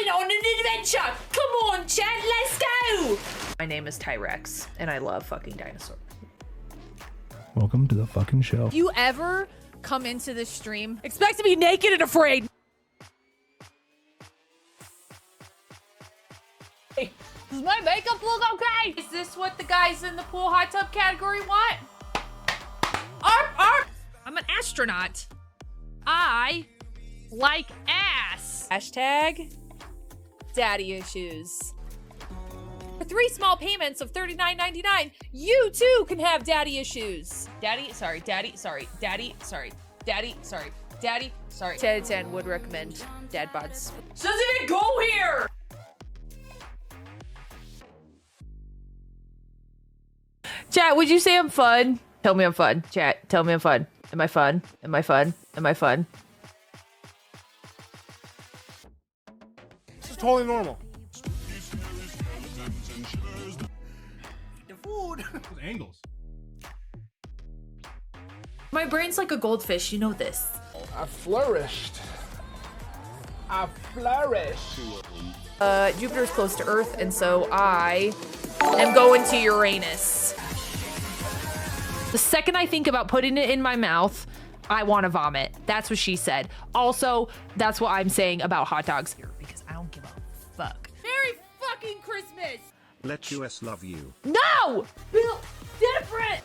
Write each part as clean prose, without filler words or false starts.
going on an adventure. Come on, chat, let's go. My name is Tyrex, and I love fucking dinosaurs. Welcome to the fucking show. If you ever come into this stream, expect to be naked and afraid. Does my makeup look okay? Is this what the guys in the pool hot tub category want? I'm an astronaut. I like ass. Hashtag daddy issues. For 3 small payments of $39.99, you too can have daddy issues. Daddy, sorry. 10 out of 10 would recommend dad bods. Doesn't even go here. Chat, would you say I'm fun? Tell me I'm fun. Chat, tell me I'm fun. Am I fun? Am I fun? Am I fun? This is totally normal. The food. Those angles. My brain's like a goldfish, you know this. I flourished. Jupiter's close to Earth, and so I am going to Uranus. The second I think about putting it in my mouth, I want to vomit. That's what she said. Also, that's what I'm saying about hot dogs here, because I don't give a fuck. Merry fucking Christmas! Let US love you. No! Feel different!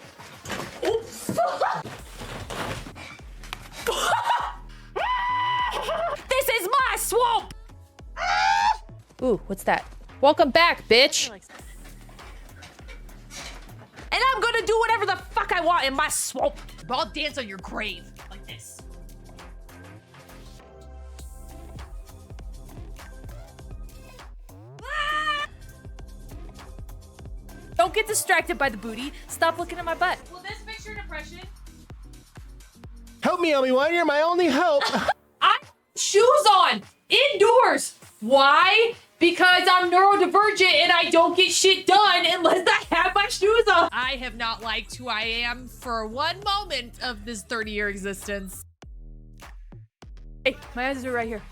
This is my swamp! Ooh, what's that? Welcome back, bitch! And I'm gonna do whatever the fuck I want in my swamp. I'll dance on your grave like this. Don't get distracted by the booty. Stop looking at my butt. Will this fix your depression? Help me, Obi-Wan. You're my only hope. I have shoes on indoors. Why? Because I'm neurodivergent and I don't get shit done unless I have my shoes on. I have not liked who I am for one moment of this 30-year existence. Hey, my eyes are right here.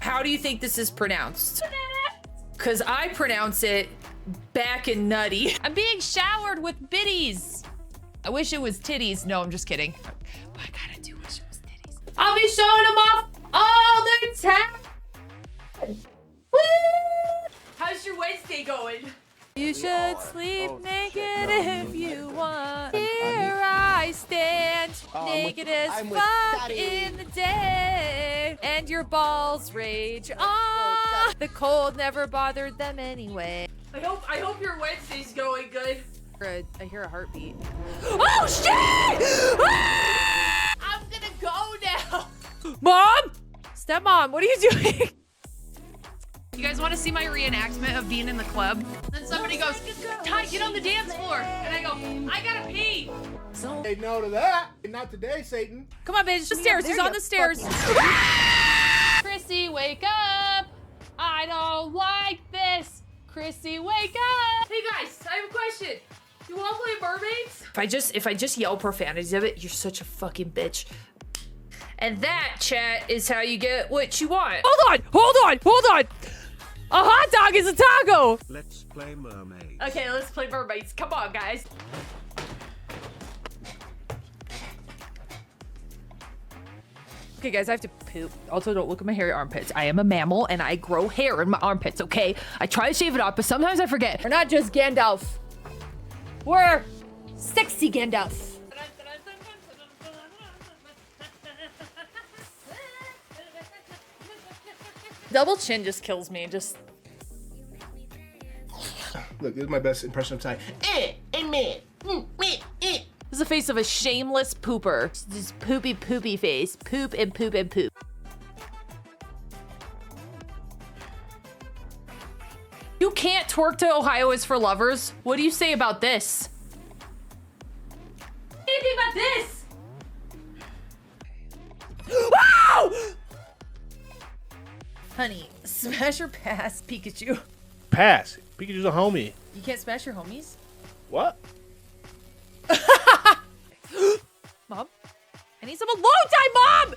How do you think this is pronounced? Because I pronounce it back and nutty. I'm being showered with biddies. I wish it was titties. No, I'm just kidding. But I kinda do wish it was titties. I'll be showing them off all the time. Woo! How's your Wednesday going? You should sleep naked if you want. Here I stand, naked as fuck in the day, and your balls rage on. The cold never bothered them anyway. I hope your Wednesday's going good. I hear a heartbeat. Oh shit! Ah! I'm gonna go now. Mom! Stepmom, what are you doing? You guys want to see my reenactment of being in the club? Then somebody goes, Ty, get on the dance floor. And I go, I gotta pee. Say no to that. Not today, Satan. Come on, bitch. The stairs. He's on the stairs. Chrissy, wake up. I don't like this. Chrissy, wake up. Hey guys, I have a question. You wanna play mermaids? If I just yell profanities of it, you're such a fucking bitch. And that, chat, is how you get what you want. Hold on. A hot dog is a taco. Let's play mermaid. Okay, let's play mermaids. Come on, guys. Okay, guys, I have to poop. Also, don't look at my hairy armpits. I am a mammal, and I grow hair in my armpits, okay? I try to shave it off, but sometimes I forget. We're not just Gandalf. We're sexy Gandalf. Double chin just kills me. Just Look, this is my best impression of Ty. this is the face of a shameless pooper. Just poopy face. Poop and poop and poop. You can't twerk to Ohio is for lovers. What do you say about this? What do you think about this? Wow! Honey, smash or pass Pikachu? Pass. Pikachu's a homie. You can't smash your homies? What? Mom? I need some alone time, Mom!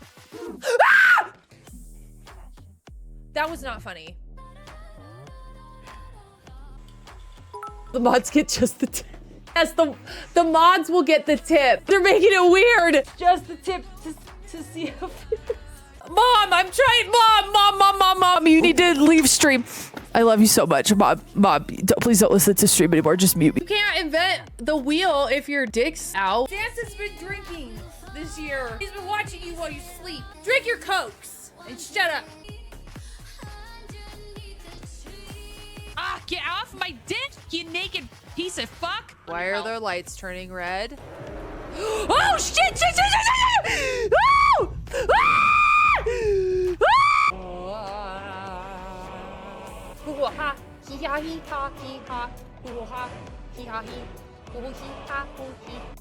Ah! That was not funny. The mods get just the tip. Yes, the mods will get the tip. They're making it weird. Just the tip to see if Mom, I'm trying. Mom, you need to leave stream. I love you so much. Mom, please don't listen to stream anymore. Just mute me. You can't invent the wheel if your dick's out. Dance has been drinking this year. He's been watching you while you sleep. Drink your Cokes and shut up. Ah, get off my dick, you naked piece of fuck. Why are their lights turning red? Oh, shit! Oh!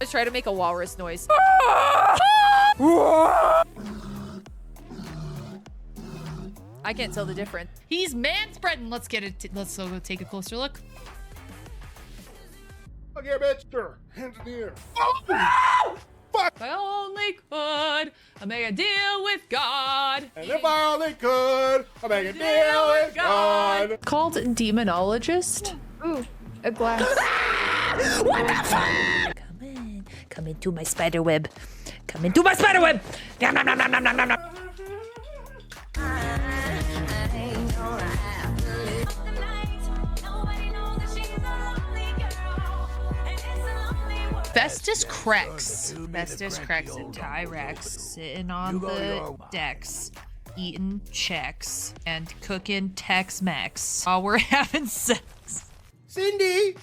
Let's try to make a walrus noise. I can't tell the difference. He's man-spreading. Let's get it. Let's go take a closer look. Fuck yeah, bitch. Sure. Hands in the air. Oh! Fuck! If I only could, I make a deal with God. And if I only could, I make a deal with God. Called demonologist. Ooh, a glass. What the fuck? Come into my spider web. Come into my spider web. Nom, nom, nom, nom, nom, nom, nom. Festus Crex. Festus Crex and Tyrex sitting on the decks, eating checks and cooking Tex-Mex while we're having sex. Cindy,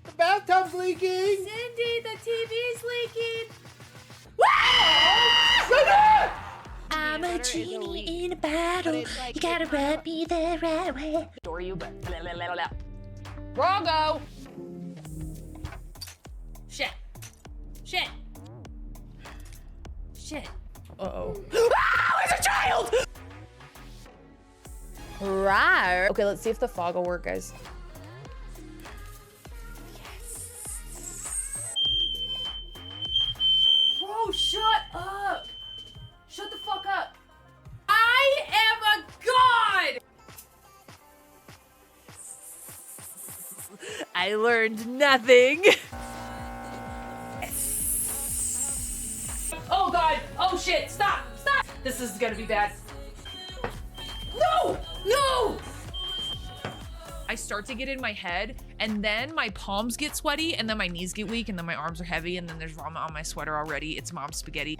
the bathtub's leaking. Cindy, the TV's leaking. I'm a genie in a bottle. You gotta rub me the right way. Adore you, but wrong go. Shit. Uh-oh. Oh, it's a child! Right. Okay, let's see if the fog will work, guys. Bro, shut up! Shut the fuck up! I am a god! I learned nothing. Oh god! Oh shit! Stop! Stop! This is gonna be bad. No! No! I start to get in my head, and then my palms get sweaty, and then my knees get weak, and then my arms are heavy, and then there's vomit on my sweater already. It's mom's spaghetti.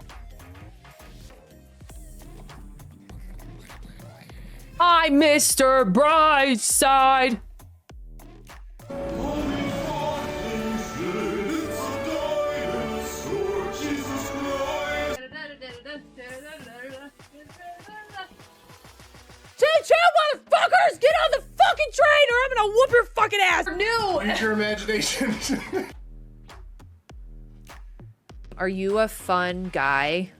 I'm Mr. Brightside. Chill, motherfuckers! Get on the fucking train or I'm gonna whoop your fucking ass! No! Use your imagination. Are you a fun guy?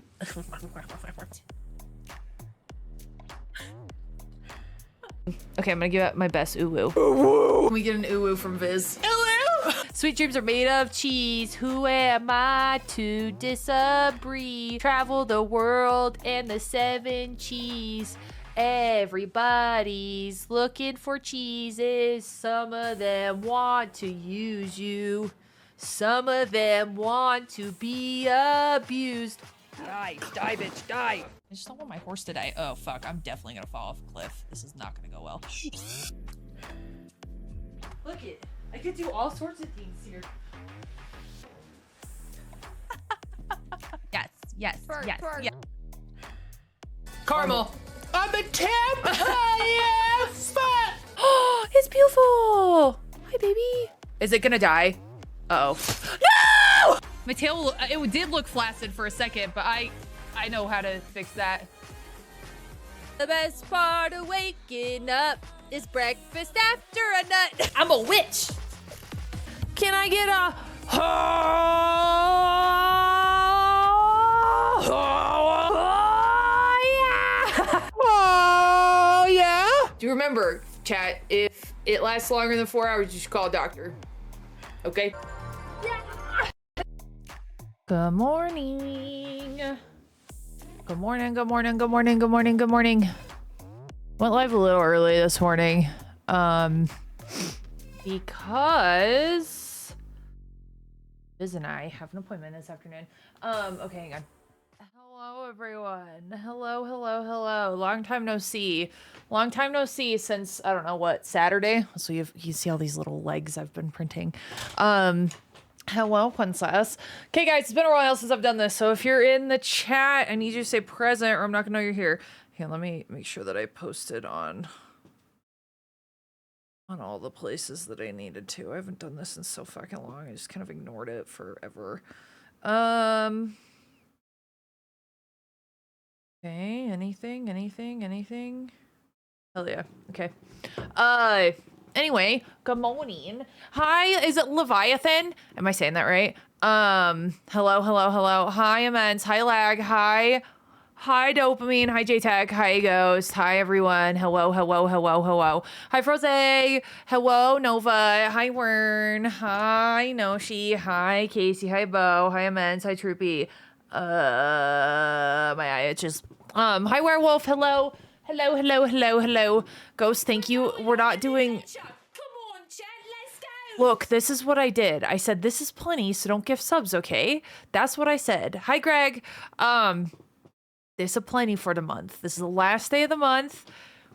Okay, I'm gonna give it my best ooh-woo. Ooh-woo! Can we get an ooh-woo from Viz? Ooh-woo! Sweet dreams are made of cheese. Who am I to disagree? Travel the world and the 7 cheese. Everybody's looking for cheeses. Some of them want to use you. Some of them want to be abused. Die, bitch, die. I just don't want my horse to die. Oh, fuck. I'm definitely gonna fall off a cliff. This is not gonna go well. Look it. I could do all sorts of things here. Yes. Caramel. On the tip. Yes. Oh, it's beautiful. Hi, baby. Is it gonna die? Uh-oh. No! My tail, it did look flaccid for a second, but I know how to fix that. The best part of waking up is breakfast after a nut. I'm a witch! Can I get a... Oh yeah. Do you remember, chat, if it lasts longer than 4 hours, you should call a doctor. Okay? Good morning. Good morning. Went live a little early this morning. Because Biz and I have an appointment this afternoon. Okay, hang on. Hello, everyone. Hello, hello, hello. Long time no see. Long time no see since, I don't know what, Saturday? So you see all these little legs I've been printing. Hello, princess. Okay, guys, it's been a while since I've done this. So if you're in the chat, I need you to say present or I'm not going to know you're here. Okay, let me make sure that I posted on all the places that I needed to. I haven't done this in so fucking long. I just kind of ignored it forever. Okay, anything? Hell yeah. Okay. Anyway, good morning. Hi, is it Leviathan? Am I saying that right? Hello. Hi, Immense. Hi, Lag. Hi, Dopamine. Hi, JTech. Hi, Ghost. Hi, everyone. Hello. Hi, Froze. Hello, Nova. Hi, Wern. Hi, Noshi. Hi, Casey. Hi, Bo. Hi, Immense. Hi, Troopy. My eye itches. Hi, Werewolf. Hello. Ghost, thank you. We're not doing... Look, this is what I did. I said, this is plenty, so don't gift subs, okay? That's what I said. Hi, Greg. This is plenty for the month. This is the last day of the month.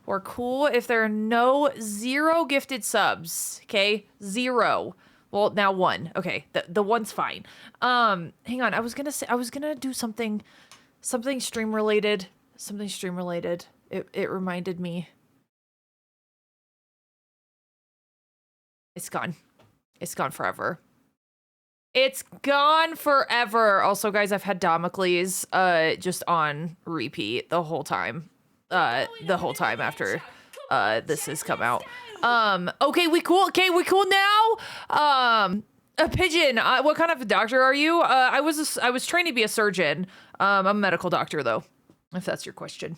We're cool if there are zero gifted subs, okay? 0. Well, now 1. Okay, the 1's fine. Hang on. I was gonna do something stream related. It reminded me. It's gone. It's gone forever. It's gone forever. Also, guys, I've had Damocles just on repeat the whole time. The whole time after this has come out. Okay, we cool? Okay, we cool now? A pigeon. What kind of a doctor are you? I was trained to be a surgeon. I'm a medical doctor, though, if that's your question.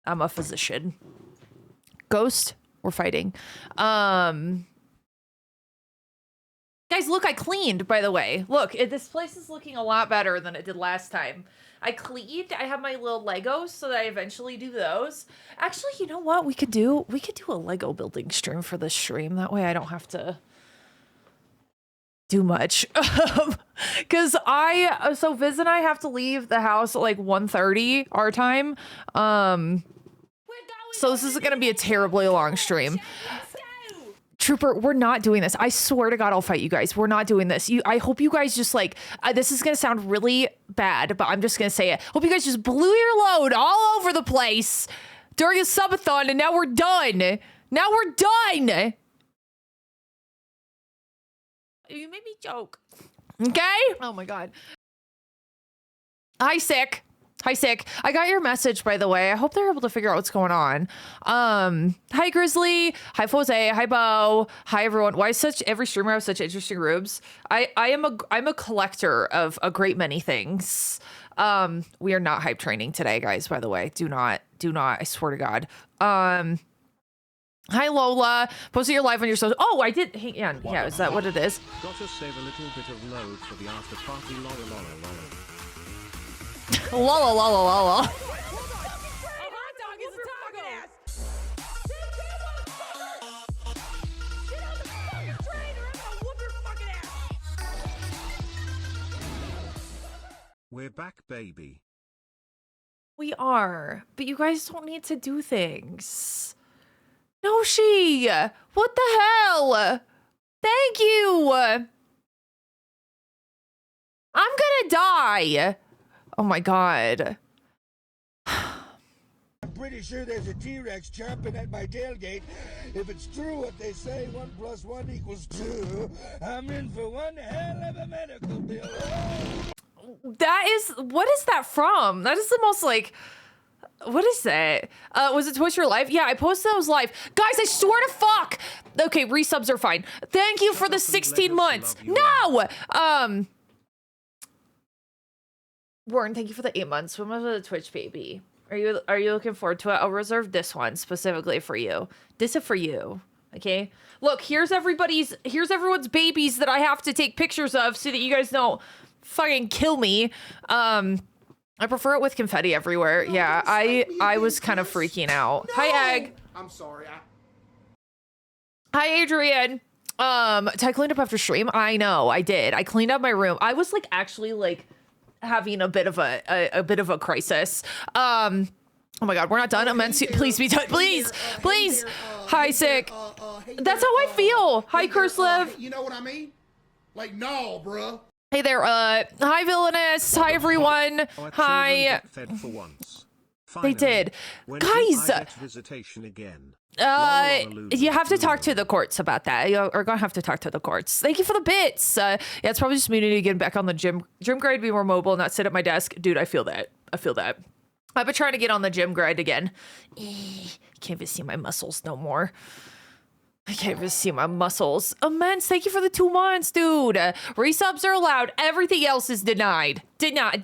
I'm a physician. Ghost, we're fighting. Guys, look, I cleaned, by the way. Look, this place is looking a lot better than it did last time. I cleaned. I have my little Legos so that I eventually do those. Actually, you know what we could do? We could do a Lego building stream for this stream. That way I don't have to do much. Because so Viz and I have to leave the house at like 1:30 our time. So this is going to be a terribly long stream. Trooper, we're not doing this. I swear to God, I'll fight you guys. We're not doing this. I hope you guys just like, this is going to sound really bad, but I'm just going to say it. Hope you guys just blew your load all over the place during a subathon, and now we're done. Now we're done. You made me joke. Okay? Oh my God. Hi, Sick. Hi, Sick. I got your message, by the way. I hope they're able to figure out what's going on. Hi, Grizzly. Hi, Fose. Hi, Bo. Hi, everyone. Why every streamer have such interesting rubes? I'm a collector of a great many things. We are not hype training today, guys, by the way. Do not. I swear to God. Hi, Lola. Posted your live on your social. Oh, I did. Hang on. Yeah, is that what it is? Gotta save a little bit of load for the after party. Lola. La. We're back, baby. We are, but you guys don't need to do things. No, what the hell? Thank you. I'm gonna die. Oh my God. I'm pretty sure there's a T-Rex chomping at my tailgate. If it's true what they say, 1 + 1 = 2, I'm in for one hell of a medical bill. What is that from? That is the most like, what is that? Was it Twitch your live? Yeah, I posted those live. Guys, I swear to fuck. Okay, resubs are fine. Thank you for the 16 months. No! Warren, thank you for the 8 months. When was the Twitch baby? Are you looking forward to it? I'll reserve this one specifically for you. This is for you. Okay? Look, here's everyone's babies that I have to take pictures of so that you guys don't fucking kill me. I prefer it with confetti everywhere. Yeah, I was kind of freaking out. Hi, Egg. I'm sorry. Hi, Adrian. I cleaned up after stream. I know, I did. I cleaned up my room. I was like actually like having a bit of a crisis. Oh my God, we're not done. Please be done. Please. Hi, Sick. That's how I feel. Hi, Kurslev. You know what I mean? Like, no, bruh. Hey there. Hi, Villainous. Hi, everyone. Hi. Fed for once. They did. When Guys. I get visitation again. You have to talk to the courts about that. You're gonna have to talk to the courts. Thank you for the bits. Yeah, it's probably just me needing to get back on the gym grind, be more mobile, not sit at my desk. Dude, I feel that. I've been trying to get on the gym grind again. Can't even see my muscles no more. I can't even see my muscles. Immense, thank you for the 2 months, dude. Resubs are allowed. Everything else is denied. Deny.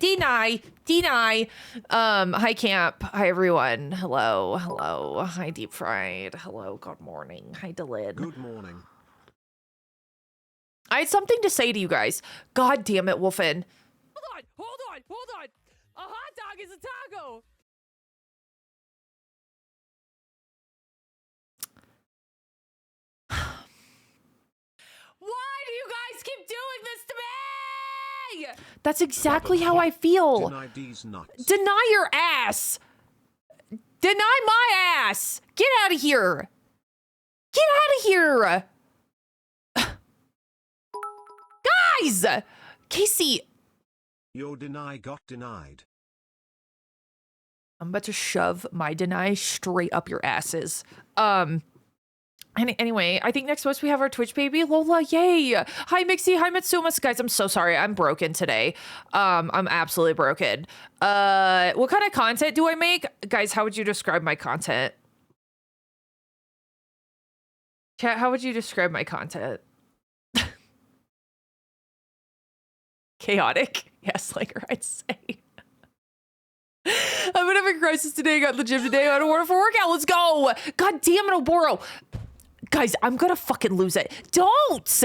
Hi, Camp. Hi, everyone. Hello. Hi, Deep Fried. Hello, good morning. Hi, Delid. Good morning. I had something to say to you guys. God damn it, Wolfen. Hold on. A hot dog is a taco. Why do you guys keep doing this to me? That's exactly how I feel. Deny these nuts. Deny your ass. Deny my ass. Get out of here. Guys! Casey. Your deny got denied. I'm about to shove my deny straight up your asses. Anyway, I think next month we have our Twitch baby, Lola. Yay! Hi, Mixie. Hi, Mitsumas. Guys, I'm so sorry. I'm broken today. I'm absolutely broken. What kind of content do I make? Guys, how would you describe my content? Chat, how would you describe my content? Chaotic. Yes, like I'd say. I'm gonna have a crisis today. I got to the gym today. I don't want it for workout. Let's go. God damn it, Oboro. Guys, I'm gonna fucking lose it. Don't!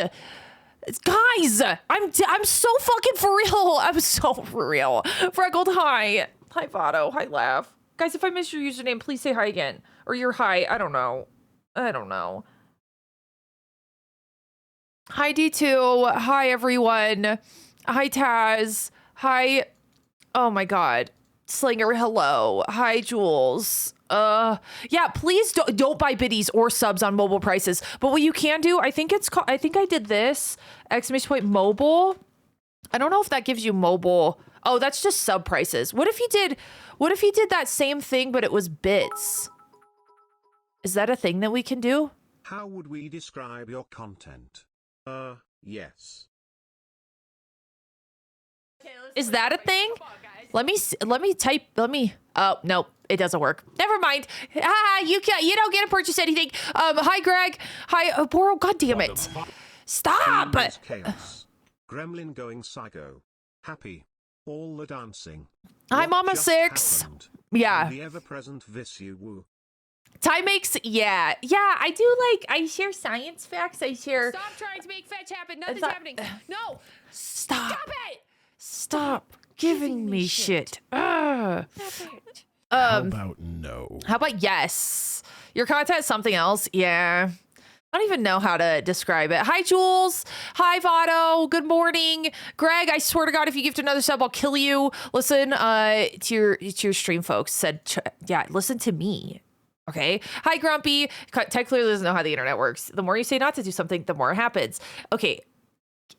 Guys, I'm so fucking for real. I'm so for real. Freckled, hi. Hi, Votto. Hi, Laugh. Guys, if I missed your username, please say hi again. Or your hi. I don't know. Hi, D2. Hi, everyone. Hi, Taz. Hi. Oh, my God. Slinger, hello. Hi, Jules. Yeah, please don't buy biddies or subs on mobile prices. But what you can do, I think I did this, ! Mobile. I don't know if that gives you mobile. Oh, that's just sub prices. What if you did that same thing, but it was bits? Is that a thing that we can do? How would we describe your content? Yes. Is that a thing? Let me, oh, no, it doesn't work. Never mind. You don't get to purchase anything. Hi, Greg. Hi, Boro, God damn it. Stop. Chaos. Gremlin going psycho. Happy. All the dancing. Hi, What Mama just 6. happened? Yeah. The ever-present Visu woo. Time makes, yeah, I do I share science facts. I share. Stop trying to make fetch happen. Nothing's happening. No. Stop it. Stop giving me shit. How about no? How about yes? Your content is something else. Yeah. I don't even know how to describe it. Hi, Jules. Hi, Votto. Good morning. Greg, I swear to God, if you gift another sub, I'll kill you. Listen to your stream, folks. Yeah, listen to me. Okay. Hi, Grumpy. Ted clearly doesn't know how the internet works. The more you say not to do something, the more it happens. Okay.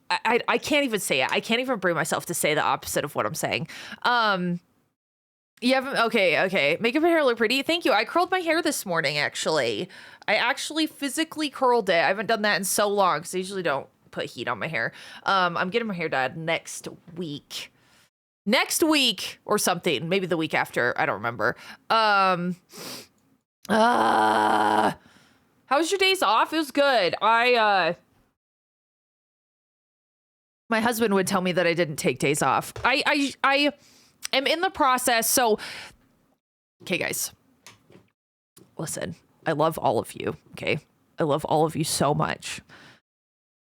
I can't even say it. I can't even bring myself to say the opposite of what I'm saying. You haven't, okay. Make your hair look pretty. Thank you. I curled my hair this morning, actually. I actually physically curled it. I haven't done that in so long because I usually don't put heat on my hair. I'm getting my hair done next week. Next week or something. Maybe the week after. I don't remember. How was your days off? It was good. My husband would tell me that I didn't take days off. I am in the process. So, okay, guys, listen, I love all of you. Okay. I love all of you so much.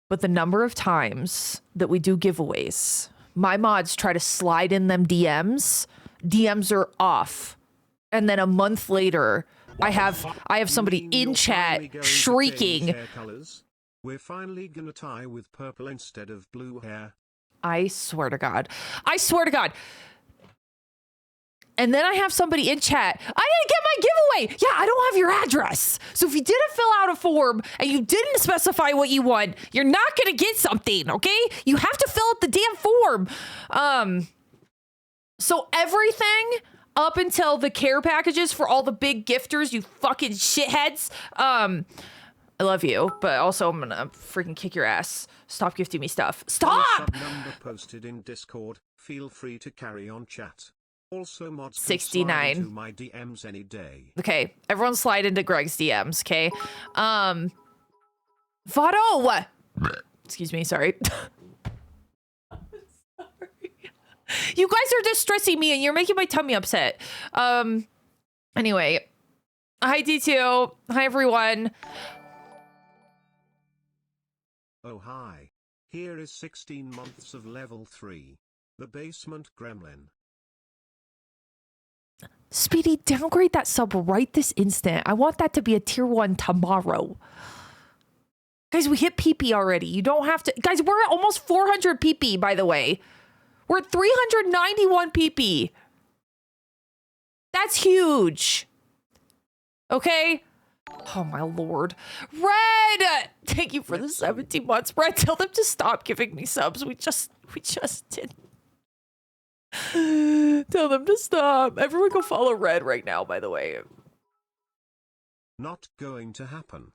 But the number of times that we do giveaways, my mods try to slide in them DMs DMs are off. And then a month later, I have somebody in chat shrieking. We're finally gonna tie with purple instead of blue hair. I swear to God. I swear to God. And then I have somebody in chat. I didn't get my giveaway. Yeah, I don't have your address. So if you didn't fill out a form and you didn't specify what you want, you're not going to get something, okay? You have to fill out the damn form. So everything up until the care packages for all the big gifters, you fucking shitheads. I love you, but also I'm going to freaking kick your ass. Stop gifting me stuff. Stop! Number posted in Discord. Feel free to carry on chat. Also, mods 69. Into my DMs any day. Okay, everyone slide into Greg's DMs, okay? Vado! Excuse me, sorry. You guys are distressing me and you're making my tummy upset. Anyway. Hi, D2. Hi, everyone. Oh, hi. Here is 16 months of level 3. The basement gremlin. Speedy, downgrade that sub right this instant. I want that to be a tier 1 tomorrow. Guys, we hit PP already. You don't have to. Guys, we're at almost 400 PP, by the way. We're at 391 PP. That's huge. Okay? Oh, my Lord. Red! Thank you for the 17 months. Red, tell them to stop giving me subs. We just did. Tell them to stop. Everyone go follow Red right now, by the way. Not going to happen.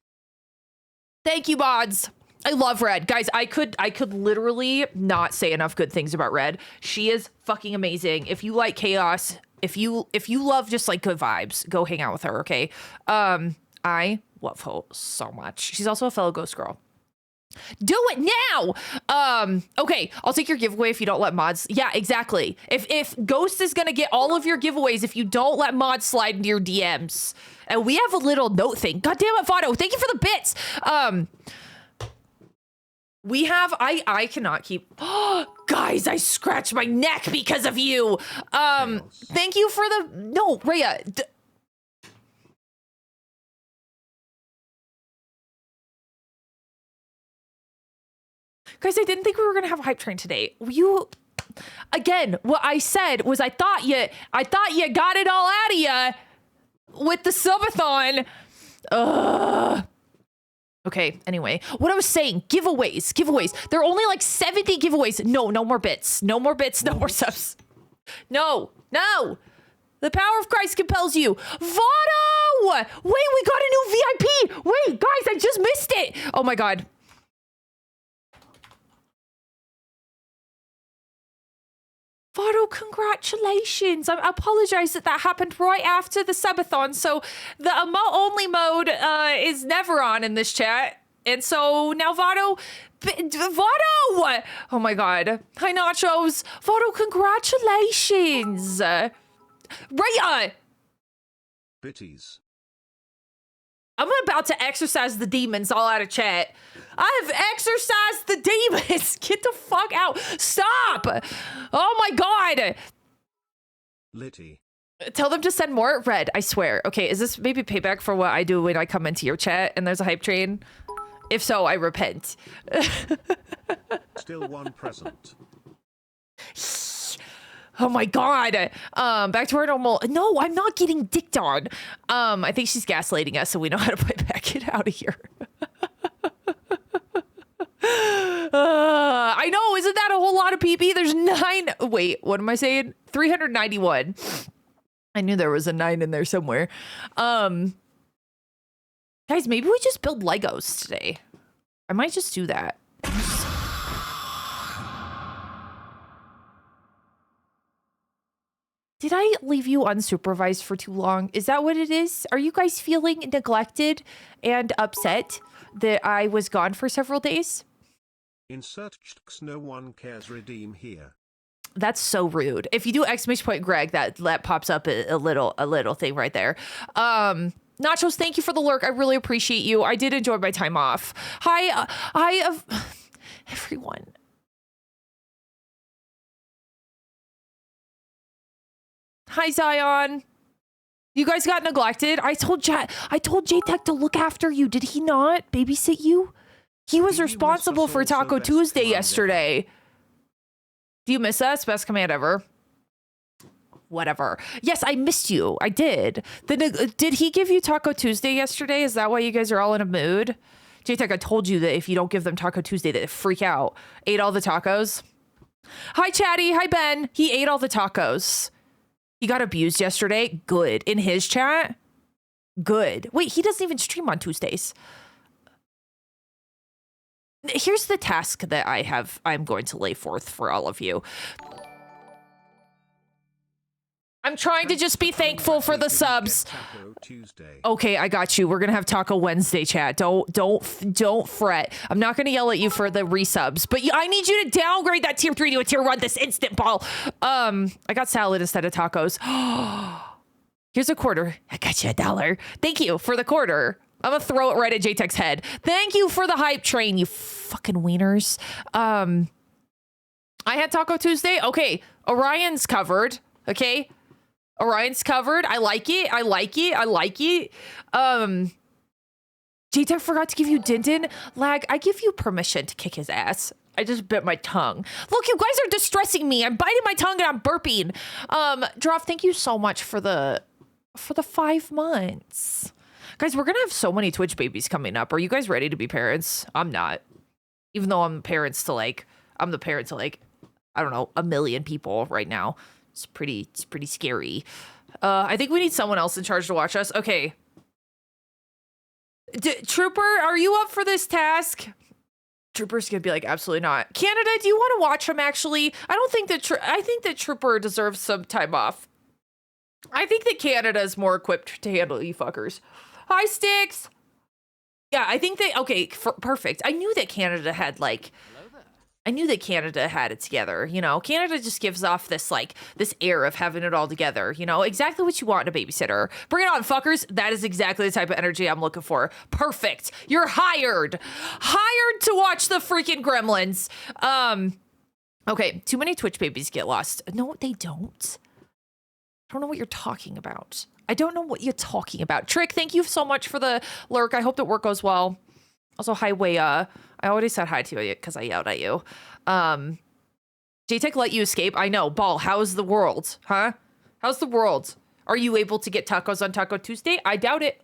Thank you, mods. I love Red. Guys, I could literally not say enough good things about Red. She is fucking amazing. If you like chaos, if you love just like good vibes, go hang out with her, okay? I love her so much. She's also a fellow ghost girl. Do it now. Okay, I'll take your giveaway if you don't let mods. Yeah, exactly. If Ghost is gonna get all of your giveaways if you don't let mods slide into your DMs. And we have a little note thing. God damn it, Vado. Thank you for the bits. We have I cannot keep guys, I scratched my neck because of you. Thank you for the no, Rhea. Guys, I didn't think we were gonna have a hype train today. You, again, what I said was I thought you got it all out of you with the subathon. Okay, anyway, what I was saying, giveaways. There are only like 70 giveaways. No more bits. No more bits, no more subs. No. The power of Christ compels you. Vado! Wait, we got a new VIP. Wait, guys, I just missed it. Oh my God. Vado, congratulations. I apologize that happened right after the subathon. So the emote-only mode is never on in this chat. And so now Vado! Oh my God. Hi, Nachos. Vado, congratulations. Raya! Bitties. I'm about to exorcise the demons all out of chat. I have exorcised the demons. Get the fuck out. Stop. Oh my God. Litty. Tell them to send more. Red, I swear. Okay, is this maybe payback for what I do when I come into your chat and there's a hype train? If so, I repent. Still one present. Oh my God. Back to our normal. No, I'm not getting dicked on. I think she's gaslighting us so we know how to play back. Get out of here. I know, isn't that a whole lot of PP? There's 9. Wait, what am I saying? 391. I knew there was a 9 in there somewhere. Guys, maybe we just build Legos today. I might just do that. Did I leave you unsupervised for too long? Is that what it is? Are you guys feeling neglected and upset that I was gone for several days? Insert chks, no one cares, redeem here. That's so rude. If you do exclamation point Greg, that pops up a little thing right there. Nachos, thank you for the lurk. I really appreciate you. I did enjoy my time off. Hi, everyone. Hi, Zion. You guys got neglected. I told J-Tech to look after you. Did he not babysit you? He was responsible for Taco Tuesday yesterday. Do you miss us? Best command ever. Whatever. Yes, I missed you. I did. Did he give you Taco Tuesday yesterday? Is that why you guys are all in a mood? J-Tech, I told you that if you don't give them Taco Tuesday, they freak out. Ate all the tacos. Hi, Chatty. Hi, Ben. He ate all the tacos. He got abused yesterday. Good. In his chat? Good. Wait, he doesn't even stream on Tuesdays. Here's the task that I'm going to lay forth for all of you. I'm trying to just be thankful for the subs. Okay, I got you. We're gonna have Taco Wednesday, chat. Don't fret. I'm not gonna yell at you for the resubs, but I need you to downgrade that tier 3 to a tier 1 this instant, Ball. I got salad instead of tacos. Here's a quarter. I got you $1. Thank you for the quarter. I'm gonna throw it right at J-Tech's head. Thank you for the hype train, you fucking wieners. I had Taco Tuesday. Okay, Orion's covered. Okay. Orion's covered. I like it. I like it. I like it. J-Tech forgot to give you Dinton. Lag, I give you permission to kick his ass. I just bit my tongue. Look, you guys are distressing me. I'm biting my tongue and I'm burping. Droff, thank you so much for the 5 months. Guys, we're gonna have so many Twitch babies coming up. Are you guys ready to be parents? I'm not. Even though I'm the parent to like, I don't know, 1 million people right now. It's pretty scary. I think we need someone else in charge to watch us. Okay. Trooper, are you up for this task? Trooper's gonna be like, absolutely not. Canada, do you want to watch him actually? I think that Trooper deserves some time off. I think that Canada is more equipped to handle you fuckers. Hi, Sticks. Yeah, I think that, okay, perfect. I knew that Canada had it together, you know. Canada just gives off this air of having it all together, you know. Exactly what you want in a babysitter. Bring it on, fuckers. That is exactly the type of energy I'm looking for. Perfect. You're hired. Hired to watch the freaking Gremlins. Okay, too many Twitch babies get lost. No, they don't. I don't know what you're talking about. Trick, thank you so much for the lurk. I hope that work goes well. Also, hi, Wea. I already said hi to you because I yelled at you. J-Tech let you escape. I know. Ball, how's the world? Huh? How's the world? Are you able to get tacos on Taco Tuesday? I doubt it.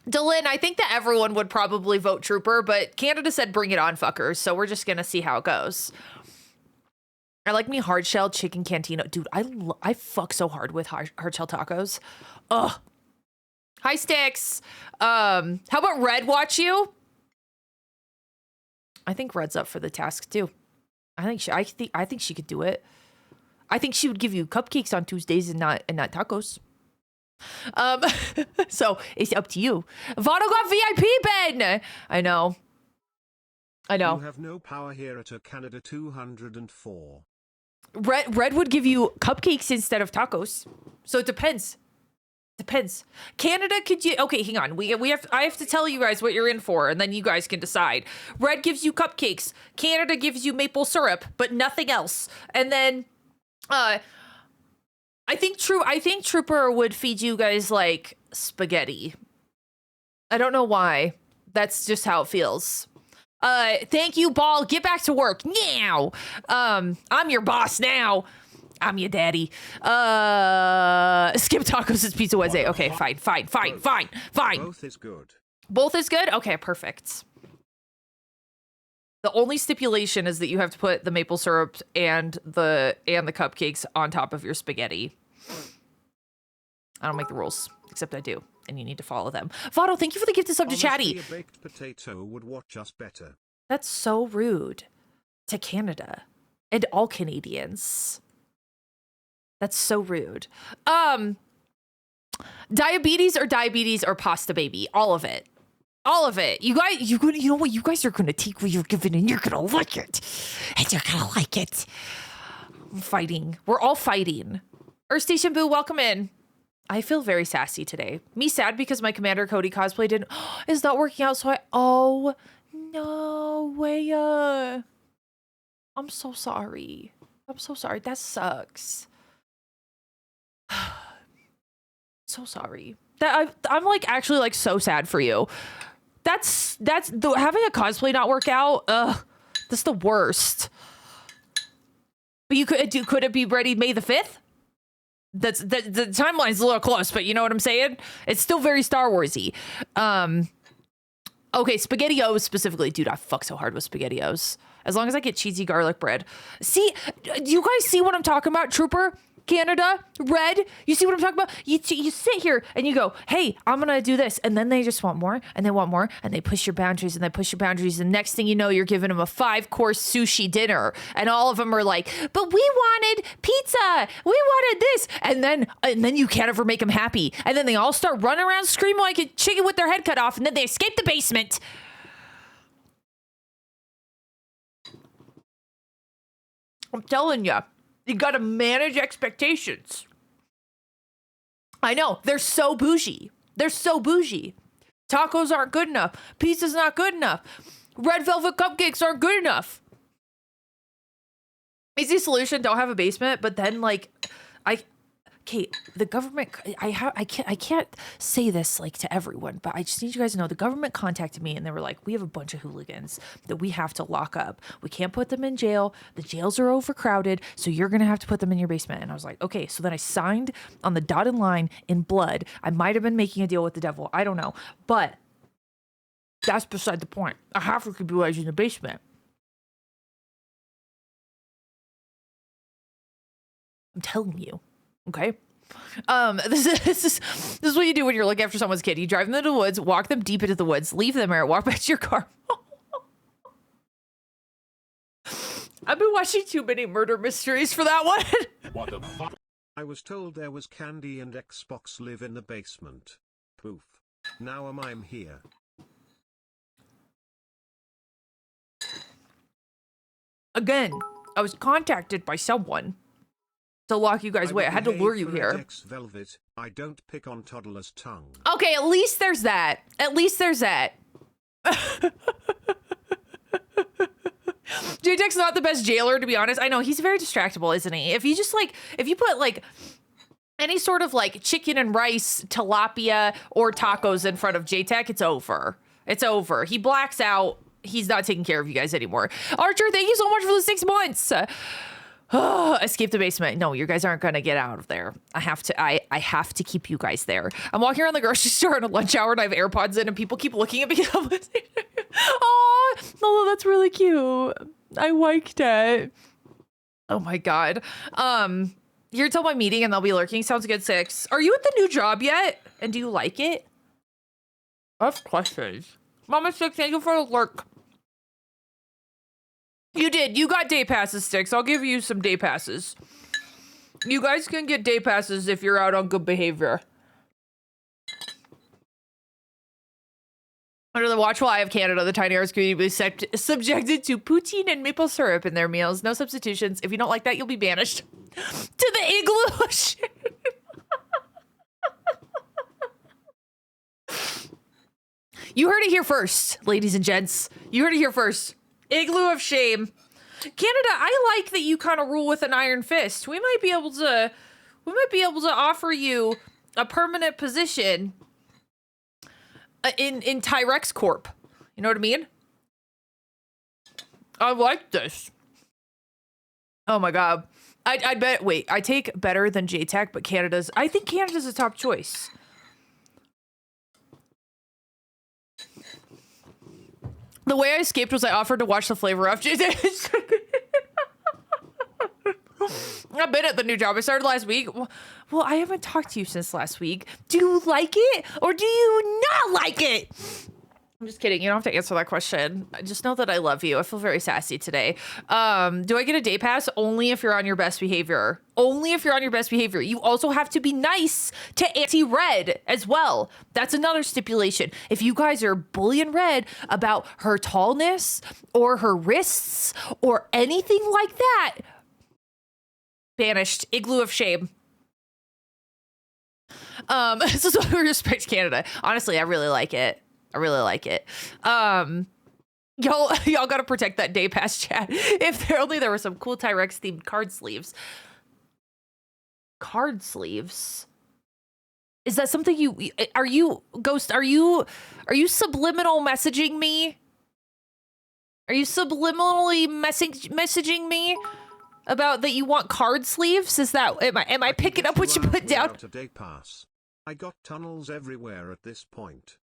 Dylan, I think that everyone would probably vote Trooper, but Canada said bring it on, fuckers. So we're just going to see how it goes. I like me hard-shelled chicken cantina. Dude, I fuck so hard with hard-shell tacos. Ugh. Hi, Sticks. How about Red watch you? I think Red's up for the task too. I think she could do it. I think she would give you cupcakes on Tuesdays and not tacos. So it's up to you. Votto got VIP, Ben. I know. You have no power here at a Canada 204. Red would give you cupcakes instead of tacos. So it depends. Canada, could you? Okay, hang on. I have to tell you guys what you're in for, and then you guys can decide. Red gives you cupcakes. Canada gives you maple syrup, but nothing else. And then, I think Trooper would feed you guys like spaghetti. I don't know why. That's just how it feels. Thank you, Ball. Get back to work now. I'm your boss now. I'm your daddy. Skip tacos is Pizza Wednesday. Okay, fine. Both is good. Both is good? Okay, perfect. The only stipulation is that you have to put the maple syrup and the cupcakes on top of your spaghetti. I don't make the rules, except I do, and you need to follow them. Votto, thank you for the gift of sub to Chatty. A baked potato would watch us better. That's so rude to Canada and all Canadians. That's so rude. Diabetes or pasta baby, all of it. You guys, you know what? You guys are gonna take what you're given, and you're gonna like it, I'm fighting. We're all fighting. Earth Station Boo, welcome in. I feel very sassy today. Me sad because my Commander Cody cosplay is not working out. So oh no way. I'm so sorry. I'm so sorry. That sucks. So sorry. I'm like actually like so sad for you. That's having a cosplay not work out. That's the worst. But you could it be ready May the 5th? The timeline's a little close, but you know what I'm saying? It's still very Star Warsy. Okay, SpaghettiOs specifically. Dude, I fuck so hard with SpaghettiOs. As long as I get cheesy garlic bread. See, do you guys see what I'm talking about, Trooper? Canada, Red, you see what I'm talking about? You sit here and you go, hey, I'm gonna do this, and then they just want more, and they want more, and they push your boundaries, and they push your boundaries, and next thing you know, you're giving them a 5-course sushi dinner, and all of them are like, but we wanted pizza, we wanted this, and then you can't ever make them happy, and then they all start running around screaming like a chicken with their head cut off, and then they escape the basement. I'm telling you. You gotta manage expectations. I know, they're so bougie. They're so bougie. Tacos aren't good enough. Pizza's not good enough. Red velvet cupcakes aren't good enough. Easy solution, don't have a basement, but then like, Kate, the government, I can't say this like to everyone, but I just need you guys to know the government contacted me and they were like, we have a bunch of hooligans that we have to lock up. We can't put them in jail. The jails are overcrowded. So you're going to have to put them in your basement. And I was like, okay. So then I signed on the dotted line in blood. I might've been making a deal with the devil. I don't know, but that's beside the point. I have to keep you guys in the basement. I'm telling you. Okay. This is what you do when you're looking after someone's kid. You drive them into the woods, walk them deep into the woods, leave them there, walk back to your car. I've been watching too many murder mysteries for that one. What the fuck? I was told there was candy and Xbox live in the basement. Poof. Now I'm here. Again, I was contacted by someone to lock you guys away. I had to lure you here. Velvet. I don't pick on toddler's tongue. Okay, at least there's that. At least there's that. J-Tech's not the best jailer, to be honest. I know, he's very distractible, isn't he? If you just like, if you put like any sort of like chicken and rice, tilapia, or tacos in front of J-Tech, it's over. It's over. He blacks out. He's not taking care of you guys anymore. Archer, thank you so much for the 6 months. Escape the basement. No, you guys aren't gonna get out of there. I have to keep you guys there. I'm walking around the grocery store in a lunch hour and I have AirPods in and people keep looking at me. Oh, that's really cute. I liked it. Oh my God. Here till my meeting and they'll be lurking. Sounds good, 6. Are you at the new job yet? And do you like it? I have questions. Mama 6, thank you for the lurk. You did. You got day passes, Sticks. I'll give you some day passes. You guys can get day passes if you're out on good behavior. Under the watchful eye of Canada, the tiny arts community will be subjected to poutine and maple syrup in their meals. No substitutions. If you don't like that, you'll be banished to the igloo. You heard it here first, ladies and gents. You heard it here first. Igloo of shame. Canada, I like that you kind of rule with an iron fist. We might be able to offer you a permanent position in Tyrex Corp. You know what I mean? I like this. Oh my God. I bet, wait, I take better than J-Tech, but I think Canada's a top choice. The way I escaped was I offered to watch the flavor of J-Tech. I've been at the new job. I started last week. Well, I haven't talked to you since last week. Do you like it or do you not like it? I'm just kidding. You don't have to answer that question. Just know that I love you. I feel very sassy today. Do I get a day pass? Only if you're on your best behavior. Only if you're on your best behavior. You also have to be nice to Auntie Red as well. That's another stipulation. If you guys are bullying Red about her tallness or her wrists or anything like that, banished. Igloo of shame. This is why we respect Canada. Honestly, I really like it. I really like it. Y'all gotta protect that day pass chat. If there were some cool Tyrex themed card sleeves. Card sleeves? Is that something are you subliminal messaging me? Are you subliminally messaging me about that you want card sleeves? Is that, am I picking up what you put down? A day pass. I got tunnels everywhere at this point.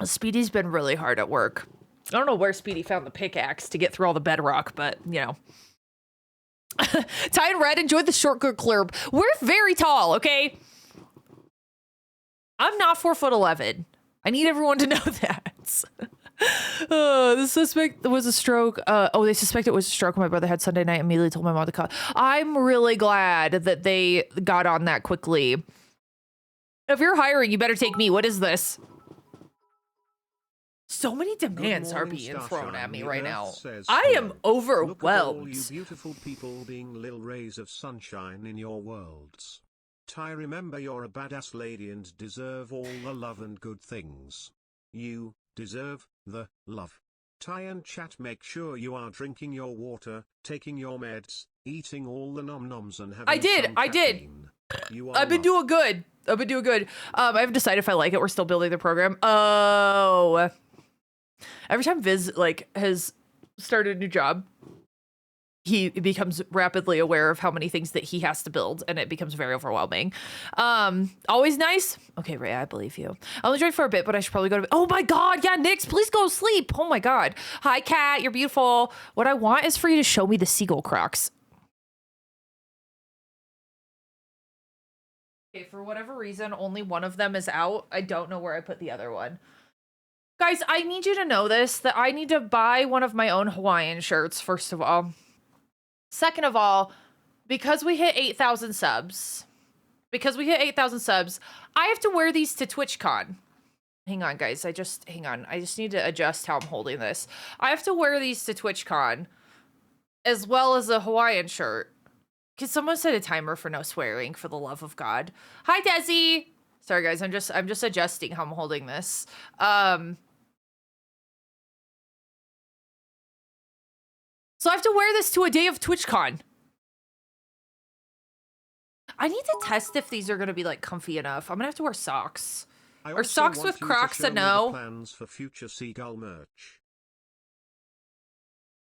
Speedy's been really hard at work. I don't know where Speedy found the pickaxe to get through all the bedrock, but you know. Ty and Red enjoyed the shortcut club. We're very tall, okay? I'm not 4'11". I need everyone to know that. The suspect was a stroke. They suspect it was a stroke. My brother had Sunday night. Immediately told my mom to call. I'm really glad that they got on that quickly. If you're hiring, you better take me. What is this? So many demands are being thrown at me right now. I am overwhelmed. Look at all you beautiful people being little rays of sunshine in your worlds. Ty, remember you're a badass lady and deserve all the love and good things. You deserve the love. Ty and chat, make sure you are drinking your water, taking your meds, eating all the nom-noms and having I did. I've been doing good. I haven't decided if I like it. We're still building the program. Oh. Every time Viz has started a new job, he becomes rapidly aware of how many things that he has to build, and it becomes very overwhelming. Always nice. Okay, Ray, I believe you. I'll enjoy it for a bit, but I should probably go to bed. Oh my God, yeah, Nix, please go sleep. Oh my God. Hi, Cat, you're beautiful. What I want is for you to show me the seagull crocs. Okay, for whatever reason, only one of them is out. I don't know where I put the other one. Guys, I need you to know this, that I need to buy one of my own Hawaiian shirts, first of all. Second of all, because we hit 8,000 subs, I have to wear these to TwitchCon. Hang on, guys. I just need to adjust how I'm holding this. I have to wear these to TwitchCon, as well as a Hawaiian shirt. Because someone set a timer for no swearing, for the love of God. Hi, Desi! Sorry, guys. I'm just adjusting how I'm holding this. So I have to wear this to a day of TwitchCon. I need to test if these are going to be, like, comfy enough. I'm going to have to wear socks. Or socks with Crocs, a no. Plans for future Seagull merch.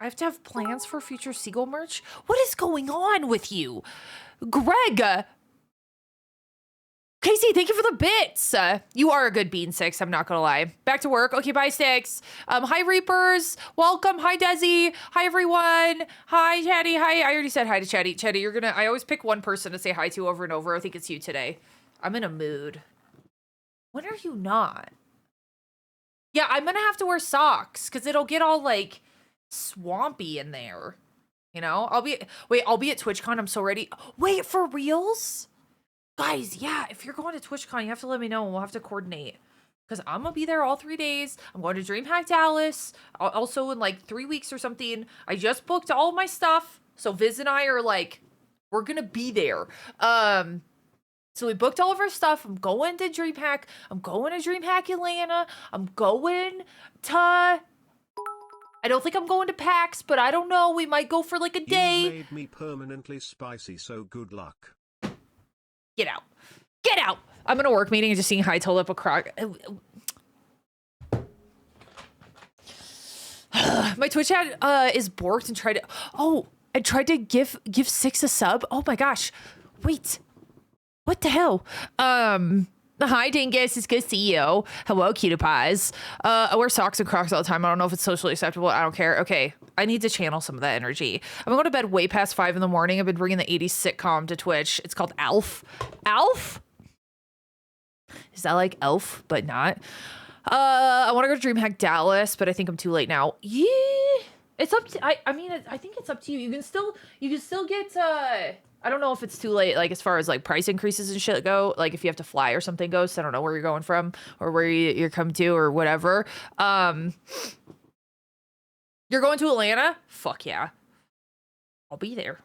I have to have plans for future Seagull merch? What is going on with you? Greg! Casey, thank you for the bits. You are a good bean, Six. I'm not gonna lie. Back to work. Okay, bye, Six. Hi, Reapers. Welcome. Hi, Desi. Hi, everyone. Hi, Chatty. Hi. I already said hi to Chatty. Chatty, you're gonna... I always pick one person to say hi to over and over. I think it's you today. I'm in a mood. When are you not? Yeah, I'm gonna have to wear socks because it'll get all, like, swampy in there. You know? I'll be at TwitchCon. I'm so ready. Wait, for reals? Guys, yeah, if you're going to TwitchCon, you have to let me know and we'll have to coordinate. Because I'm going to be there all 3 days. I'm going to DreamHack Dallas. Also in like 3 weeks or something. I just booked all of my stuff. So Viz and I are like, we're going to be there. So we booked all of our stuff. I'm going to DreamHack. I'm going to DreamHack Atlanta. I'm going to... I don't think I'm going to PAX, but I don't know. We might go for like a day. You made me permanently spicy, so good luck. Get out. Get out. I'm in a work meeting and just seeing hi to Lip a Croc. My Twitch ad is borked and tried to give Six a sub. Oh my gosh. Wait. What the hell? Hi, Dingus. It's good to see you. Hello, cutie pies. I wear socks and Crocs all the time. I don't know if it's socially acceptable. I don't care. Okay. I need to channel some of that energy. I'm going to bed way past 5 in the morning. I've been bringing the 80s sitcom to Twitch. It's called Alf. Alf? Is that like Elf, but not? I want to go to DreamHack Dallas, but I think I'm too late now. Yeah. It's up to, I mean, I think it's up to you. You can still get, I don't know if it's too late, like, as far as, like, price increases and shit go, like, if you have to fly or something goes, I don't know where you're going from or where you're coming to or whatever. You're going to Atlanta? Fuck yeah. I'll be there.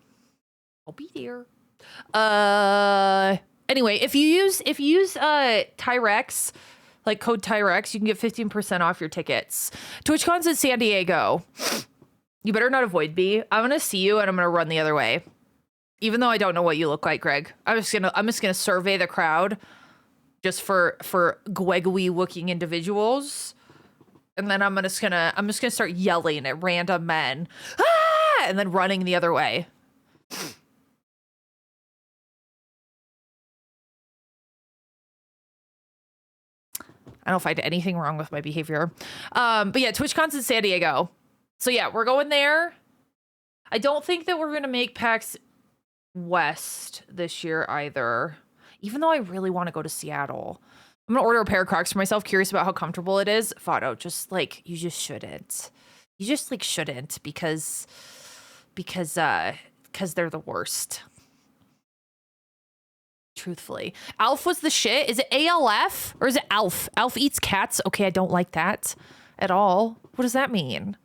Anyway, if you use Tyrex like code Tyrex, you can get 15% off your tickets. TwitchCon's in San Diego. You better not avoid me. I'm gonna see you and I'm gonna run the other way. Even though I don't know what you look like, Greg. I'm just gonna survey the crowd just for gwegwy looking individuals. And then I'm just gonna start yelling at random men. Ah! And then running the other way. I don't find anything wrong with my behavior. But yeah, TwitchCon's in San Diego. So yeah, we're going there. I don't think that we're gonna make PAX West this year either. Even though I really want to go to Seattle. I'm gonna order a pair of Crocs for myself, curious about how comfortable it is. Fado, just like, you just shouldn't. You just like shouldn't because they're the worst. Truthfully. Alf was the shit. Is it ALF or is it Alf? Alf eats cats. Okay, I don't like that at all. What does that mean?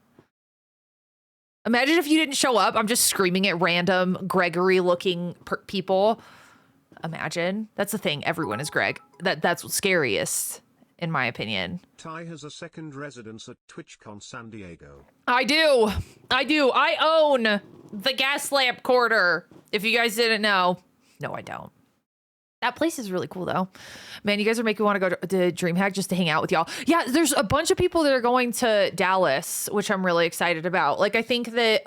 Imagine if you didn't show up. I'm just screaming at random Gregory looking people. Imagine. That's the thing. Everyone is Greg. That's what's scariest, in my opinion. Ty has a second residence at TwitchCon San Diego. I do. I own the gas lamp quarter. If you guys didn't know. No, I don't. That place is really cool, though. Man, you guys are making me want to go to DreamHack just to hang out with y'all. Yeah, there's a bunch of people that are going to Dallas, which I'm really excited about. Like, I think that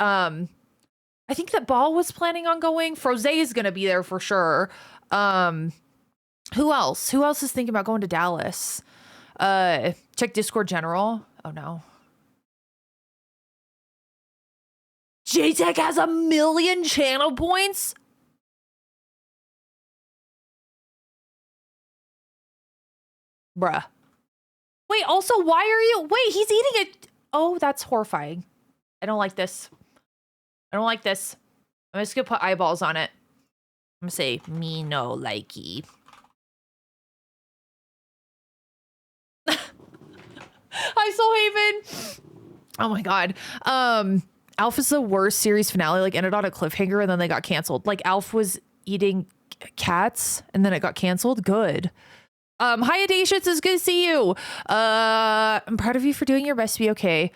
Ball was planning on going. Froze is going to be there for sure. Who else? Who else is thinking about going to Dallas? Check Discord General. Oh, no. JTech has 1 million channel points? Bruh. Wait, also, why are you... Wait, he's eating it. Oh, that's horrifying. I don't like this. I don't like this. I'm just gonna put eyeballs on it. I'm gonna say, me no likey. Hi, Soulhaven. Oh my god. Alf is the worst series finale. Like, ended on a cliffhanger and then they got canceled. Like, Alf was eating cats and then it got canceled. Good. Hi, Audacious, it's good to see you. I'm proud of you for doing your best to be okay.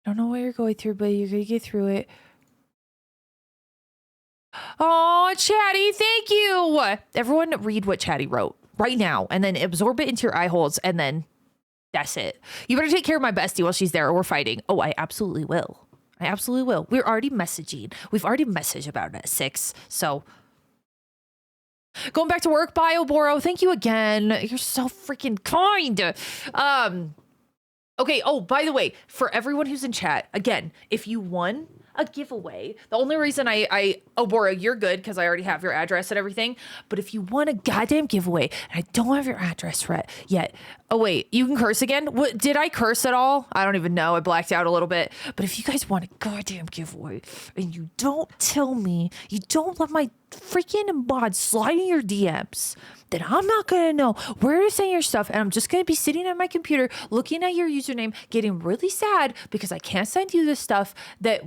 I don't know what you're going through, but you're gonna get through it. Oh, Chatty, thank you. Everyone read what Chatty wrote right now and then absorb it into your eye holes and then that's it. You better take care of my bestie while she's there or we're fighting. Oh, I absolutely will. I absolutely will. We're already messaging. We've already messaged about it at 6, so... Going back to work, BioBoro. Thank you again. You're so freaking kind. Okay. Oh, by the way, for everyone who's in chat, again, if you won a giveaway, the only reason oh, Boro, you're good because I already have your address and everything. But if you won a goddamn giveaway and I don't have your address yet. Oh, wait, you can curse again? What, did I curse at all? I don't even know. I blacked out a little bit. But if you guys want a goddamn giveaway and you don't tell me, you don't let my freaking mod slide in your DMs, then I'm not going to know where to send your stuff. And I'm just going to be sitting at my computer looking at your username, getting really sad because I can't send you the stuff that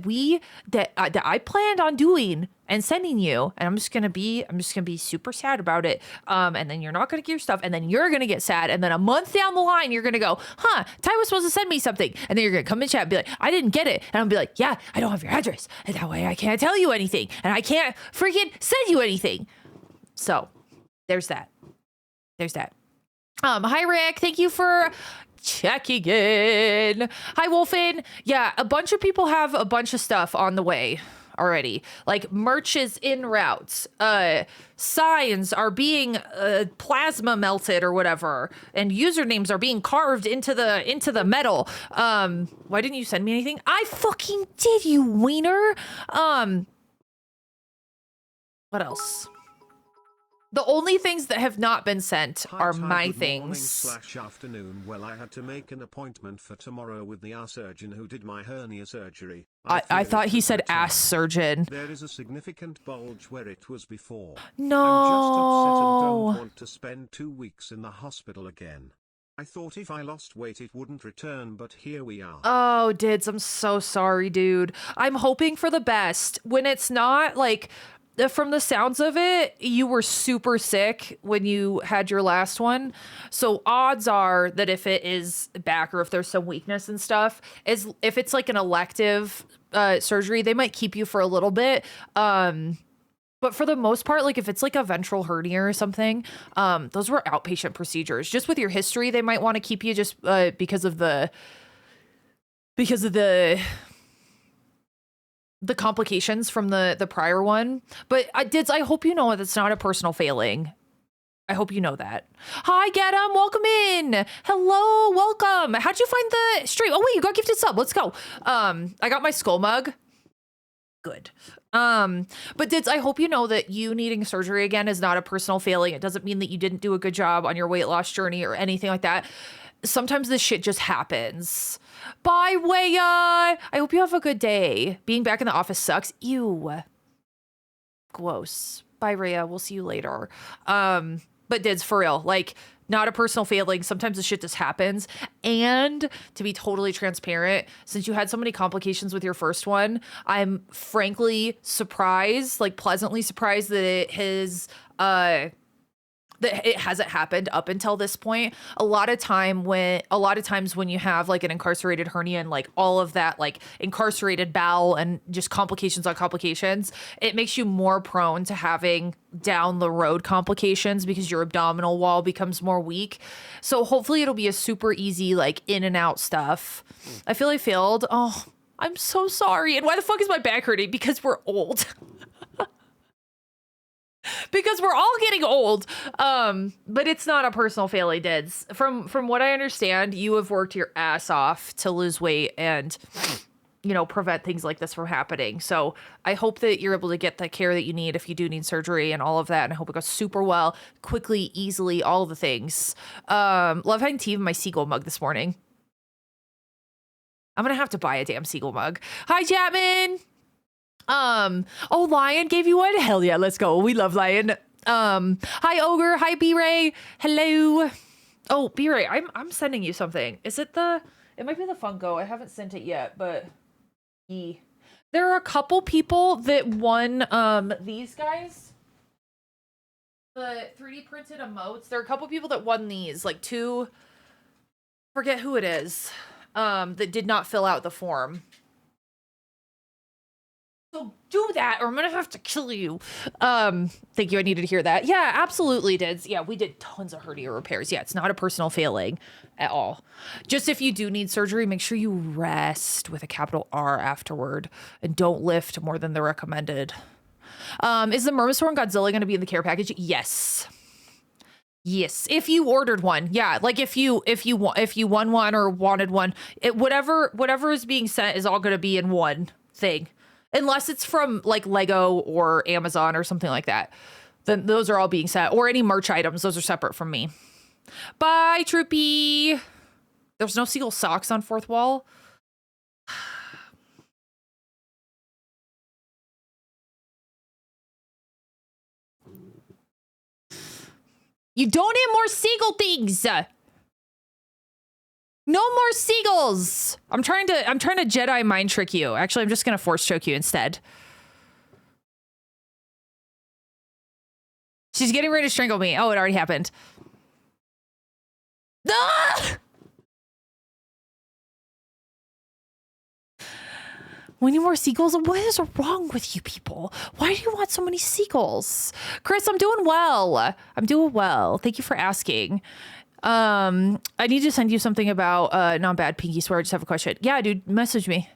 I planned on doing and sending you. And I'm just going to be super sad about it. And then you're not going to get your stuff. And then you're going to get sad. And then a month down the line, you're going to go, huh, Ty was supposed to send me something. And then you're going to come in chat and be like, I didn't get it. And I'm be like, yeah, I don't have your address. And that way I can't tell you anything. And I can't freaking send you anything. So there's that. Hi, Rick. Thank you for checking in. Hi, Wolfen. Yeah, a bunch of people have a bunch of stuff on the way already. Like, merch is en route. Signs are being plasma melted or whatever. And usernames are being carved into the metal. Why didn't you send me anything? I fucking did, you wiener. What else? The only things that have not been sent are my things. Afternoon. Well, I had to make an appointment for tomorrow with the ass surgeon who did my hernia surgery. I thought he said ass surgeon. There is a significant bulge where it was before. No. I'm just upset and don't want to spend 2 weeks in the hospital again. I thought if I lost weight it wouldn't return, but here we are. Oh, Dids, I'm so sorry, dude. I'm hoping for the best. When it's not, like... from the sounds of it, you were super sick when you had your last one. So odds are that if it is back or if there's some weakness and stuff, is if it's like an elective surgery, they might keep you for a little bit. But for the most part, like if it's like a ventral hernia or something, those were outpatient procedures. Just with your history, they might want to keep you just because of the complications from the prior one. But I hope you know that it's not a personal failing. I hope you know that. Hi, Get 'em, welcome in. Hello, welcome. How'd you find the stream? Oh wait, you got gifted sub. Let's go. I got my skull mug. Good. But Dids, I hope you know that you needing surgery again is not a personal failing. It doesn't mean that you didn't do a good job on your weight loss journey or anything like that. Sometimes this shit just happens. Bye, Weya. I hope you have a good day. Being back in the office sucks. Ew. Gross. Bye, Rhea. We'll see you later. But Dids, for real, like, not a personal failing. Sometimes the shit just happens. And to be totally transparent, since you had so many complications with your first one, I'm frankly surprised, like pleasantly surprised that it hasn't happened up until this point. A lot of times when you have like an incarcerated hernia and like all of that, like incarcerated bowel and just complications on complications, it makes you more prone to having down the road complications because your abdominal wall becomes more weak. So hopefully it'll be a super easy, like in and out stuff. I feel I failed. Oh, I'm so sorry. And why the fuck is my back hurting? Because we're old. Because we're all getting old. But it's not a personal failing, Dids. From what I understand, you have worked your ass off to lose weight and, you know, prevent things like this from happening. So I hope that you're able to get the care that you need if you do need surgery and all of that. And I hope it goes super well, quickly, easily, all of the things. Love having tea in my seagull mug this morning. I'm gonna have to buy a damn seagull mug. Hi, Chapman. Oh, Lion gave you one? Hell yeah, let's go. We love Lion. Hi, Ogre. Hi, B-Ray. Hello. Oh, B-Ray, I'm sending you something. Is it it might be the Funko. I haven't sent it yet, but there are a couple people that won, these guys. The 3D printed emotes. There are a couple people that won these, like two, forget who it is, that did not fill out the form. So do that or I'm gonna have to kill you. Thank you, I needed to hear that. Yeah, absolutely, Dids. Yeah, we did tons of hernia repairs. Yeah, it's not a personal failing at all. Just if you do need surgery, make sure you rest with a capital R afterward and don't lift more than the recommended. Is the Mermasaur Godzilla gonna be in the care package? Yes. Yes, if you ordered one. Yeah, like if you won one or wanted one, whatever is being sent is all gonna be in one thing. Unless it's from like Lego or Amazon or something like that. Then those are all being sent. Or any merch items. Those are separate from me. Bye, Troopy. There's no seagull socks on fourth wall. You don't need more seagull things. No more seagulls. I'm trying to Jedi mind trick you. Actually, I'm just gonna force choke you instead. She's getting ready to strangle me. Oh, it already happened. Ah! We need more seagulls. What is wrong with you people? Why do you want so many seagulls? Chris, I'm doing well. I'm doing well. Thank you for asking. I need to send you something about not bad, Pinky Swear. I just have a question. Yeah, dude, message me.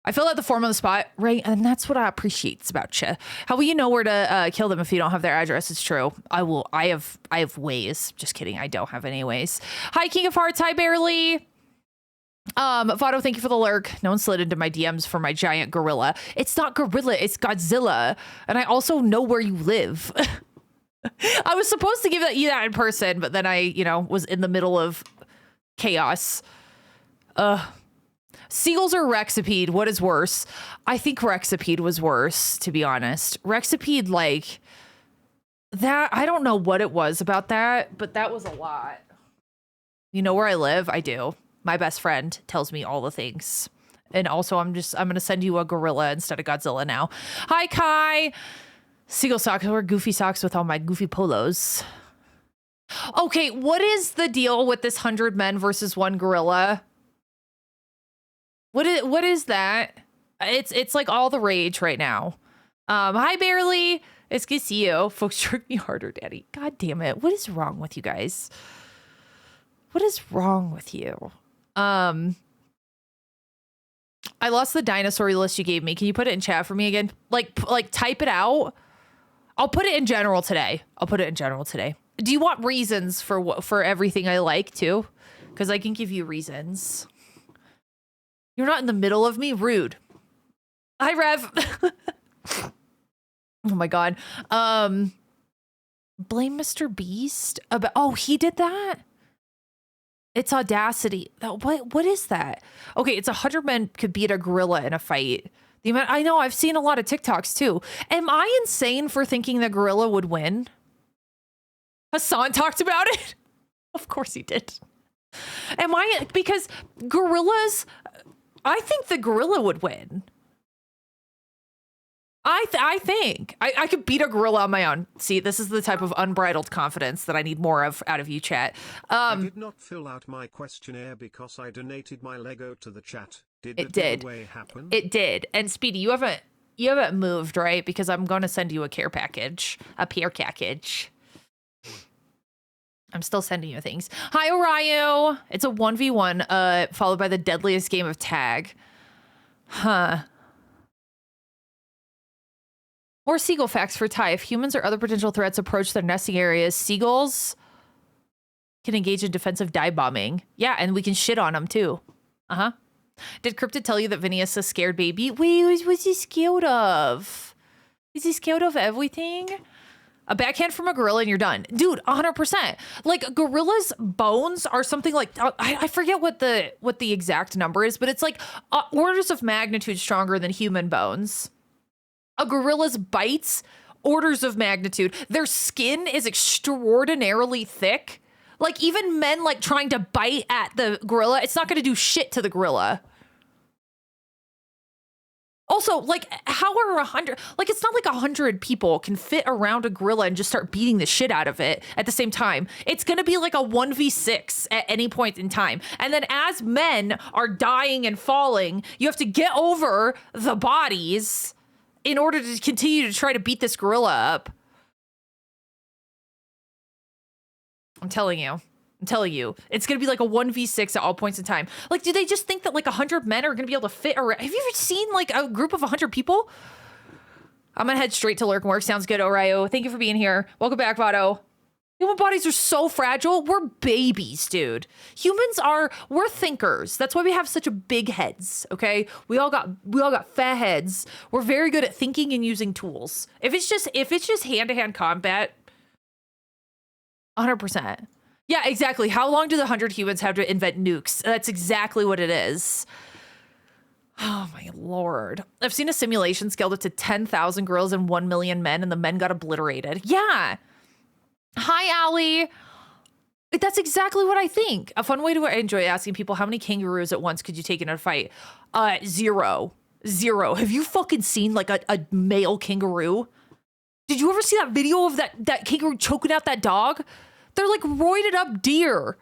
I filled out the form on the spot, right? And that's what I appreciate about you. How will you know where to kill them if you don't have their address? It's true. I have ways. Just kidding. I don't have any ways. Hi, King of Hearts. Hi, Barely. Vado, thank you for the lurk. No one slid into my DMs for my giant gorilla. It's not gorilla, it's Godzilla. And I also know where you live. I was supposed to give you that in person, but then I, was in the middle of chaos. Seagulls or Rexipede? What is worse? I think Rexipede was worse, to be honest. Rexipede, like, that, I don't know what it was about that, but that was a lot. You know where I live? I do. My best friend tells me all the things. And also, I'm going to send you a gorilla instead of Godzilla now. Hi, Kai. Seagull socks. I wear goofy socks with all my goofy polos. Okay, what is the deal with this 100 men versus 1 gorilla? What is that? It's like all the rage right now. Hi, Barely. It's good to see you. Folks, jerk me harder, Daddy. God damn it. What is wrong with you guys? What is wrong with you? I lost the dinosaur list you gave me. Can you put it in chat for me again? Like type it out. I'll put it in general today. Do you want reasons for everything I like too? Because I can give you reasons. You're not in the middle of me. Rude. Hi, Rev. Oh my God. Blame Mr. Beast about. Oh, he did that. It's Audacity. What is that? Okay, it's 100 men could beat a gorilla in a fight. I know. I've seen a lot of TikToks too. Am I insane for thinking the gorilla would win? Hassan talked about it. Of course he did. Because gorillas, I think the gorilla would win. I think I could beat a gorilla on my own. See, this is the type of unbridled confidence that I need more of out of you, chat. I did not fill out my questionnaire because I donated my Lego to the chat. Did the giveaway happen? It did. And Speedy, you haven't moved, right? Because I'm going to send you a care package. I'm still sending you things. Hi, Orion. It's a 1v1, followed by the deadliest game of tag. Huh. More seagull facts for Ty. If humans or other potential threats approach their nesting areas, seagulls can engage in defensive dive bombing. Yeah, and we can shit on them too. Uh-huh. Did Cryptid tell you that Vinny is a scared baby? Wait, what's he scared of? Is he scared of everything? A backhand from a gorilla and you're done. Dude, 100%. Like, gorilla's bones are something like, I forget what the exact number is, but it's like orders of magnitude stronger than human bones. A gorilla's bites, orders of magnitude. Their skin is extraordinarily thick. Like, even men, like, trying to bite at the gorilla, it's not going to do shit to the gorilla. Also, like, how are 100... Like, it's not like 100 people can fit around a gorilla and just start beating the shit out of it at the same time. It's going to be like a 1v6 at any point in time. And then as men are dying and falling, you have to get over the bodies in order to continue to try to beat this gorilla up. I'm telling you. It's going to be like a 1v6 at all points in time. Like, do they just think that like 100 men are going to be able to fit around? Have you ever seen like a group of 100 people? I'm going to head straight to lurk and work. Sounds good, Orayo. Thank you for being here. Welcome back, Votto. Human bodies are so fragile. We're babies, dude. We're thinkers. That's why we have such a big heads, okay? We all got fat heads. We're very good at thinking and using tools. If it's just hand-to-hand combat, 100%. Yeah, exactly. How long do the 100 humans have to invent nukes? That's exactly what it is. Oh my Lord. I've seen a simulation scaled up to 10,000 girls and 1 million men, and the men got obliterated. Yeah. Hi, Allie. That's exactly what I think. A fun way to enjoy asking people how many kangaroos at once could you take in a fight? 0. Have you fucking seen like a male kangaroo? Did you ever see that video of that kangaroo choking out that dog? They're like roided up deer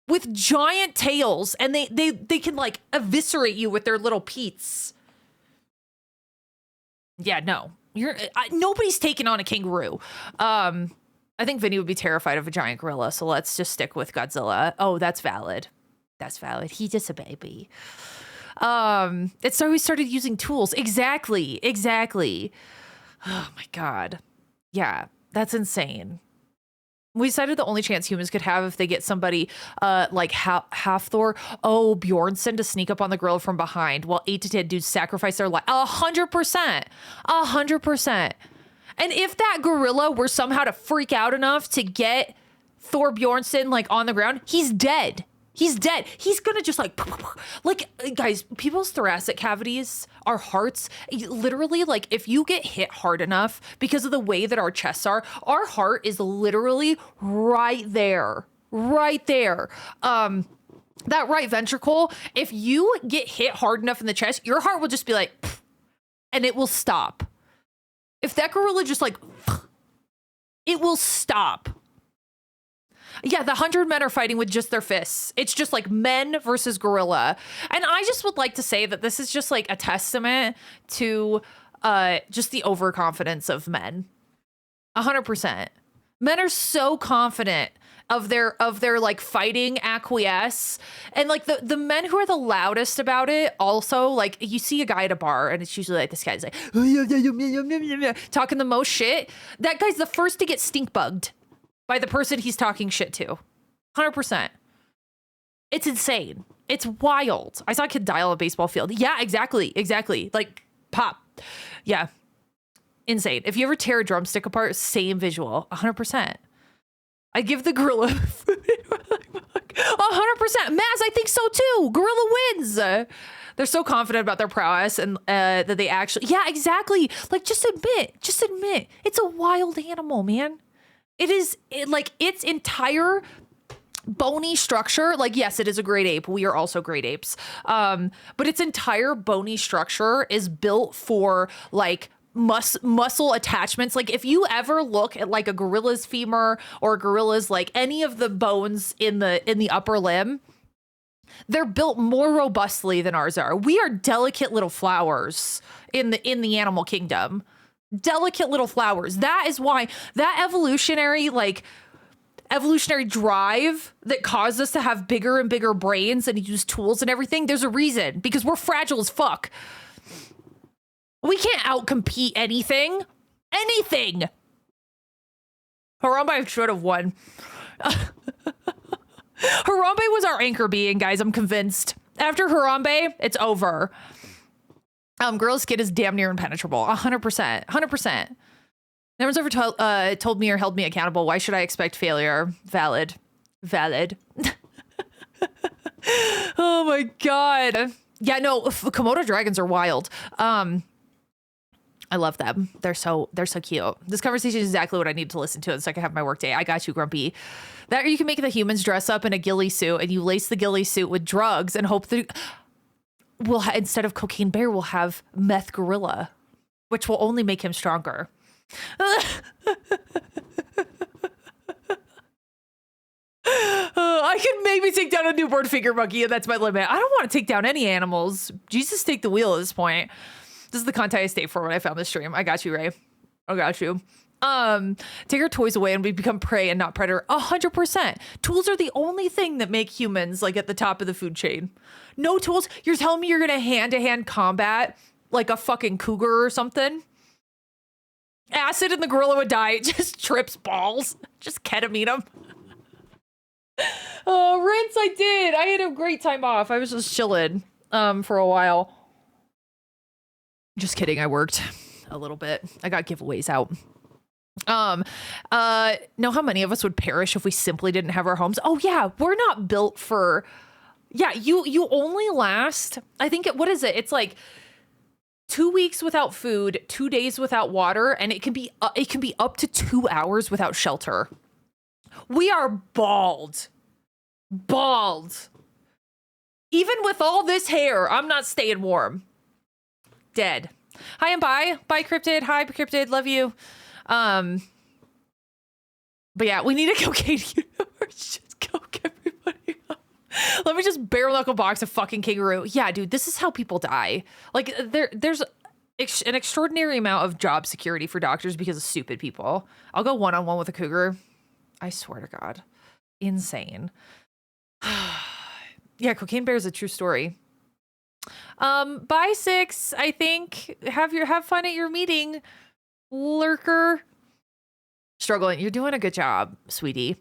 with giant tails, and they can like eviscerate you with their little peats. Yeah, no. Nobody's taking on a kangaroo. I think Vinny would be terrified of a giant gorilla, so let's just stick with Godzilla. Oh, that's valid. He's just a baby. It's so we started using tools. Exactly. Oh my God. Yeah, that's insane. We decided the only chance humans could have if they get somebody like half Thor, Bjornsson, to sneak up on the gorilla from behind while 8 to 10 dudes sacrifice their life. 100%. And if that gorilla were somehow to freak out enough to get Thor Bjornsson like on the ground, he's dead. He's gonna just like guys, people's thoracic cavities, our hearts, literally, like if you get hit hard enough because of the way that our chests are, our heart is literally right there. That right ventricle, if you get hit hard enough in the chest, your heart will just be like, and it will stop. If that gorilla just like, it will stop. Yeah, the 100 men are fighting with just their fists. It's just like men versus gorilla. And I just would like to say that this is just like a testament to just the overconfidence of men. 100%. Men are so confident of their like fighting acquiesce, and like the men who are the loudest about it also, like you see a guy at a bar and it's usually like this guy's like talking the most shit. That guy's the first to get stink bugged by the person he's talking shit to. 100%. It's insane. It's wild. I saw a kid die on a baseball field. Yeah, exactly. Like pop. Yeah. Insane. If you ever tear a drumstick apart, same visual. 100%. I give the gorilla 100%. Maz, I think so too. Gorilla wins. They're so confident about their prowess and that they actually, yeah, exactly. Like just admit, it's a wild animal, man. Like its entire bony structure, like yes, it is a great ape. We are also great apes. But its entire bony structure is built for like muscle attachments. Like if you ever look at like a gorilla's femur or a gorilla's like any of the bones in the upper limb, they're built more robustly than ours are. We are delicate little flowers in the animal kingdom. Delicate little flowers. That is why that evolutionary drive that caused us to have bigger and bigger brains and use tools and everything, there's a reason, because we're fragile as fuck. We can't outcompete anything. Anything. Harambe should have won. Harambe was our anchor being, guys. I'm convinced. After Harambe, it's over. Gorilla's skin is damn near impenetrable. 100%. 100%. No one's ever told me or held me accountable. Why should I expect failure? Valid. Oh my God. Yeah, no, Komodo dragons are wild. I love them. They're so cute. This conversation is exactly what I need to listen to so I can have my work day. I got you, Grumpy. That or you can make the humans dress up in a ghillie suit and you lace the ghillie suit with drugs and hope that instead of cocaine bear, we'll have meth gorilla, which will only make him stronger. I could maybe take down a newborn finger monkey, and that's my limit. I don't want to take down any animals. Jesus, take the wheel at this point. This is the content I stayed for when I found this stream. I got you, Ray. I got you. Take our toys away and we become prey and not predator. 100%. Tools are the only thing that make humans like at the top of the food chain. No tools. You're telling me you're gonna hand-to-hand combat like a fucking cougar or something? Acid and the gorilla would die. It just trips balls. Just ketamine them. Oh, rinse, I did. I had a great time off. I was just chilling for a while. Just kidding. I worked a little bit. I got giveaways out. Know how many of us would perish if we simply didn't have our homes? Oh yeah, we're not built for. Yeah, you only last. I think what is it? It's like 2 weeks without food, 2 days without water, and it can be up to 2 hours without shelter. We are bald. Even with all this hair, I'm not staying warm. Dead. Hi and bye. Bye, Cryptid. Hi, Cryptid. Love you. But yeah, we need a cocaine universe. Just coke everybody up. Let me just bare knuckle box a fucking kangaroo. Yeah, dude, this is how people die. Like there's an extraordinary amount of job security for doctors because of stupid people. I'll go one-on-one with a cougar. I swear to God. Insane. Yeah, cocaine bear is a true story. Bye, Six. I think have fun at your meeting, lurker. Struggling. You're doing a good job, sweetie.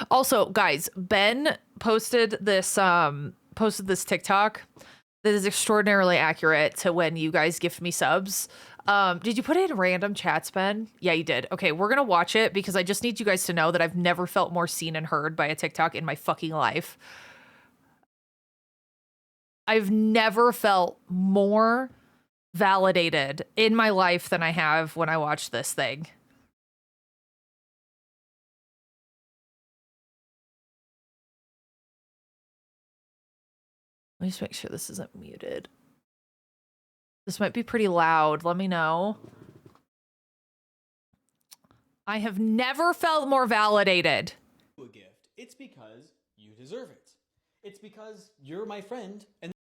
Also, guys, Ben posted this TikTok that is extraordinarily accurate to when you guys gift me subs. Did you put it in random chats, Ben? Yeah, you did. Okay, we're gonna watch it because I just need you guys to know that I've never felt more seen and heard by a TikTok in my fucking life. I've never felt more validated in my life than I have when I watch this thing. Let me just make sure this isn't muted. This might be pretty loud. Let me know. I have never felt more validated. A gift, it's because you deserve it. It's because you're my friend, and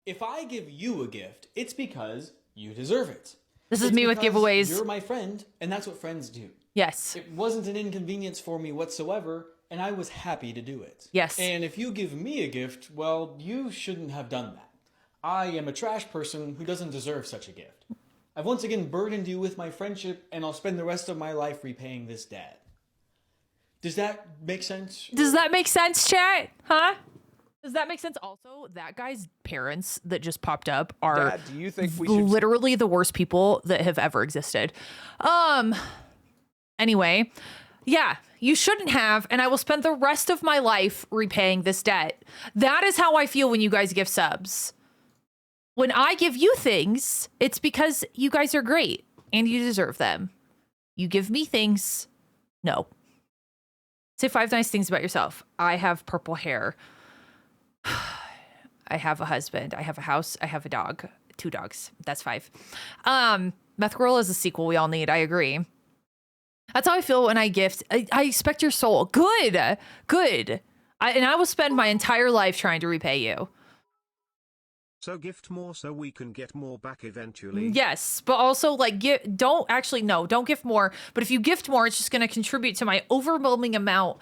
if I give you a gift, it's because you deserve it. This is me with giveaways. You're my friend, and that's what friends do. Yes. It wasn't an inconvenience for me whatsoever, and I was happy to do it. Yes. And if you give me a gift, well, you shouldn't have done that. I am a trash person who doesn't deserve such a gift. I've once again burdened you with my friendship, and I'll spend the rest of my life repaying this debt. Does that make sense? Does that make sense, chat? Huh? Does that make sense? Also, that guy's parents that just popped up are Dad, do you think we should literally the worst people that have ever existed. Anyway, yeah, you shouldn't have, and I will spend the rest of my life repaying this debt. That is how I feel when you guys give subs. When I give you things, it's because you guys are great and you deserve them. You give me things, no. Say 5 nice things about yourself. I have purple hair. I have a husband. I have a house. I have a dog. 2 dogs. That's 5. Meth Girl is a sequel we all need. I agree. That's how I feel when I gift. I expect your soul. Good. Good. And I will spend my entire life trying to repay you. So gift more so we can get more back eventually. Yes, but also like don't gift more. But if you gift more, it's just going to contribute to my overwhelming amount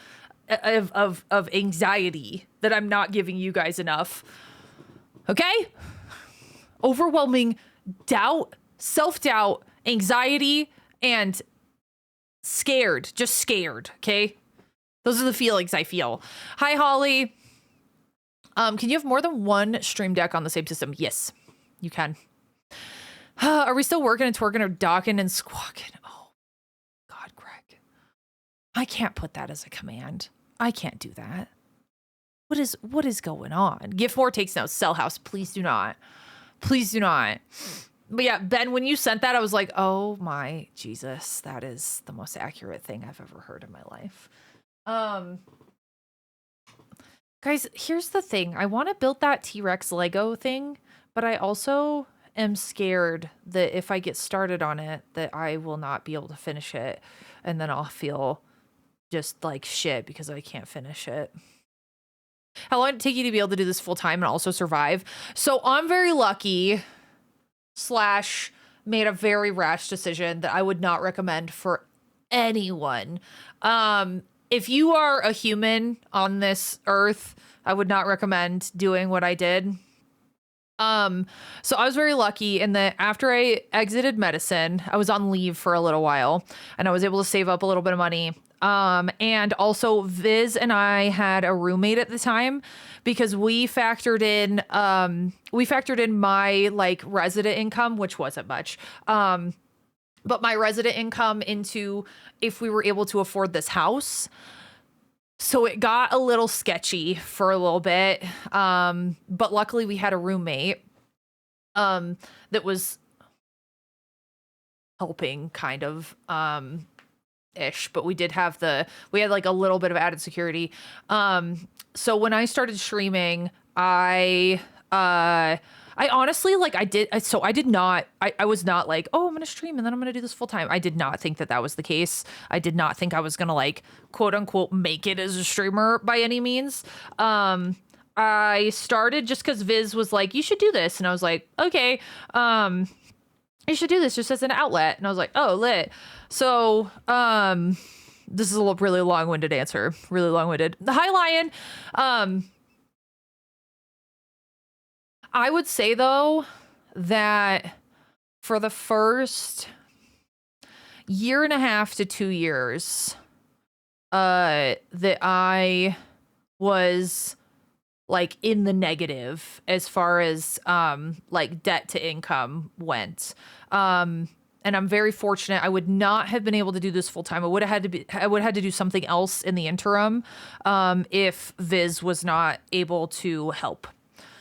of anxiety that I'm not giving you guys enough. Okay? Overwhelming doubt, self-doubt, anxiety, and scared. Just scared, okay? Those are the feelings I feel. Hi, Holly. Can you have more than one Stream Deck on the same system? Yes, you can. Are we still working and twerking or docking and squawking? Oh, God, Greg. I can't put that as a command. I can't do that. What is going on? Gift more takes no. Sell house. Please do not. Please do not. But yeah, Ben, when you sent that, I was like, oh my Jesus, that is the most accurate thing I've ever heard in my life. Guys, here's the thing. I want to build that T-Rex Lego thing, but I also am scared that if I get started on it, that I will not be able to finish it. And then I'll feel just like shit because I can't finish it. How long did it take you to be able to do this full time and also survive? So I'm very lucky / made a very rash decision that I would not recommend for anyone. If you are a human on this earth, I would not recommend doing what I did. So I was very lucky in that after I exited medicine, I was on leave for a little while and I was able to save up a little bit of money. And also Viz and I had a roommate at the time because we factored in my like resident income, which wasn't much. But my resident income into if we were able to afford this house. So it got a little sketchy for a little bit. But luckily we had a roommate that was helping kind of ish, but we had like a little bit of added security. So when I started streaming, I honestly, like I was not like, oh, I'm going to stream and then I'm going to do this full time. I did not think that was the case. I did not think I was going to like, quote unquote, make it as a streamer by any means. I started just because Viz was like, you should do this. And I was like, okay, you should do this just as an outlet. And I was like, oh, lit. So, this is a really long-winded answer, really long-winded. Hi, Lion. I would say, though, that for the first 1.5 to 2 years, that I was like in the negative as far as like debt to income went. And I'm very fortunate. I would not have been able to do this full time. I would have had to do something else in the interim if Viz was not able to help.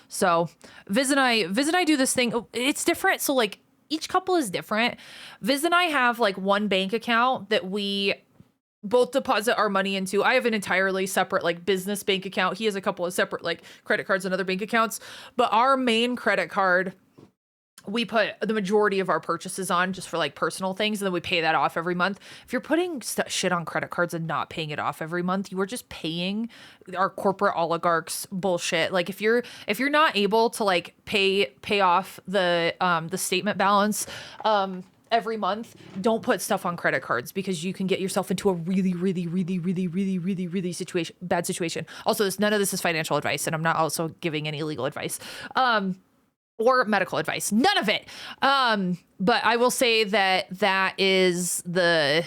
So Viz and I do this thing. It's different. So like each couple is different. Viz and I have like one bank account that we both deposit our money into. I have an entirely separate like business bank account. He has a couple of separate like credit cards and other bank accounts. But our main credit card we put the majority of our purchases on just for like personal things, and then we pay that off every month. If you're putting shit on credit cards and not paying it off every month, you are just paying our corporate oligarchs bullshit. Like if you're not able to like pay off the statement balance every month, don't put stuff on credit cards, because you can get yourself into a really bad situation. Also, none of this is financial advice, and I'm not also giving any legal advice. Or medical advice. None of it. But I will say that is the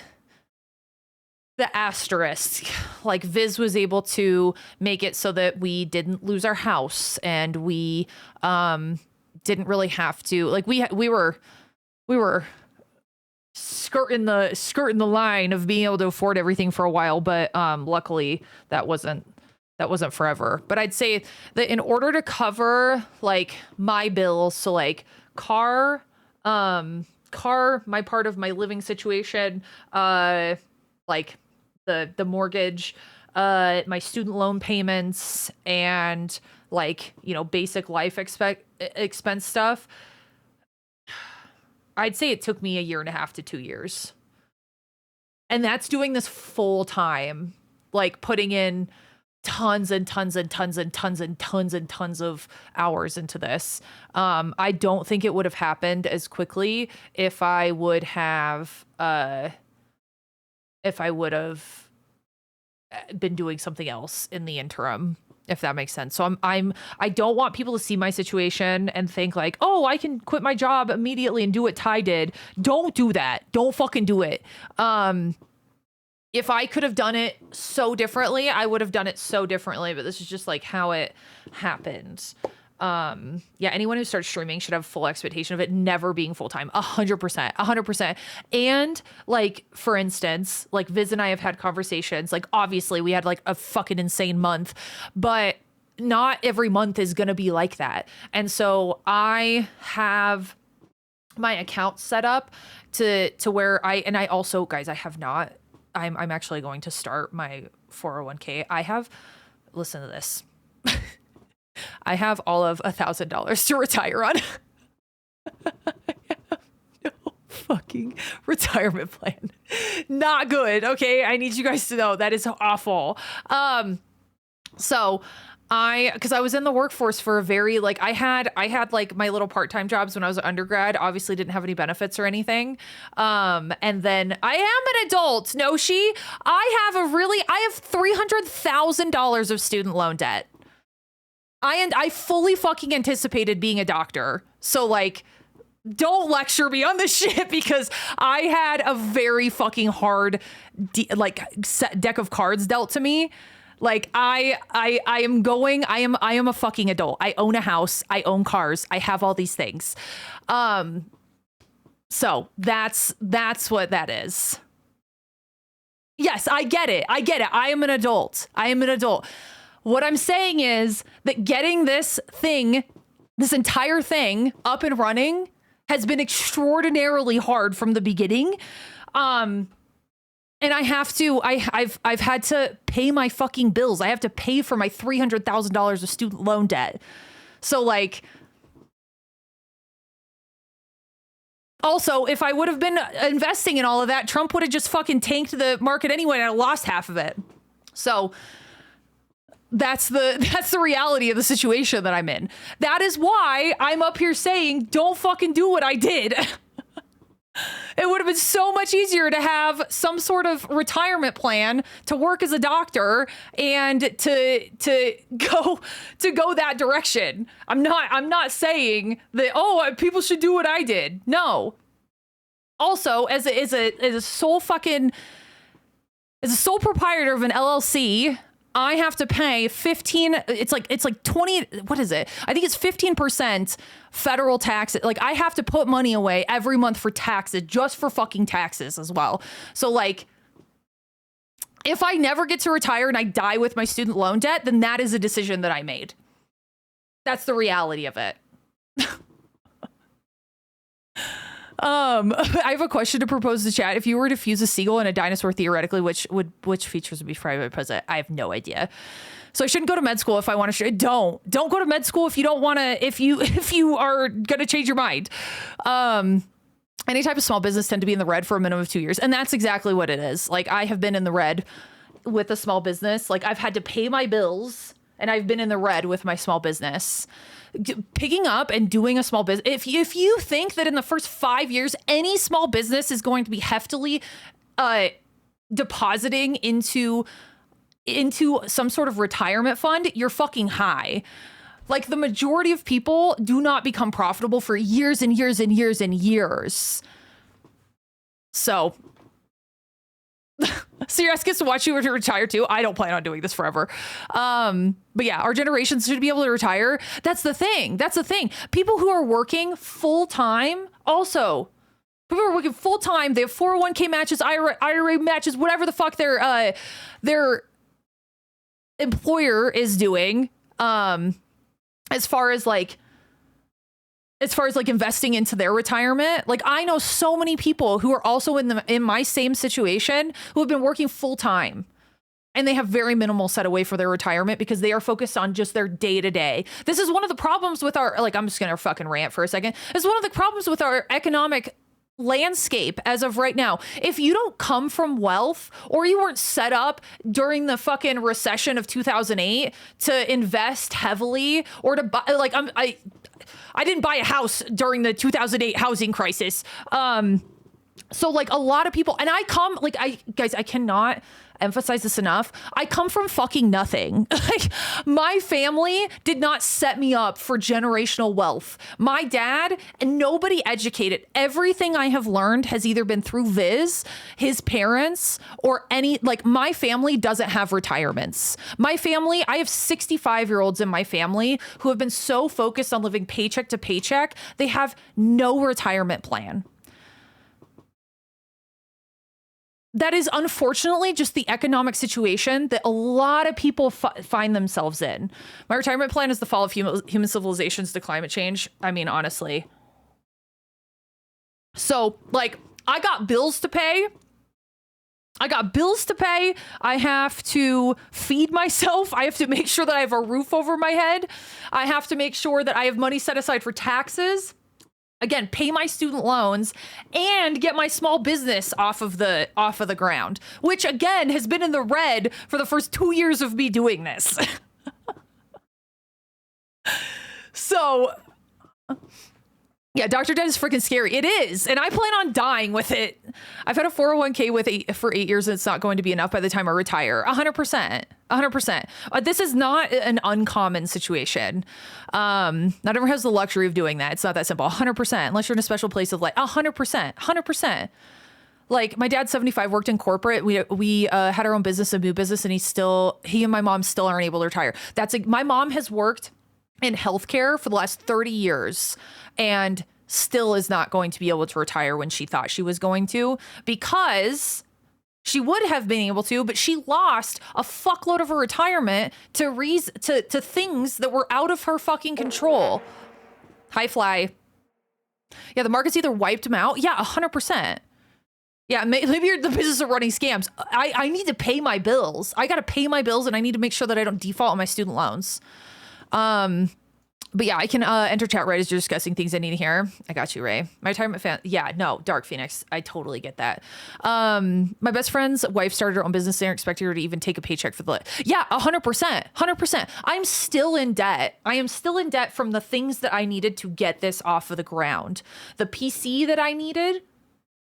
asterisk. Like Viz was able to make it so that we didn't lose our house, and we didn't really have to, like we were skirting the line of being able to afford everything for a while, but luckily that wasn't forever. But I'd say that in order to cover like my bills, so like car, my part of my living situation, like the mortgage, my student loan payments, and like, you know, basic life expense stuff, I'd say it took me 1.5 to 2 years. And that's doing this full time, like putting in tons and tons and tons and tons and tons and tons of hours into this. I don't think it would have happened as quickly if I would have been doing something else in the interim, if that makes sense. So I don't want people to see my situation and think like, oh, I can quit my job immediately and do what Ty did. Don't do that. Don't fucking do it. If I could have done it so differently, I would have done it so differently, but this is just like how it happened. Yeah, anyone who starts streaming should have full expectation of it never being full-time. 100%. And like, for instance, like Viz and I have had conversations, like obviously we had like a fucking insane month, but not every month is going to be like that. And so I have my account set up to where I also, guys, I'm actually going to start my 401k. Listen to this. I have all of $1,000 to retire on. I have no fucking retirement plan. Not good. Okay. I need you guys to know that is awful. So because I was in the workforce for a very, like, I had like my little part-time jobs when I was an undergrad, obviously didn't have any benefits or anything. And then I am an adult. No, I have $300,000 of student loan debt. I fully fucking anticipated being a doctor. So like, don't lecture me on this shit, because I had a very fucking hard deck of cards dealt to me. Like I am a fucking adult. I own a house. I own cars. I have all these things. So that's what that is. Yes, I get it. I am an adult. What I'm saying is that getting this entire thing up and running has been extraordinarily hard from the beginning. And I've had to pay my fucking bills. I have to pay for my $300,000 of student loan debt. So like, also, if I would have been investing in all of that, Trump would have just fucking tanked the market anyway, and I lost half of it. So that's the reality of the situation that I'm in. That is why I'm up here saying, don't fucking do what I did. It would have been so much easier to have some sort of retirement plan, to work as a doctor, and to go that direction. I'm not saying that, people should do what I did. No. Also, as a sole proprietor of an LLC, I have to pay 15, it's like 20, what is it? I think it's 15% federal tax. Like, I have to put money away every month for taxes, just for fucking taxes as well. So like, if I never get to retire and I die with my student loan debt, then that is a decision that I made. That's the reality of it. I have a question to propose to chat. If you were to fuse a seagull and a dinosaur, theoretically, which features would be private present? I have no idea. So I shouldn't go to med school if I want to. Don't go to med school if you don't want to. If you are going to change your mind. Any type of small business tend to be in the red for a minimum of 2 years, and that's exactly what it is. Like, I have been in the red with a small business. Like, I've had to pay my bills, and I've been in the red with my small business. Picking up and doing a small business. If you think that in the first 5 years any small business is going to be heftily depositing into some sort of retirement fund, you're fucking high. Like, the majority of people do not become profitable for years and years and years and years. So Sirius gets to watch you to retire too. I don't plan on doing this forever. But yeah, our generations should be able to retire. That's the thing. People who are working full time also. People who are working full time, they have 401k matches, IRA matches, whatever the fuck their employer is doing. As far as investing into their retirement. Like, I know so many people who are also in my same situation who have been working full time, and they have very minimal set away for their retirement because they are focused on just their day to day. This is one of the problems with our, like, I'm just going to fucking rant for a second. It's one of the problems with our economic landscape as of right now. If you don't come from wealth, or you weren't set up during the fucking recession of 2008 to invest heavily, or to buy, like, I didn't buy a house during the 2008 housing crisis. So, like, a lot of people, and I cannot emphasize this enough. I come from fucking nothing. Like, my family did not set me up for generational wealth. My dad, and nobody educated. Everything I have learned has either been through Viz, his parents, or my family doesn't have retirements. My family, I have 65-year-olds in my family who have been so focused on living paycheck to paycheck, they have no retirement plan. That is unfortunately just the economic situation that a lot of people find themselves in. My retirement plan is the fall of human civilizations to climate change. I mean, honestly. So, like, I got bills to pay. I have to feed myself. I have to make sure that I have a roof over my head. I have to make sure that I have money set aside for taxes. Again, pay my student loans and get my small business off of the ground, which again has been in the red for the first 2 years of me doing this. So, yeah, Dr. Dead is freaking scary. It is. And I plan on dying with it. I've had a 401k for 8 years, and it's not going to be enough by the time I retire. 100%. 100%. This is not an uncommon situation. Not everyone has the luxury of doing that. It's not that simple. 100%. Unless you're in a special place of, like, 100%. 100%. Like, my dad's 75, worked in corporate. We had our own business, a new business, and he and my mom still aren't able to retire. My mom has worked in healthcare for the last 30 years and still is not going to be able to retire when she thought she was going to, because she would have been able to, but she lost a fuckload of her retirement to things that were out of her fucking control. Hi, Fly. Yeah, the market's either wiped them out. Yeah, 100%. Yeah, maybe the business are running scams. I need to pay my bills. I got to pay my bills, and I need to make sure that I don't default on my student loans. But yeah, I can enter chat right as you're discussing things I need to hear. I got you, Ray. My retirement fan. Yeah, no, Dark Phoenix. I totally get that. My best friend's wife started her own business. They're expecting her to even take a paycheck for the. Yeah, 100%. 100%. I'm still in debt. I am still in debt from the things that I needed to get this off of the ground. The PC that I needed,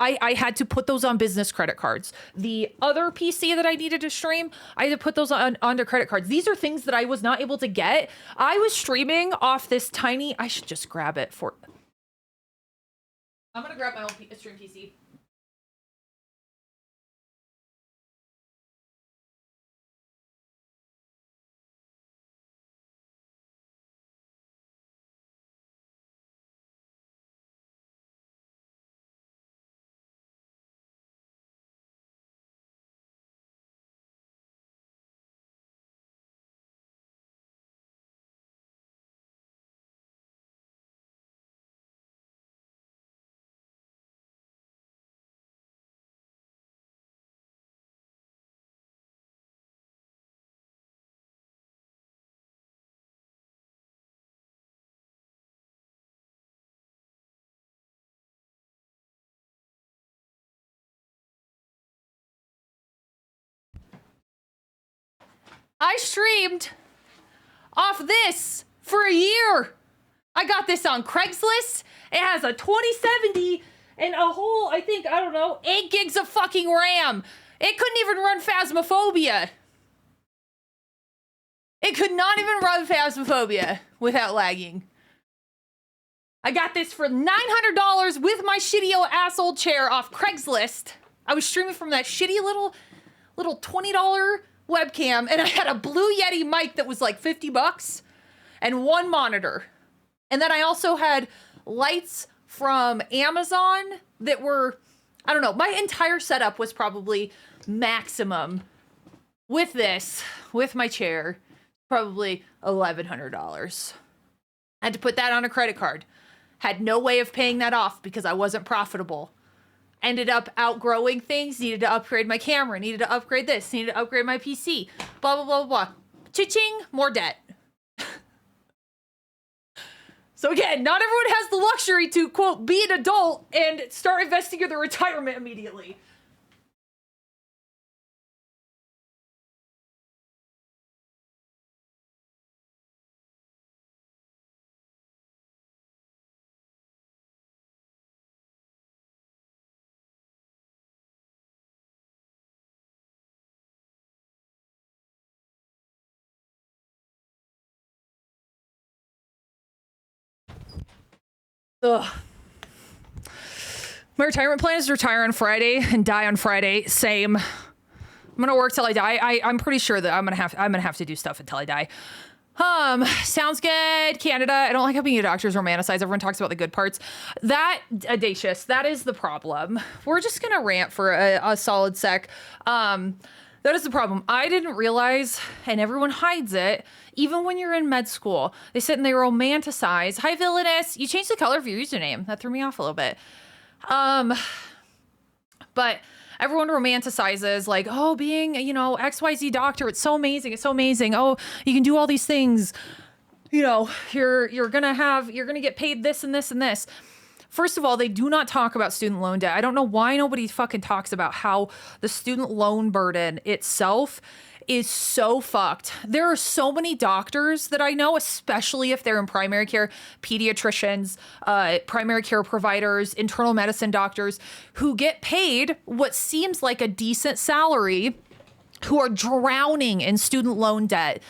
I had to put those on business credit cards. The other PC that I needed to stream, I had to put those onto credit cards. These are things that I was not able to get. I was streaming off this tiny, I should just grab it for, I'm gonna grab my own stream PC. I streamed off this for a year. I got this on Craigslist. It has a 2070 and a whole, I don't know, 8 gigs of fucking RAM. It couldn't even run Phasmophobia. It could not even run Phasmophobia without lagging. I got this for $900 with my shitty old asshole chair off Craigslist. I was streaming from that shitty little $20 webcam, and I had a Blue Yeti mic that was like $50 and one monitor. And then I also had lights from Amazon that were, I don't know, my entire setup was probably maximum with this, with my chair, probably $1,100. I had to put that on a credit card. Had no way of paying that off because I wasn't profitable. Ended up outgrowing things, needed to upgrade my camera, needed to upgrade this, needed to upgrade my PC, blah, blah, blah, blah. Cha-ching, more debt. So again, not everyone has the luxury to, quote, be an adult and start investing in their retirement immediately. Ugh. My retirement plan is to retire on Friday and die on Friday. Same. I'm gonna work till I die. I'm pretty sure that I'm gonna have to do stuff until I die. Sounds good, Canada. I don't like how being a doctor is romanticized. Everyone talks about the good parts. That, audacious, that is the problem. We're just gonna rant for a solid sec. That is the problem. I didn't realize, and everyone hides it, even when you're in med school, they sit and they romanticize. Hi, villainous. You changed the color of your username. That threw me off a little bit. But everyone romanticizes like, oh, being, you know, XYZ doctor, it's so amazing. It's so amazing. Oh, you can do all these things. You know, you're gonna get paid this and this and this. First of all, they do not talk about student loan debt. I don't know why nobody fucking talks about how the student loan burden itself is so fucked. There are so many doctors that I know, especially if they're in primary care, pediatricians, primary care providers, internal medicine doctors, who get paid what seems like a decent salary, who are drowning in student loan debt,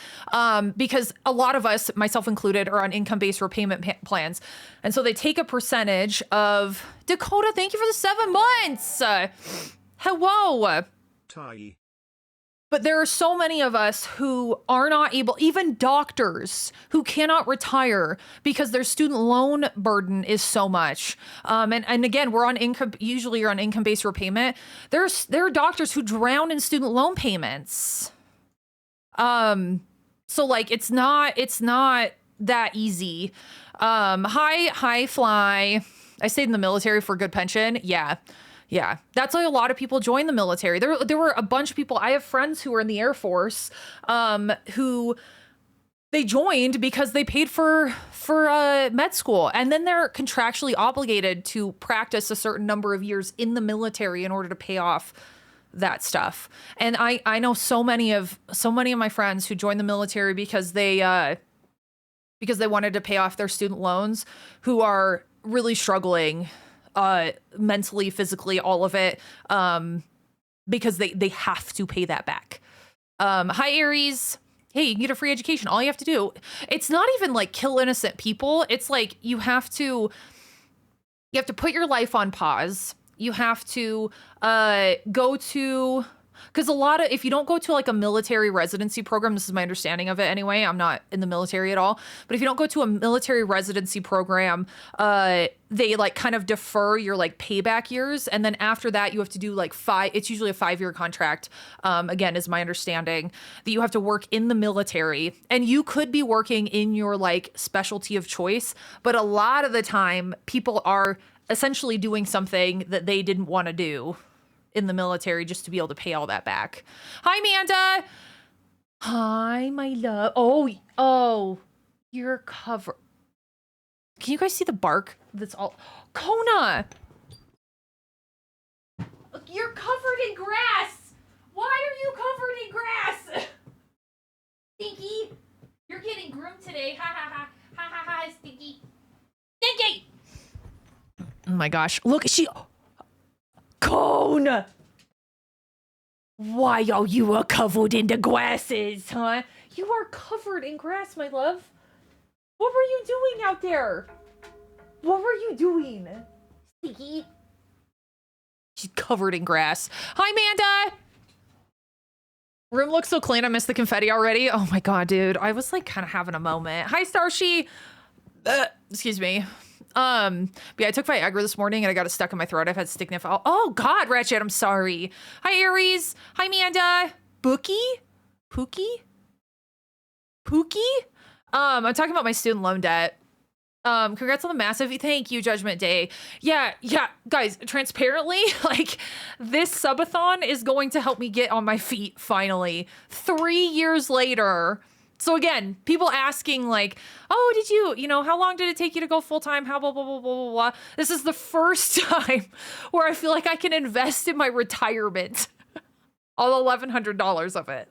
because a lot of us, myself included, are on income-based repayment plans. And so they take a percentage of... Dakota, thank you for the 7 months! Hello! Ty. But there are so many of us who are not able, even doctors, who cannot retire because their student loan burden is so much. And again, we're on income, usually you're on income-based repayment. There are doctors who drown in student loan payments. So like, it's not that easy. Hi, Fly. I stayed in the military for a good pension. Yeah, that's why a lot of people join the military. There were a bunch of people. I have friends who were in the Air Force, who they joined because they paid for med school, and then they're contractually obligated to practice a certain number of years in the military in order to pay off that stuff. And I know so many of my friends who joined the military because they wanted to pay off their student loans, who are really struggling. Mentally, physically, all of it, because they have to pay that back. Hi, Aries. Hey, you can get a free education. All you have to do, it's not even like kill innocent people. It's like you have to put your life on pause. You have to go to... Because if you don't go to like a military residency program, this is my understanding of it anyway, I'm not in the military at all, but if you don't go to a military residency program, they like kind of defer your like payback years. And then after that, you have to do like it's usually a 5-year contract. Again, is my understanding that you have to work in the military, and you could be working in your like specialty of choice. But a lot of the time people are essentially doing something that they didn't want to do in the military just to be able to pay all that back. Hi, Amanda. Hi, my love. Oh, you're covered. Can you guys see the bark? That's all. Kona, you're covered in grass. Why are you covered in grass? my gosh. Look, Cone! Why are you covered in the grasses, huh? You are covered in grass, my love. What were you doing out there? What were you doing? Sticky. She's covered in grass. Hi, Amanda! Room looks so clean. I missed the confetti already. Oh my god, dude. I was like kind of having a moment. Hi, Starshee. Excuse me. But yeah, I took Viagra this morning and I got it stuck in my throat. I've had stick sniff. Oh god, Ratchet, I'm sorry. Hi, Aries. Hi, Amanda. Pookie? I'm talking about my student loan debt. Congrats on the massive. Thank you, Judgment Day. Yeah, guys, transparently, like, this subathon is going to help me get on my feet finally. 3 years later. So again, people asking like, oh, did you know, how long did it take you to go full time? How blah, blah, blah, blah, blah, blah. This is the first time where I feel like I can invest in my retirement. All $1,100 of it.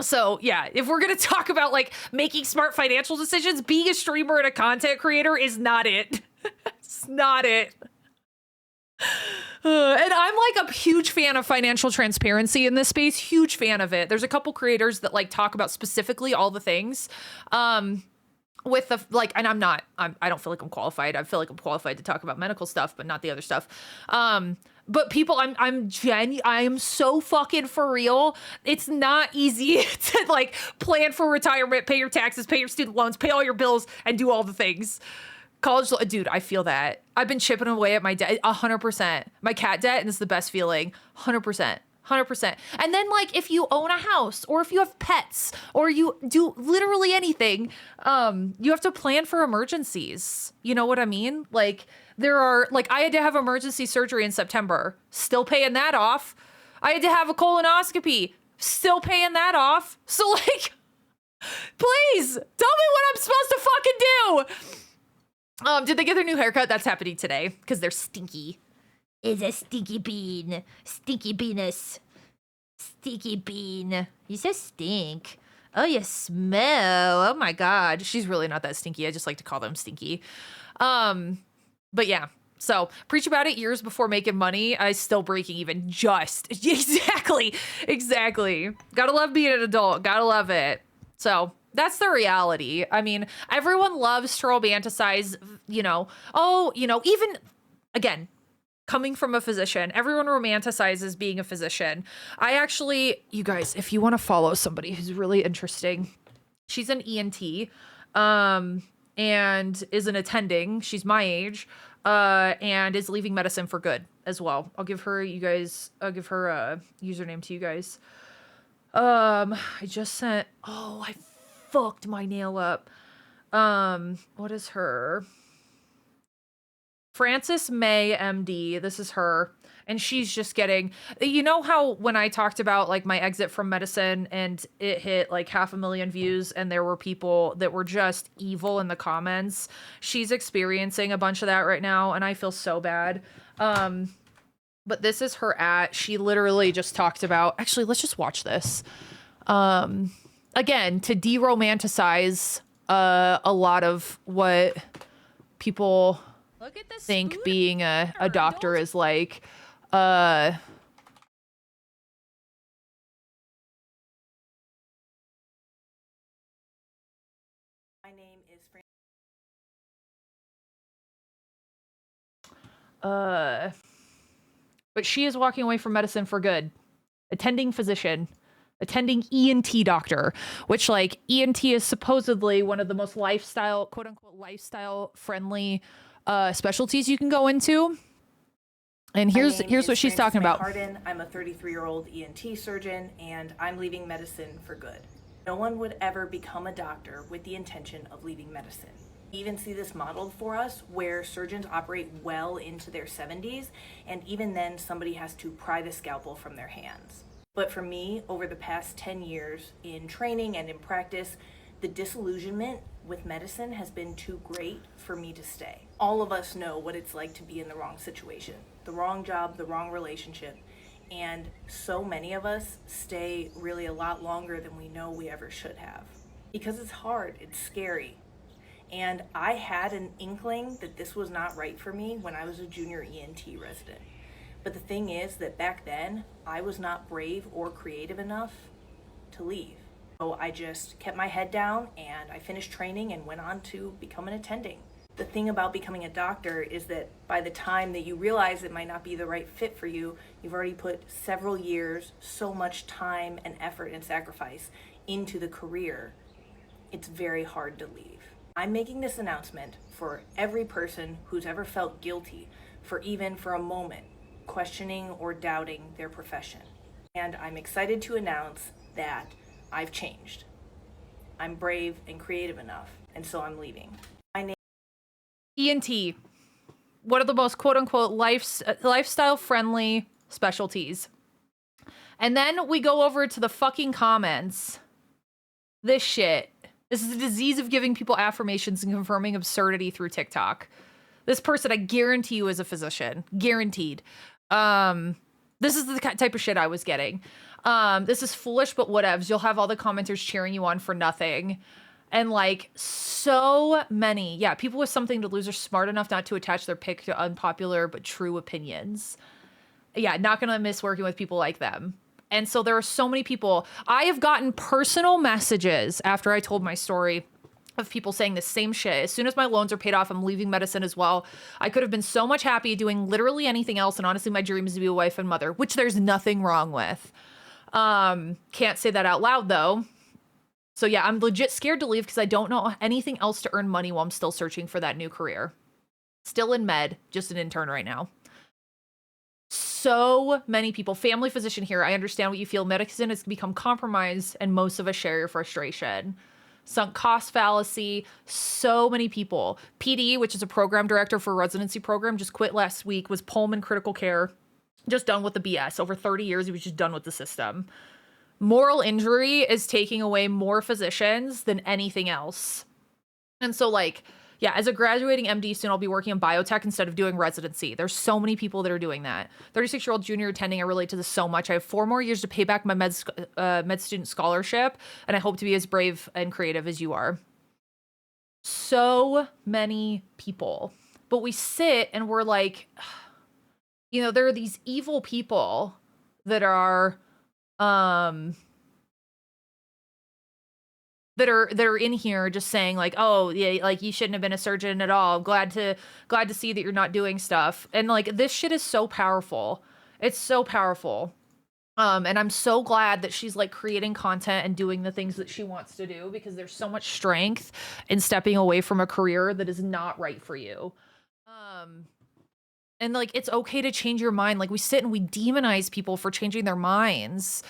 So yeah, if we're going to talk about like making smart financial decisions, being a streamer and a content creator is not it. It's not it. And I'm like a huge fan of financial transparency in this space. Huge fan of it. There's a couple creators that like talk about specifically all the things. With the like, and I don't feel like I'm qualified. I feel like I'm qualified to talk about medical stuff, but not the other stuff. But people, I am so fucking for real. It's not easy to like plan for retirement, pay your taxes, pay your student loans, pay all your bills, and do all the things. College, dude, I feel that. I've been chipping away at my debt 100%. My cat debt, and it's the best feeling. 100%. 100%. And then like if you own a house or if you have pets or you do literally anything, you have to plan for emergencies. You know what I mean? Like there are, like I had to have emergency surgery in September, still paying that off. I had to have a colonoscopy, still paying that off. So like, please tell me what I'm supposed to fucking do. Did they get their new haircut? That's happening today because they're stinky. Is a stinky bean. Stinky beanus. Stinky bean. You so stink. Oh, you smell. Oh my god. She's really not that stinky. I just like to call them stinky. But yeah. So preach about it years before making money. I still breaking even just. Exactly. Gotta love being an adult. Gotta love it. So that's the reality. I mean, everyone loves to romanticize, even again, coming from a physician, everyone romanticizes being a physician. I actually, you guys, if you want to follow somebody who's really interesting, she's an ENT, and is an attending. She's my age, and is leaving medicine for good as well. I'll give her a username to you guys. I just sent, I fucked my nail up. What is her? Frances May MD. This is her. And she's just getting, you know how when I talked about like my exit from medicine and it hit like 500,000 views and there were people that were just evil in the comments. She's experiencing a bunch of that right now and I feel so bad. But this is her she literally just talked about, actually, let's just watch this. Again, to de-romanticize a lot of what people think being a doctor is like. My name is but she is walking away from medicine for good. Attending physician, attending ENT doctor, which like ENT is supposedly one of the most lifestyle, quote unquote, lifestyle friendly specialties you can go into. And here's what she's talking about. Harden. I'm a 33-year-old ENT surgeon and I'm leaving medicine for good. No one would ever become a doctor with the intention of leaving medicine. We even see this modeled for us where surgeons operate well into their 70s and even then somebody has to pry the scalpel from their hands. But for me, over the past 10 years in training and in practice, the disillusionment with medicine has been too great for me to stay. All of us know what it's like to be in the wrong situation, the wrong job, the wrong relationship, and so many of us stay really a lot longer than we know we ever should have. Because it's hard, it's scary, And I had an inkling that this was not right for me when I was a junior ENT resident. But the thing is that back then, I was not brave or creative enough to leave. So I just kept my head down and I finished training and went on to become an attending. The thing about becoming a doctor is that by the time that you realize it might not be the right fit for you, you've already put several years, so much time and effort and sacrifice into the career. It's very hard to leave. I'm making this announcement for every person who's ever felt guilty for even for a moment questioning or doubting their profession. And I'm excited to announce that I've changed. I'm brave and creative enough, and so I'm leaving. My name ENT, one of the most quote-unquote lifestyle-friendly specialties. And then we go over to the fucking comments. This shit. This is the disease of giving people affirmations and confirming absurdity through TikTok. This person, I guarantee you, is a physician. Guaranteed. This is the type of shit I was getting. This is foolish, but whatevs. You'll have all the commenters cheering you on for nothing. And like so many, yeah, people with something to lose are smart enough not to attach their pick to unpopular but true opinions. Yeah, not gonna miss working with people like them. And so there are so many people. I have gotten personal messages after I told my story of people saying the same shit. As soon as my loans are paid off, I'm leaving medicine as well. I could have been so much happy doing literally anything else. And honestly, my dream is to be a wife and mother, which there's nothing wrong with. Can't say that out loud though. So yeah, I'm legit scared to leave because I don't know anything else to earn money while I'm still searching for that new career. Still in med, just an intern right now. So many people, family physician here, I understand what you feel. Medicine has become compromised and most of us share your frustration. Sunk cost fallacy, so many people. PD, which is a program director for a residency program, just quit last week, was Pullman critical care, just done with the BS. Over 30 years, he was just done with the system. Moral injury is taking away more physicians than anything else. And so like, yeah, as a graduating MD soon, I'll be working in biotech instead of doing residency. There's so many people that are doing that. 36-year-old junior attending, I relate to this so much. I have 4 more years to pay back my med student scholarship, and I hope to be as brave and creative as you are. So many people. But we sit and we're like, you know, there are these evil people that are that are in here just saying like, oh yeah, like you shouldn't have been a surgeon at all. I'm glad to see that you're not doing stuff. And like this shit is so powerful. It's so powerful. And I'm so glad that she's like creating content and doing the things that she wants to do because there's so much strength in stepping away from a career that is not right for you. And like, it's okay to change your mind. Like we sit and we demonize people for changing their minds.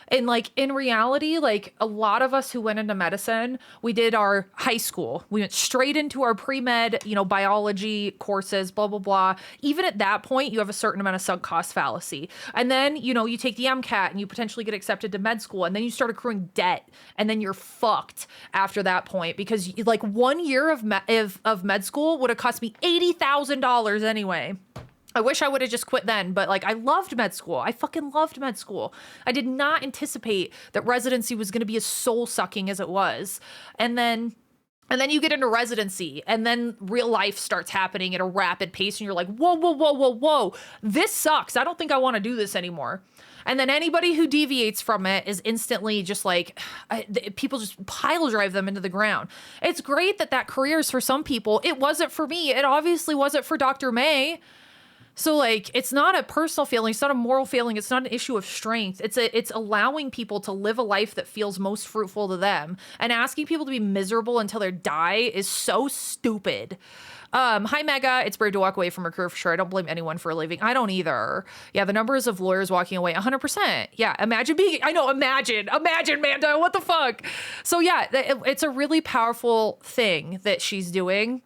And like in reality, like a lot of us who went into medicine, we did our high school. We went straight into our pre-med, you know, biology courses, blah, blah, blah. Even at that point, you have a certain amount of sunk cost fallacy. And then, you know, you take the MCAT and you potentially get accepted to med school and then you start accruing debt and then you're fucked after that point because like 1 year of med school would have cost me $80,000 anyway. I wish I would have just quit then, but like I loved med school. I fucking loved med school. I did not anticipate that residency was going to be as soul sucking as it was. And then you get into residency and then real life starts happening at a rapid pace and you're like, whoa, whoa, whoa, whoa, whoa. This sucks. I don't think I want to do this anymore. And then anybody who deviates from it is instantly just like, people just pile drive them into the ground. It's great that career is for some people. It wasn't for me. It obviously wasn't for Dr. May. So like, it's not a personal feeling. It's not a moral feeling. It's not an issue of strength. It's allowing people to live a life that feels most fruitful to them, and asking people to be miserable until they die is so stupid. Hi Mega, it's brave to walk away from her career for sure. I don't blame anyone for leaving. I don't either. Yeah, the numbers of lawyers walking away, 100%. Yeah, imagine Manda, what the fuck? So yeah, it's a really powerful thing that she's doing.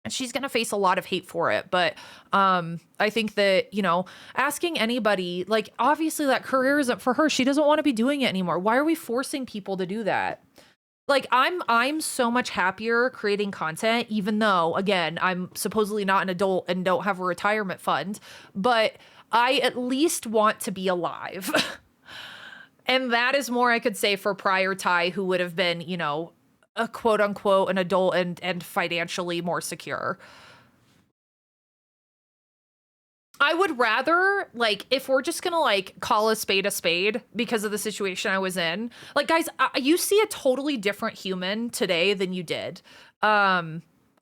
And she's going to face a lot of hate for it. But I think that, you know, asking anybody, like, obviously that career isn't for her. She doesn't want to be doing it anymore. Why are we forcing people to do that? Like, I'm so much happier creating content, even though, again, I'm supposedly not an adult and don't have a retirement fund. But I at least want to be alive. And that is more I could say for prior Ty, who would have been, you know, a quote unquote an adult and financially more secure. I would rather, like, if we're just gonna like call a spade because of the situation I was in, like, guys, you see a totally different human today than you did.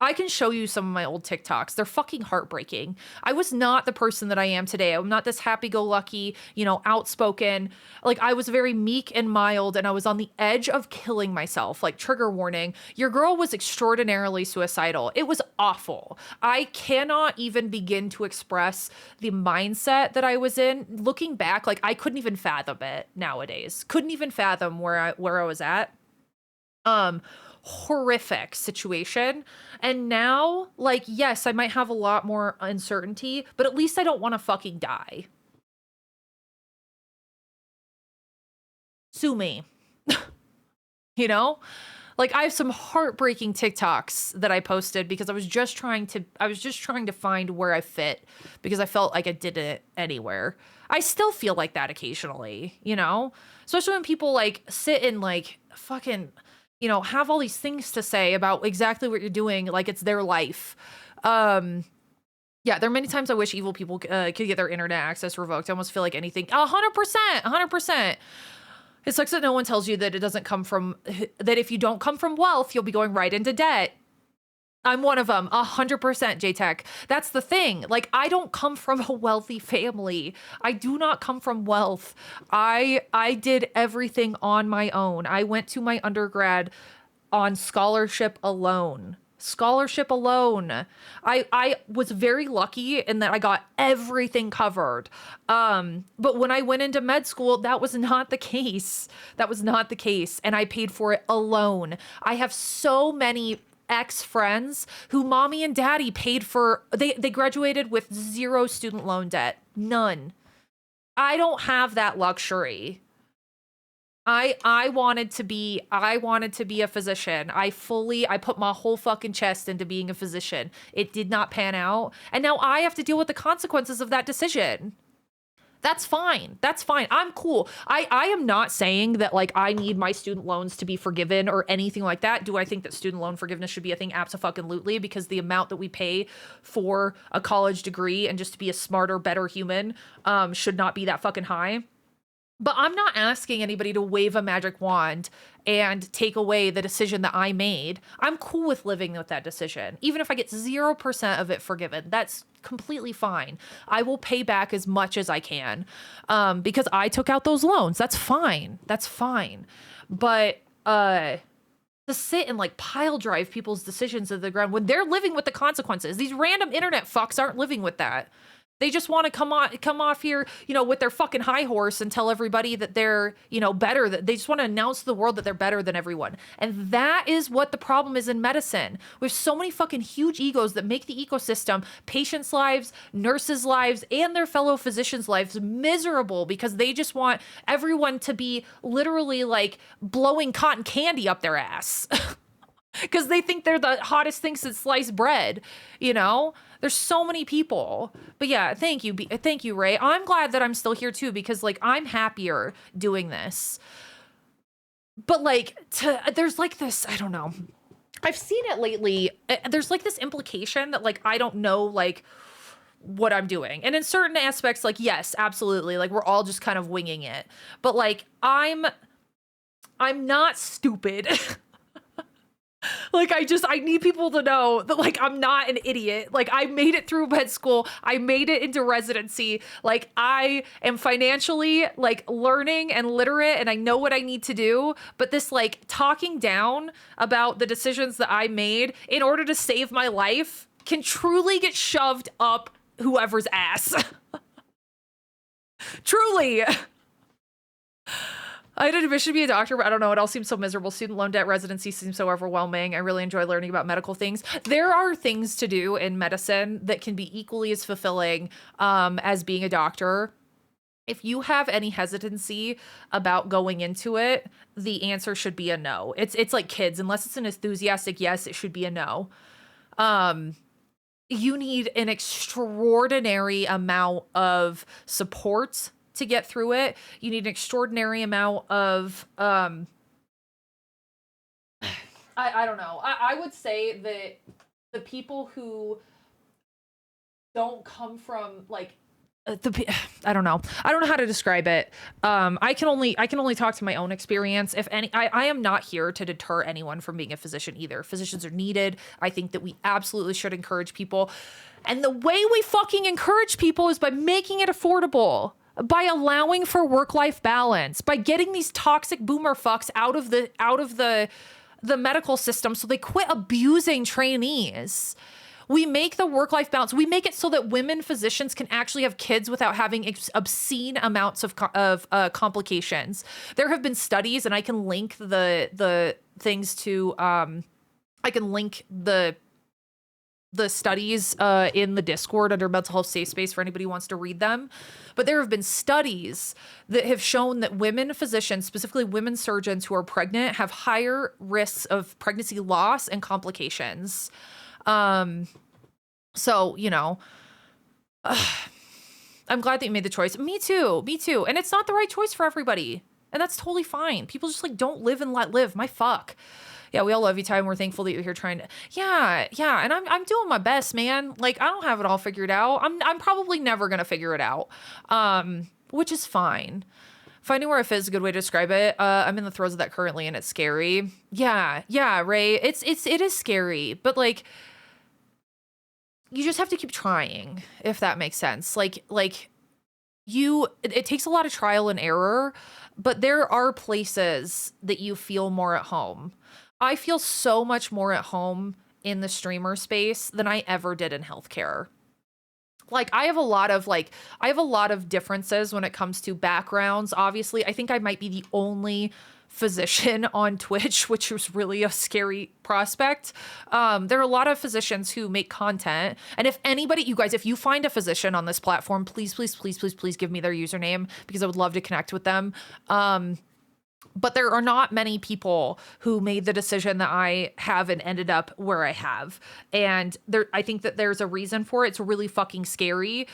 I can show you some of my old TikToks. They're fucking heartbreaking. I was not the person that I am today. I'm not this happy-go-lucky, you know, outspoken. Like, I was very meek and mild, and I was on the edge of killing myself. Like, trigger warning, your girl was extraordinarily suicidal. It was awful. I cannot even begin to express the mindset that I was in. Looking back, like, I couldn't even fathom it nowadays. Couldn't even fathom where I was at. Horrific situation. And now, like, yes, I might have a lot more uncertainty, but at least I don't want to fucking die. Sue me. You know? Like, I have some heartbreaking TikToks that I posted because I was just trying to find where I fit because I felt like I did it anywhere. I still feel like that occasionally, you know? Especially when people like sit and like fucking, you know, have all these things to say about exactly what you're doing, like it's their life. Yeah, there are many times I wish evil people could get their internet access revoked. I almost feel like anything. 100%. It sucks that no one tells you that it doesn't come from, that if you don't come from wealth, you'll be going right into debt. I'm one of them, 100%, J-Tech. That's the thing. Like, I don't come from a wealthy family. I do not come from wealth. I did everything on my own. I went to my undergrad on scholarship alone. I was very lucky in that I got everything covered. But when I went into med school, that was not the case. And I paid for it alone. I have so many ex-friends who mommy and daddy paid for. They graduated with 0 student loan debt. None. I don't have that luxury. I wanted to be a physician. I put my whole fucking chest into being a physician. It did not pan out. And now I have to deal with the consequences of that decision. That's fine. I'm cool. I am not saying that like I need my student loans to be forgiven or anything like that. Do I think that student loan forgiveness should be a thing? Abso-fucking-lutely, because the amount that we pay for a college degree and just to be a smarter, better human should not be that fucking high. But I'm not asking anybody to wave a magic wand and take away the decision that I made. I'm cool with living with that decision. Even if I get 0% of it forgiven, that's completely fine. I will pay back as much as I can because I took out those loans. That's fine. But to sit and like pile drive people's decisions to the ground when they're living with the consequences, these random internet fucks aren't living with that. They just want to come off here, you know, with their fucking high horse and tell everybody that they're, you know, better. That they just want to announce to the world that they're better than everyone. And that is what the problem is in medicine. We have so many fucking huge egos that make the ecosystem, patients' lives, nurses' lives, and their fellow physicians' lives miserable because they just want everyone to be literally like blowing cotton candy up their ass. Because they think they're the hottest thing since sliced bread, you know? There's so many people. But yeah, thank you, Ray. I'm glad that I'm still here too, because like I'm happier doing this. But like, there's like this, I don't know. I've seen it lately. There's like this implication that like I don't know like what I'm doing. And in certain aspects, like yes, absolutely. Like we're all just kind of winging it. But like I'm not stupid. Like, I need people to know that, like, I'm not an idiot. Like, I made it through med school. I made it into residency. Like, I am financially, like, learning and literate, and I know what I need to do. But this, like, talking down about the decisions that I made in order to save my life can truly get shoved up whoever's ass. Truly. I had admission to be a doctor, but I don't know. It all seems so miserable. Student loan debt, residency seems so overwhelming. I really enjoy learning about medical things. There are things to do in medicine that can be equally as fulfilling as being a doctor. If you have any hesitancy about going into it, the answer should be a no. It's like kids. Unless it's an enthusiastic yes, it should be a no. You need an extraordinary amount of support to get through it. You need an extraordinary amount of I don't know. I would say that the people who don't come from like I don't know. I don't know how to describe it. I can only talk to my own experience. If any, I am not here to deter anyone from being a physician either. Physicians are needed. I think that we absolutely should encourage people. And the way we fucking encourage people is by making it affordable, by allowing for work-life balance, by getting these toxic boomer fucks out of the medical system so they quit abusing trainees. We make the work-life balance. We make it so that women physicians can actually have kids without having obscene amounts of complications. There have been studies, and I can link the things to. I can link the studies in the Discord under Mental Health Safe Space for anybody who wants to read them. But there have been studies that have shown that women physicians, specifically women surgeons who are pregnant, have higher risks of pregnancy loss and complications. So, you know, I'm glad that you made the choice. Me too. And it's not the right choice for everybody. And that's totally fine. People just like don't live and let live. My fuck. Yeah, we all love you, Ty, and we're thankful that you're here trying to. Yeah. And I'm doing my best, man. Like, I don't have it all figured out. I'm probably never gonna figure it out. Which is fine. Finding where I fit is a good way to describe it. I'm in the throes of that currently, and it's scary. Yeah, Ray. It is scary, but like, you just have to keep trying, if that makes sense. Like it takes a lot of trial and error, but there are places that you feel more at home. I feel so much more at home in the streamer space than I ever did in healthcare. Like I have a lot of differences when it comes to backgrounds. Obviously, I think I might be the only physician on Twitch, which was really a scary prospect. There are a lot of physicians who make content. And if anybody, you guys, if you find a physician on this platform, please give me their username because I would love to connect with them. But there are not many people who made the decision that I have and ended up where I have. And I think that there's a reason for it. It's really fucking scary.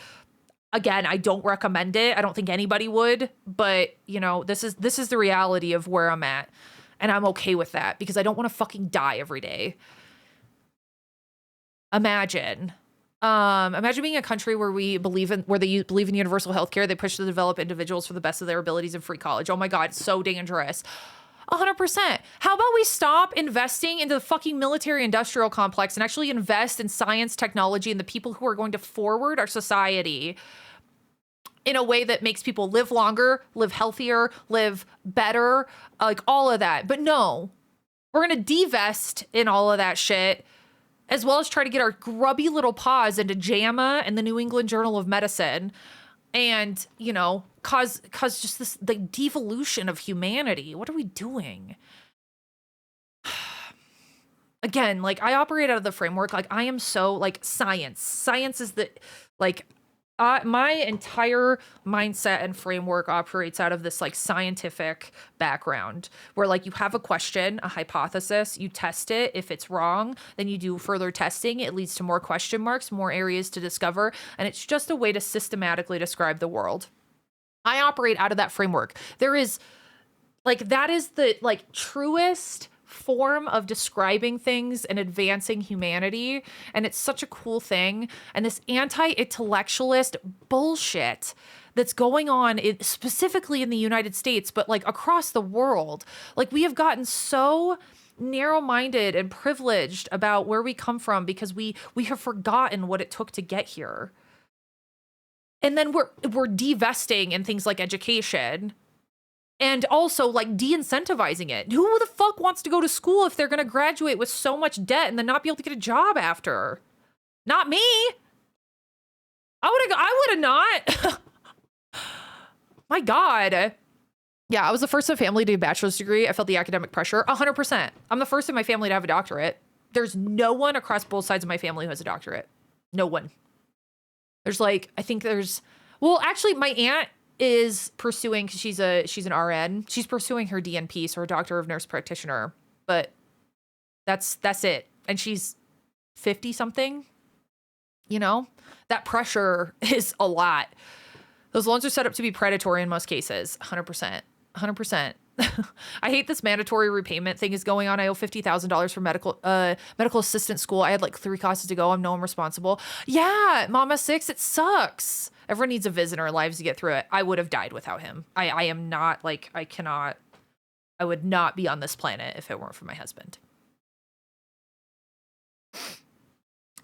Again, I don't recommend it. I don't think anybody would, but you know, this is the reality of where I'm at. And I'm okay with that because I don't want to fucking die every day. Imagine being a country where they believe in universal healthcare. They push to develop individuals for the best of their abilities and free college. Oh my God, it's so dangerous. 100%. How about we stop investing into the fucking military industrial complex and actually invest in science, technology, and the people who are going to forward our society in a way that makes people live longer, live healthier, live better, like all of that. But no, we're going to divest in all of that shit, as well as try to get our grubby little paws into JAMA and the New England Journal of Medicine and, you know, cause just this, the devolution of humanity. What are we doing? Again, like I operate out of the framework, like I am so like science is the, like, my entire mindset and framework operates out of this like scientific background where like you have a question, a hypothesis, you test it. If it's wrong, then you do further testing. It leads to more question marks, more areas to discover. And it's just a way to systematically describe the world. I operate out of that framework. There is like, that is the like truest form of describing things and advancing humanity, and it's such a cool thing. And this anti-intellectualist bullshit that's going on specifically in the United States, but like across the world, like we have gotten so narrow-minded and privileged about where we come from because we have forgotten what it took to get here. And then we're divesting in things like education. And also, like, de-incentivizing it. Who the fuck wants to go to school if they're going to graduate with so much debt and then not be able to get a job after? Not me. I would have not. My God. Yeah, I was the first in the family to do a bachelor's degree. I felt the academic pressure. 100%. I'm the first in my family to have a doctorate. There's no one across both sides of my family who has a doctorate. No one. There's like, I think there's, well, actually, my aunt is pursuing, because she's an RN. She's pursuing her DNP, so her Doctor of Nurse Practitioner. But that's it. And she's 50 something. You know, that pressure is a lot. Those loans are set up to be predatory in most cases. 100%. I hate this mandatory repayment thing is going on. I owe $50,000 for medical assistant school. I had like 3 classes to go. I'm no one responsible. Yeah, Mama 6, it sucks. Everyone needs a Viz in our lives to get through it. I would have died without him. I am not like, I would not be on this planet if it weren't for my husband.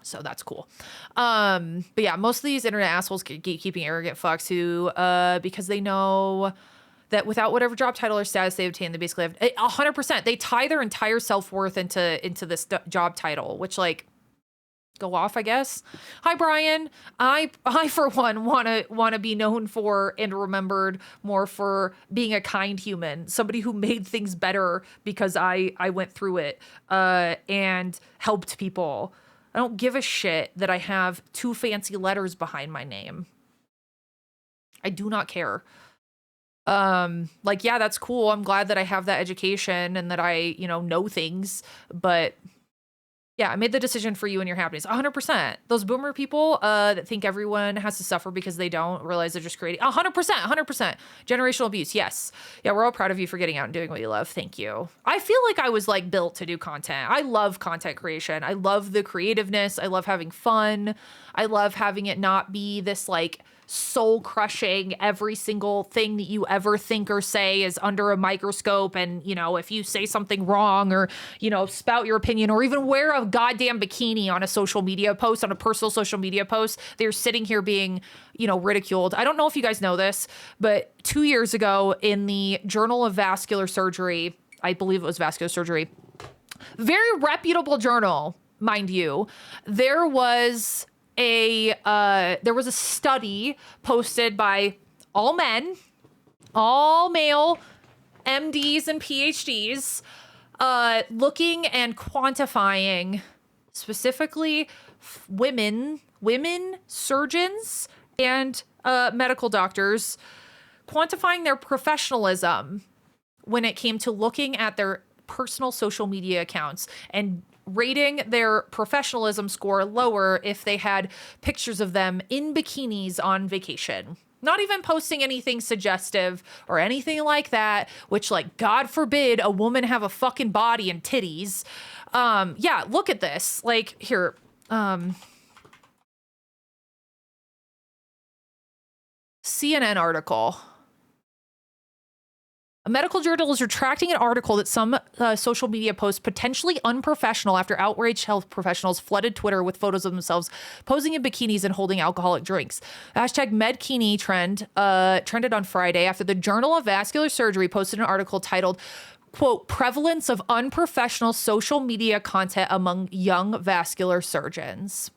So that's cool. But yeah, most of these internet assholes, gatekeeping, arrogant fucks who, because they know that without whatever job title or status they obtain, they basically have 100%. They tie their entire self-worth into this job title, which like, go off, I guess. Hi, Brian. I for one want to be known for and remembered more for being a kind human, somebody who made things better because I went through it and helped people. I don't give a shit that I have 2 fancy letters behind my name. I do not care. Like, yeah, that's cool. I'm glad that I have that education and that I, know things, but yeah, I made the decision for you and your happiness. 100%. Those boomer people that think everyone has to suffer because they don't realize they're just creating 100%. Generational abuse. Yes. Yeah, we're all proud of you for getting out and doing what you love. Thank you. I feel like I was like built to do content. I love content creation. I love the creativeness. I love having fun. I love having it not be this like soul crushing, every single thing that you ever think or say is under a microscope. And, if you say something wrong or, spout your opinion or even wear a goddamn bikini on a social media post, on a personal social media post, they're sitting here being, ridiculed. I don't know if you guys know this, but 2 years ago in the Journal of Vascular Surgery, I believe it was Vascular Surgery, very reputable journal, mind you, there was a study posted by all men, all male MDs and PhDs, looking and quantifying specifically women surgeons and medical doctors, quantifying their professionalism when it came to looking at their personal social media accounts and rating their professionalism score lower if they had pictures of them in bikinis on vacation. Not even posting anything suggestive or anything like that, which, like, God forbid a woman have a fucking body and titties. Yeah, look at this. Like, here. CNN article. A medical journal is retracting an article that some social media posts potentially unprofessional after outraged health professionals flooded Twitter with photos of themselves posing in bikinis and holding alcoholic drinks. Hashtag MedKini trended on Friday after the Journal of Vascular Surgery posted an article titled, quote, prevalence of unprofessional social media content among young vascular surgeons.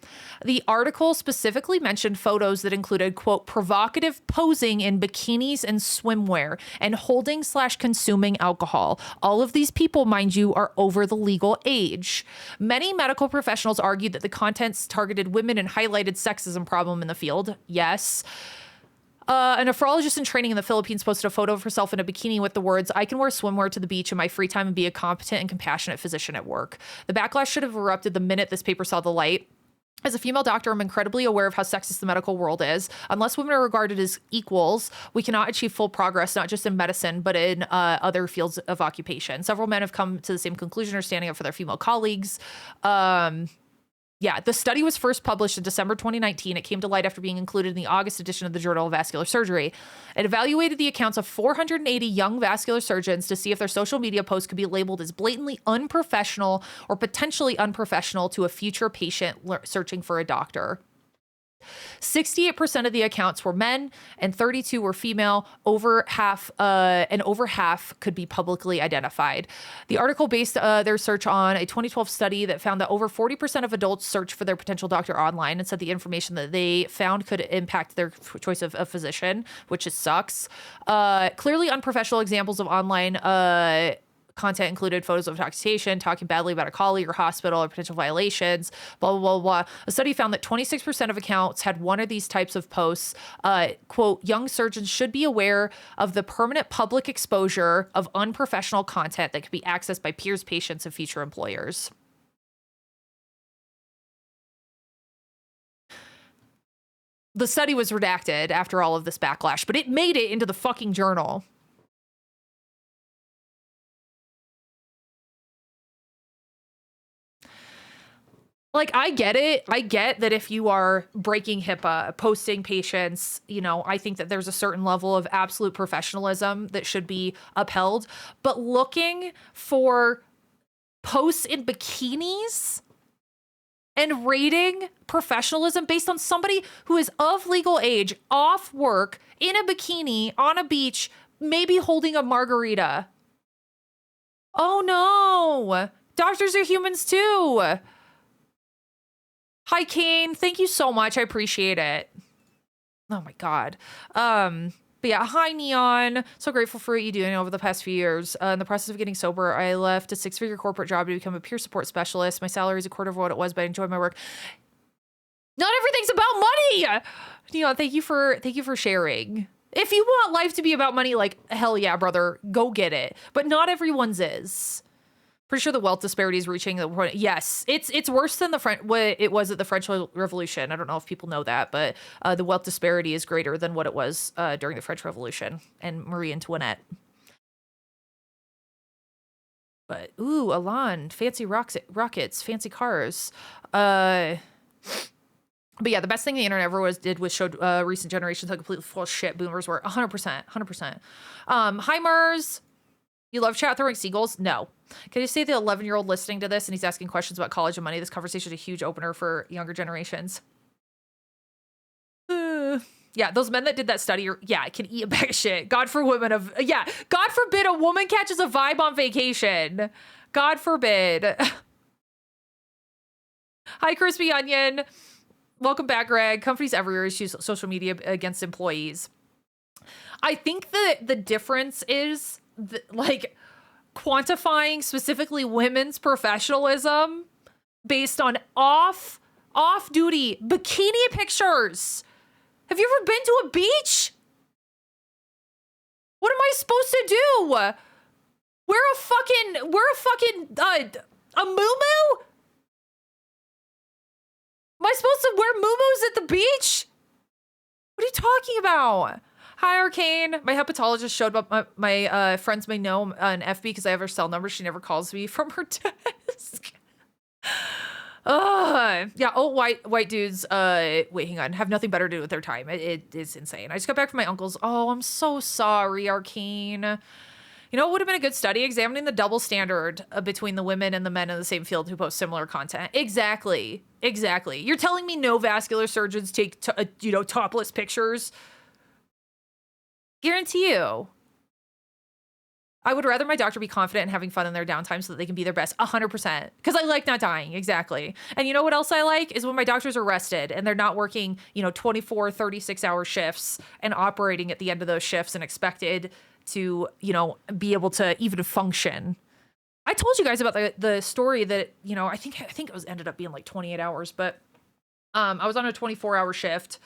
The article specifically mentioned photos that included, quote, provocative posing in bikinis and swimwear and holding/consuming alcohol. All of these people, mind you, are over the legal age. Many medical professionals argued that the contents targeted women and highlighted sexism problem in the field. Yes. A nephrologist in training in the Philippines posted a photo of herself in a bikini with the words, I can wear swimwear to the beach in my free time and be a competent and compassionate physician at work. The backlash should have erupted the minute this paper saw the light. As a female doctor, I'm incredibly aware of how sexist the medical world is. Unless women are regarded as equals, we cannot achieve full progress, not just in medicine, but in other fields of occupation. Several men have come to the same conclusion or standing up for their female colleagues. Yeah, the study was first published in December 2019. It came to light after being included in the August edition of the Journal of Vascular Surgery. It evaluated the accounts of 480 young vascular surgeons to see if their social media posts could be labeled as blatantly unprofessional or potentially unprofessional to a future patient searching for a doctor. 68% of the accounts were men and 32 were female. Over half could be publicly identified. The article based their search on a 2012 study that found that over 40% of adults search for their potential doctor online and said the information that they found could impact their choice of a physician, which sucks. Clearly unprofessional examples of online content included photos of intoxication, talking badly about a colleague or hospital or potential violations, blah, blah, blah, blah. A study found that 26% of accounts had one of these types of posts. Quote, young surgeons should be aware of the permanent public exposure of unprofessional content that could be accessed by peers, patients, and future employers. The study was redacted after all of this backlash, but it made it into the fucking journal. Like, I get it. I get that if you are breaking HIPAA, posting patients, you know, I think that there's a certain level of absolute professionalism that should be upheld. But looking for posts in bikinis and rating professionalism based on somebody who is of legal age, off work, in a bikini, on a beach, maybe holding a margarita. Oh no, doctors are humans too. Hi, Kane. Thank you so much. I appreciate it. Oh my God. But yeah, hi, Neon. So grateful for what you doing over the past few years. In the process of getting sober, I left a 6-figure corporate job to become a peer support specialist. My salary is a quarter of what it was, but I enjoy my work. Not everything's about money. Neon, thank you for sharing. If you want life to be about money, like, hell yeah, brother, go get it. But not everyone's is. Pretty sure the wealth disparity is reaching the point. Yes, it's worse than what it was at the French Revolution. I don't know if people know that, but the wealth disparity is greater than what it was during the French Revolution and Marie Antoinette. But ooh, Alon, fancy rockets, fancy cars. But yeah, the best thing the internet ever did was showed recent generations how completely full of shit boomers were. 100%. Hi, Mars. You love chat throwing seagulls? No. Can you say the 11-year-old listening to this and he's asking questions about college and money? This conversation is a huge opener for younger generations. Yeah, those men that did that study can eat a bag of shit. God forbid a woman catches a vibe on vacation. God forbid. Hi, Crispy Onion. Welcome back, Greg. Companies everywhere use social media against employees. I think that the difference is like quantifying specifically women's professionalism based on off-duty bikini pictures. Have you ever been to a beach? What am I supposed to do? Wear a fucking a muumuu? Am I supposed to wear muumuus at the beach? What are you talking about? Hi, Arcane. My hepatologist showed up. My friends may know on FB because I have her cell number. She never calls me from her desk. Yeah, old white dudes, wait, hang on, have nothing better to do with their time. It is insane. I just got back from my uncle's. Oh, I'm so sorry, Arcane. You know, it would have been a good study examining the double standard between the women and the men in the same field who post similar content. Exactly. You're telling me no vascular surgeons take, topless pictures? Guarantee you. I would rather my doctor be confident and having fun in their downtime so that they can be their best. 100%. Because I like not dying. Exactly. And you know what else I like is when my doctors are rested and they're not working, 24, 36-hour shifts and operating at the end of those shifts and expected to, be able to even function. I told you guys about the story that, I think it was ended up being like 28 hours, but I was on a 24-hour shift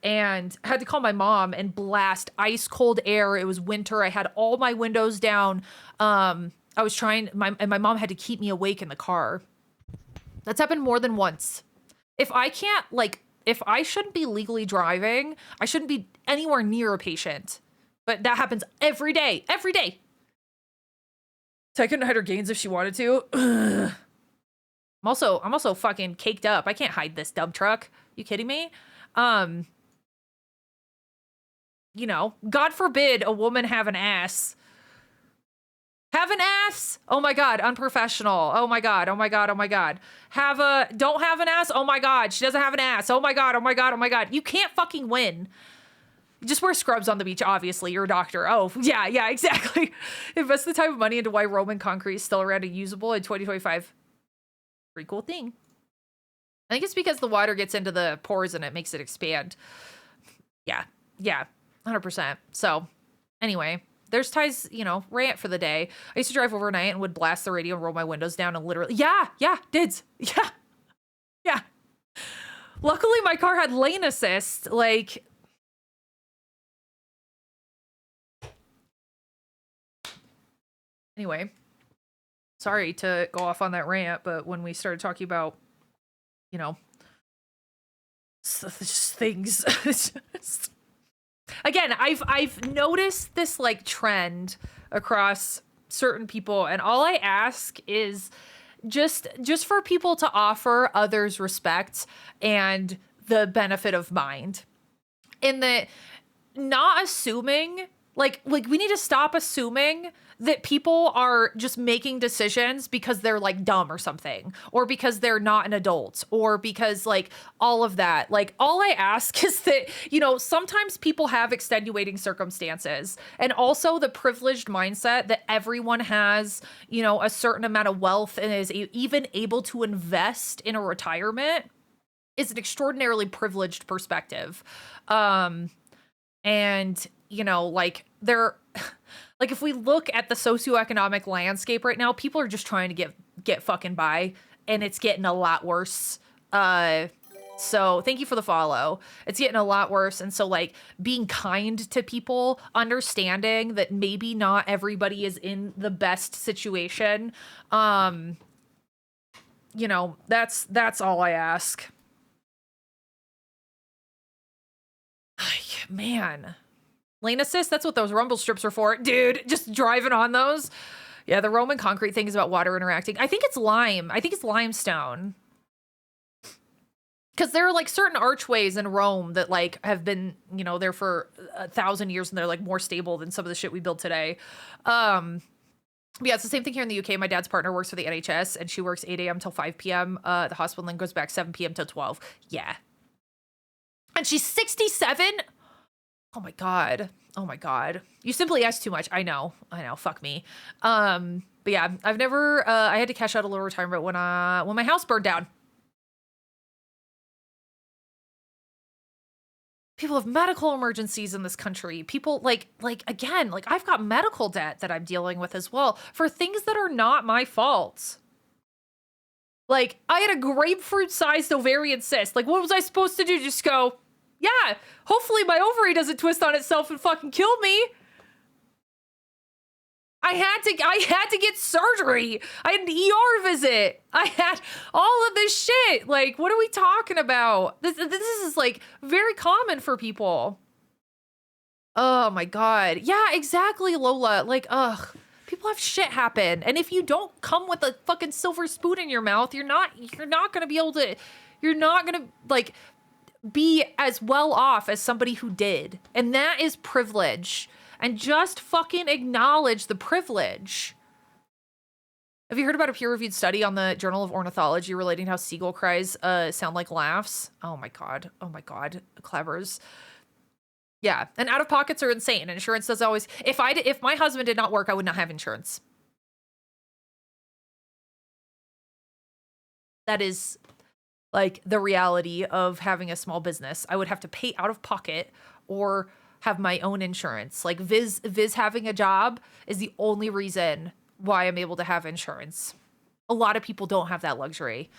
and I had to call my mom and blast ice cold air. It was winter. I had all my windows down. I was trying, my mom had to keep me awake in the car. That's happened more than once. If I shouldn't be legally driving, I shouldn't be anywhere near a patient. But that happens every day. So I couldn't hide her gains if she wanted to. I'm also fucking caked up. I can't hide this dump truck. You kidding me? God forbid a woman have an ass. Have an ass? Oh my God, unprofessional. Oh my God. Don't have an ass? Oh my God, she doesn't have an ass. Oh my God. You can't fucking win. Just wear scrubs on the beach, obviously. You're a doctor. Oh, yeah, exactly. Invest the time and money into why Roman concrete is still around and usable in 2025. Pretty cool thing. I think it's because the water gets into the pores and it makes it expand. Yeah, 100%. So, anyway, there's Ty's, rant for the day. I used to drive overnight and would blast the radio and roll my windows down and literally, yeah, dids. Yeah. Luckily, my car had lane assist, Anyway, sorry to go off on that rant, but when we started talking about, just things, again, I've noticed this trend across certain people, and all I ask is just for people to offer others respect and the benefit of mind. In that, not assuming, like we need to stop assuming that people are just making decisions because they're like dumb or something, or because they're not an adult, or because like all of that. Like, all I ask is that, you know, sometimes people have extenuating circumstances, and also the privileged mindset that everyone has, you know, a certain amount of wealth and is even able to invest in a retirement is an extraordinarily privileged perspective. And, you know, like like if we look at the socioeconomic landscape right now, people are just trying to get fucking by, and it's getting a lot worse. So thank you for the follow. It's getting a lot worse. And so, like, being kind to people, understanding that maybe not everybody is in the best situation. You know, that's all I ask. Man. Lane assist, that's what those rumble strips are for. Dude, just driving on those. Yeah, the Roman concrete thing is about water interacting. I think it's lime. I think it's limestone. Because there are like certain archways in Rome that like have been, you know, there for 1,000 years, and they're like more stable than some of the shit we build today. Yeah, it's the same thing here in the UK. My dad's partner works for the NHS, and she works 8 a.m. till 5 p.m. The hospital then goes back 7 p.m. till 12. Yeah. And she's 67. Oh my God. Oh my God. You simply ask too much. I know. Fuck me. But yeah, I've never, I had to cash out a little retirement when my house burned down. People have medical emergencies in this country. People like again, like I've got medical debt that I'm dealing with as well for things that are not my fault. Like, I had a grapefruit-sized ovarian cyst. Like, what was I supposed to do? Just go, yeah, hopefully my ovary doesn't twist on itself and fucking kill me. I had to get surgery. I had an ER visit. I had all of this shit. Like, what are we talking about? This is like very common for people. Oh my God. Yeah, exactly, Lola. Like, ugh. People have shit happen. And if you don't come with a fucking silver spoon in your mouth, you're not gonna be able to, you're not gonna like be as well off as somebody who did. And that is privilege. And just fucking acknowledge the privilege. Have you heard about a peer-reviewed study on the Journal of Ornithology relating how seagull cries sound like laughs? Oh my God. Oh my God. Clevers. Yeah. And out-of-pockets are insane. And insurance does always... If my husband did not work, I would not have insurance. That is like the reality of having a small business. I would have to pay out of pocket or have my own insurance. Like Viz having a job is the only reason why I'm able to have insurance. A lot of people don't have that luxury.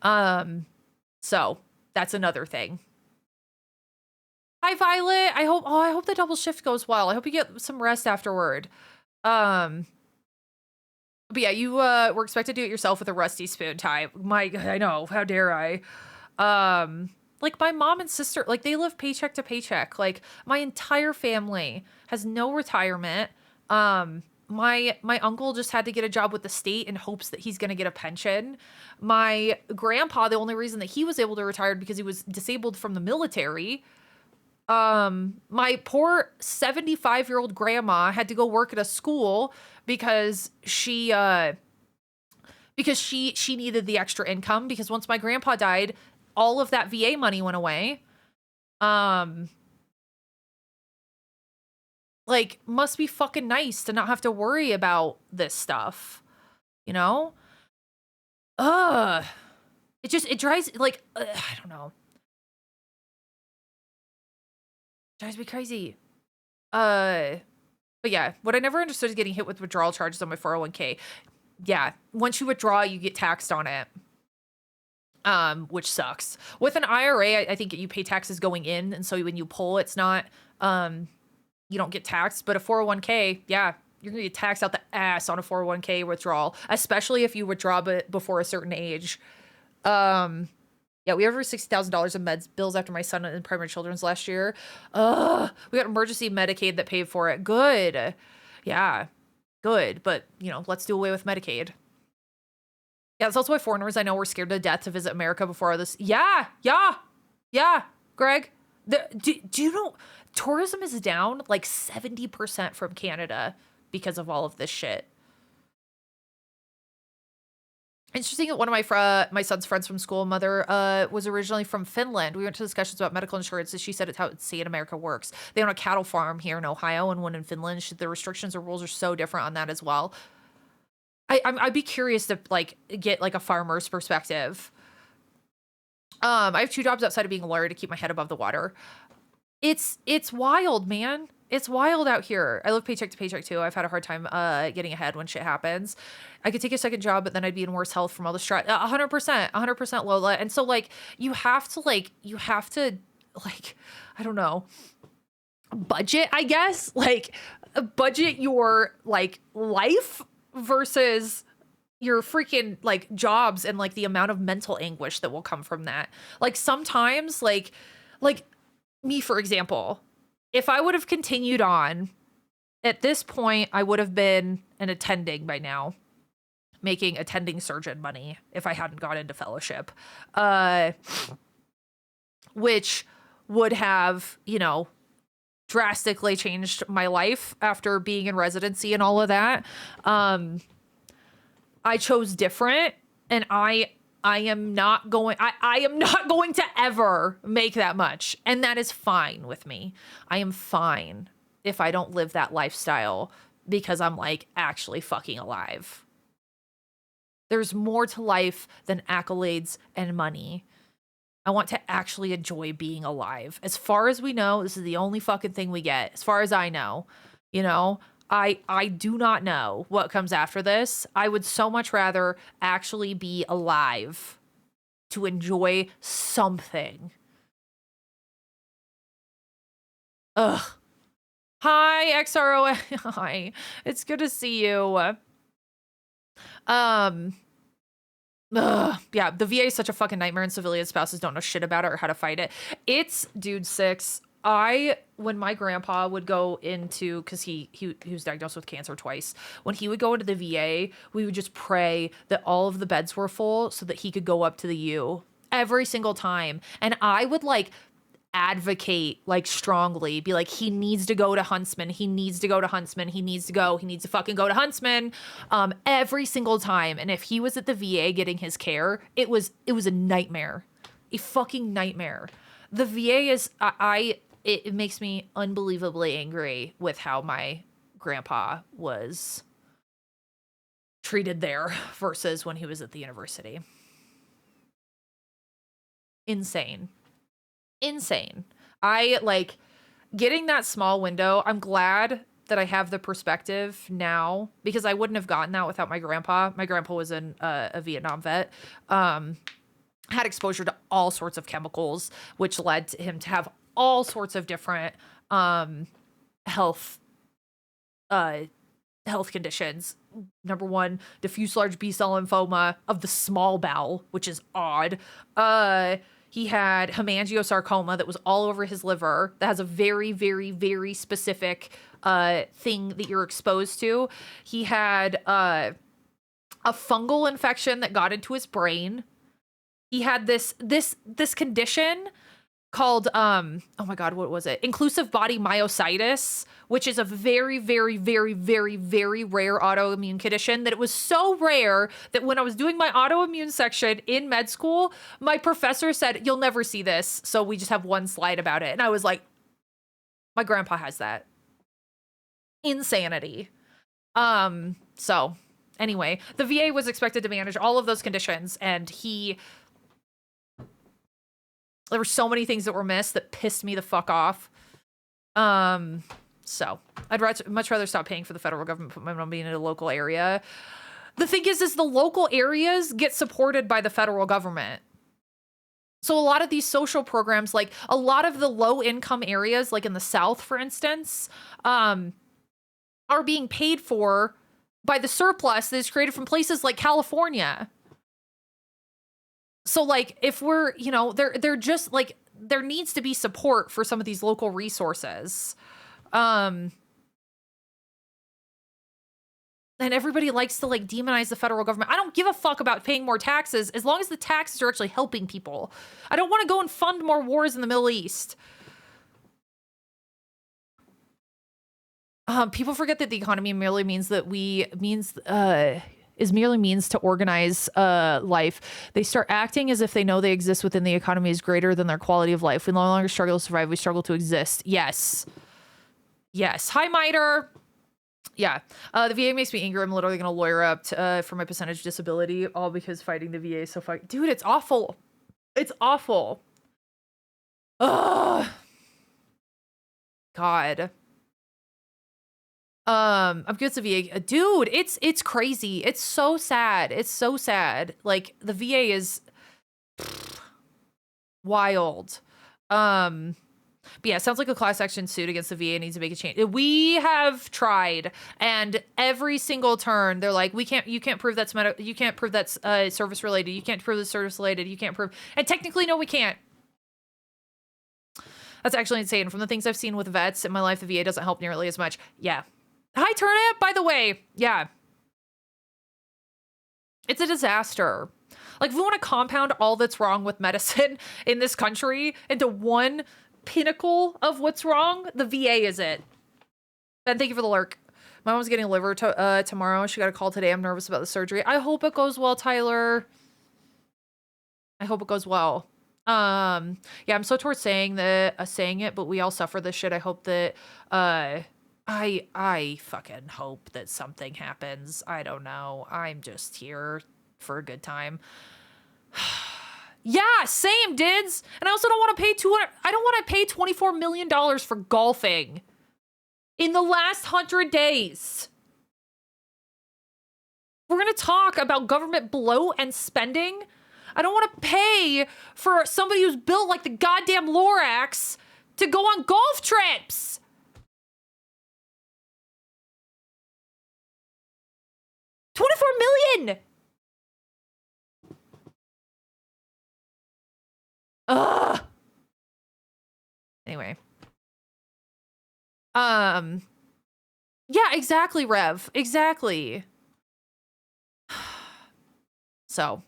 So that's another thing. Hi, Violet. I hope the double shift goes well. I hope you get some rest afterward. But yeah, you were expected to do it yourself with a rusty spoon tie. I know, how dare I? Like my mom and sister, like they live paycheck to paycheck. Like my entire family has no retirement. My uncle just had to get a job with the state in hopes that he's going to get a pension. My grandpa, the only reason that he was able to retire because he was disabled from the military. My poor 75-year-old grandma had to go work at a school because she needed the extra income, because once my grandpa died, all of that VA money went away. Like, must be fucking nice to not have to worry about this stuff, you know? It drives, like, I don't know. Drives me crazy. But yeah, what I never understood is getting hit with withdrawal charges on my 401k. Yeah, once you withdraw, you get taxed on it. Which sucks. With an IRA, I think you pay taxes going in, and so when you pull, it's not, you don't get taxed. But a 401k, yeah, you're gonna get taxed out the ass on a 401k withdrawal, especially if you withdraw before a certain age. Yeah, we have over $60,000 in meds bills after my son in primary children's last year. We got emergency Medicaid that paid for it. Good. Yeah, good. But, you know, let's do away with Medicaid. Yeah, that's also why foreigners I know were scared to death to visit America before this. Yeah, Greg. Do you know tourism is down like 70% from Canada because of all of this shit? Interesting that one of my son's friends from school, mother, was originally from Finland. We went to discussions about medical insurance, and she said it's how say in America works. They own a cattle farm here in Ohio and one in Finland. The restrictions or rules are so different on that as well. I'd be curious to like get like a farmer's perspective. I have 2 jobs outside of being a lawyer to keep my head above the water. It's wild, man. It's wild out here. I live paycheck to paycheck too. I've had a hard time getting ahead when shit happens. I could take a second job, but then I'd be in worse health from all the stress. 100% Lola. And so like you have to I don't know, budget, I guess, like budget your like life versus your freaking like jobs and like the amount of mental anguish that will come from that. Like sometimes like me, for example, if I would have continued on at this point, I would have been an attending by now, making attending surgeon money if I hadn't gone into fellowship, which would have, you know, drastically changed my life after being in residency and all of that. I chose different, and I am not going to ever make that much. And that is fine with me. I am fine if I don't live that lifestyle because I'm like actually fucking alive. There's more to life than accolades and money. I want to actually enjoy being alive. As far as we know, this is the only fucking thing we get. As far as I know, you know, I do not know what comes after this. I would so much rather actually be alive to enjoy something. Ugh. Hi, XRO. Hi. It's good to see you. Yeah, the VA is such a fucking nightmare and civilian spouses don't know shit about it or how to fight it. It's dude 6. When my grandpa would go into, because he was diagnosed with cancer twice, when he would go into the VA, we would just pray that all of the beds were full so that he could go up to the U every single time. And I would like advocate like strongly, be like, he needs to go to Huntsman. He needs to go to Huntsman. He needs to fucking go to Huntsman every single time. And if he was at the VA getting his care, it was a nightmare, a fucking nightmare. The VA is, it makes me unbelievably angry with how my grandpa was treated there versus when he was at the university. Insane. I like getting that small window. I'm glad that I have the perspective now because I wouldn't have gotten that without my grandpa. My grandpa was a Vietnam vet. Had exposure to all sorts of chemicals, which led to him to have all sorts of different health conditions. Number 1, diffuse large B-cell lymphoma of the small bowel, which is odd. He had hemangiosarcoma that was all over his liver that has a very, very, very specific thing that you're exposed to. He had a fungal infection that got into his brain. He had this condition called, oh my God, what was it? Inclusive body myositis, which is a very, very, very, very, very rare autoimmune condition that it was so rare that when I was doing my autoimmune section in med school, my professor said, you'll never see this. So we just have one slide about it. And I was like, my grandpa has that. Insanity. So anyway, the VA was expected to manage all of those conditions, and there were so many things that were missed that pissed me the fuck off. So I'd much rather stop paying for the federal government, put my money in a local area. The thing is the local areas get supported by the federal government. So a lot of these social programs, like a lot of the low income areas, like in the South, for instance, are being paid for by the surplus that is created from places like California. So like if we're, you know, they're just like, there needs to be support for some of these local resources. And everybody likes to like demonize the federal government. I don't give a fuck about paying more taxes as long as the taxes are actually helping people. I don't want to go and fund more wars in the Middle East. People forget that the economy merely means that merely means to organize life. They start acting as if they know they exist within the economy is greater than their quality of life. We no longer struggle to survive. We struggle to exist. Yes. Yes. Hi, Miter. Yeah. The VA makes me angry. I'm literally going to lawyer up for my percentage disability, all because fighting the VA is so fucking... Dude, it's awful. It's awful. Ugh. God. I'm good at the VA. Dude, it's crazy. It's so sad. It's so sad. Like, the VA is wild. But yeah, it sounds like a class action suit against the VA needs to make a change. We have tried, and every single turn they're like, you can't prove that's you can't prove that's service related. You can't prove that's service related. You can't prove, and technically, no, we can't. That's actually insane. From the things I've seen with vets in my life, the VA doesn't help nearly as much. Yeah. Hi, Turnip, by the way. Yeah. It's a disaster. Like, if we want to compound all that's wrong with medicine in this country into one pinnacle of what's wrong, the VA is it. Ben, thank you for the lurk. My mom's getting liver tomorrow. She got a call today. I'm nervous about the surgery. I hope it goes well, Tyler. I hope it goes well. Yeah, I'm so towards saying it, but we all suffer this shit. I hope that I fucking hope that something happens. I don't know. I'm just here for a good time. Yeah, same, dids. And I also don't want to pay I don't want to pay $24 million for golfing in the last 100 days. We're going to talk about government bloat and spending. I don't want to pay for somebody who's built like the goddamn Lorax to go on golf trips. $24 million. Ugh. Anyway. Yeah, exactly, Rev. Exactly. So,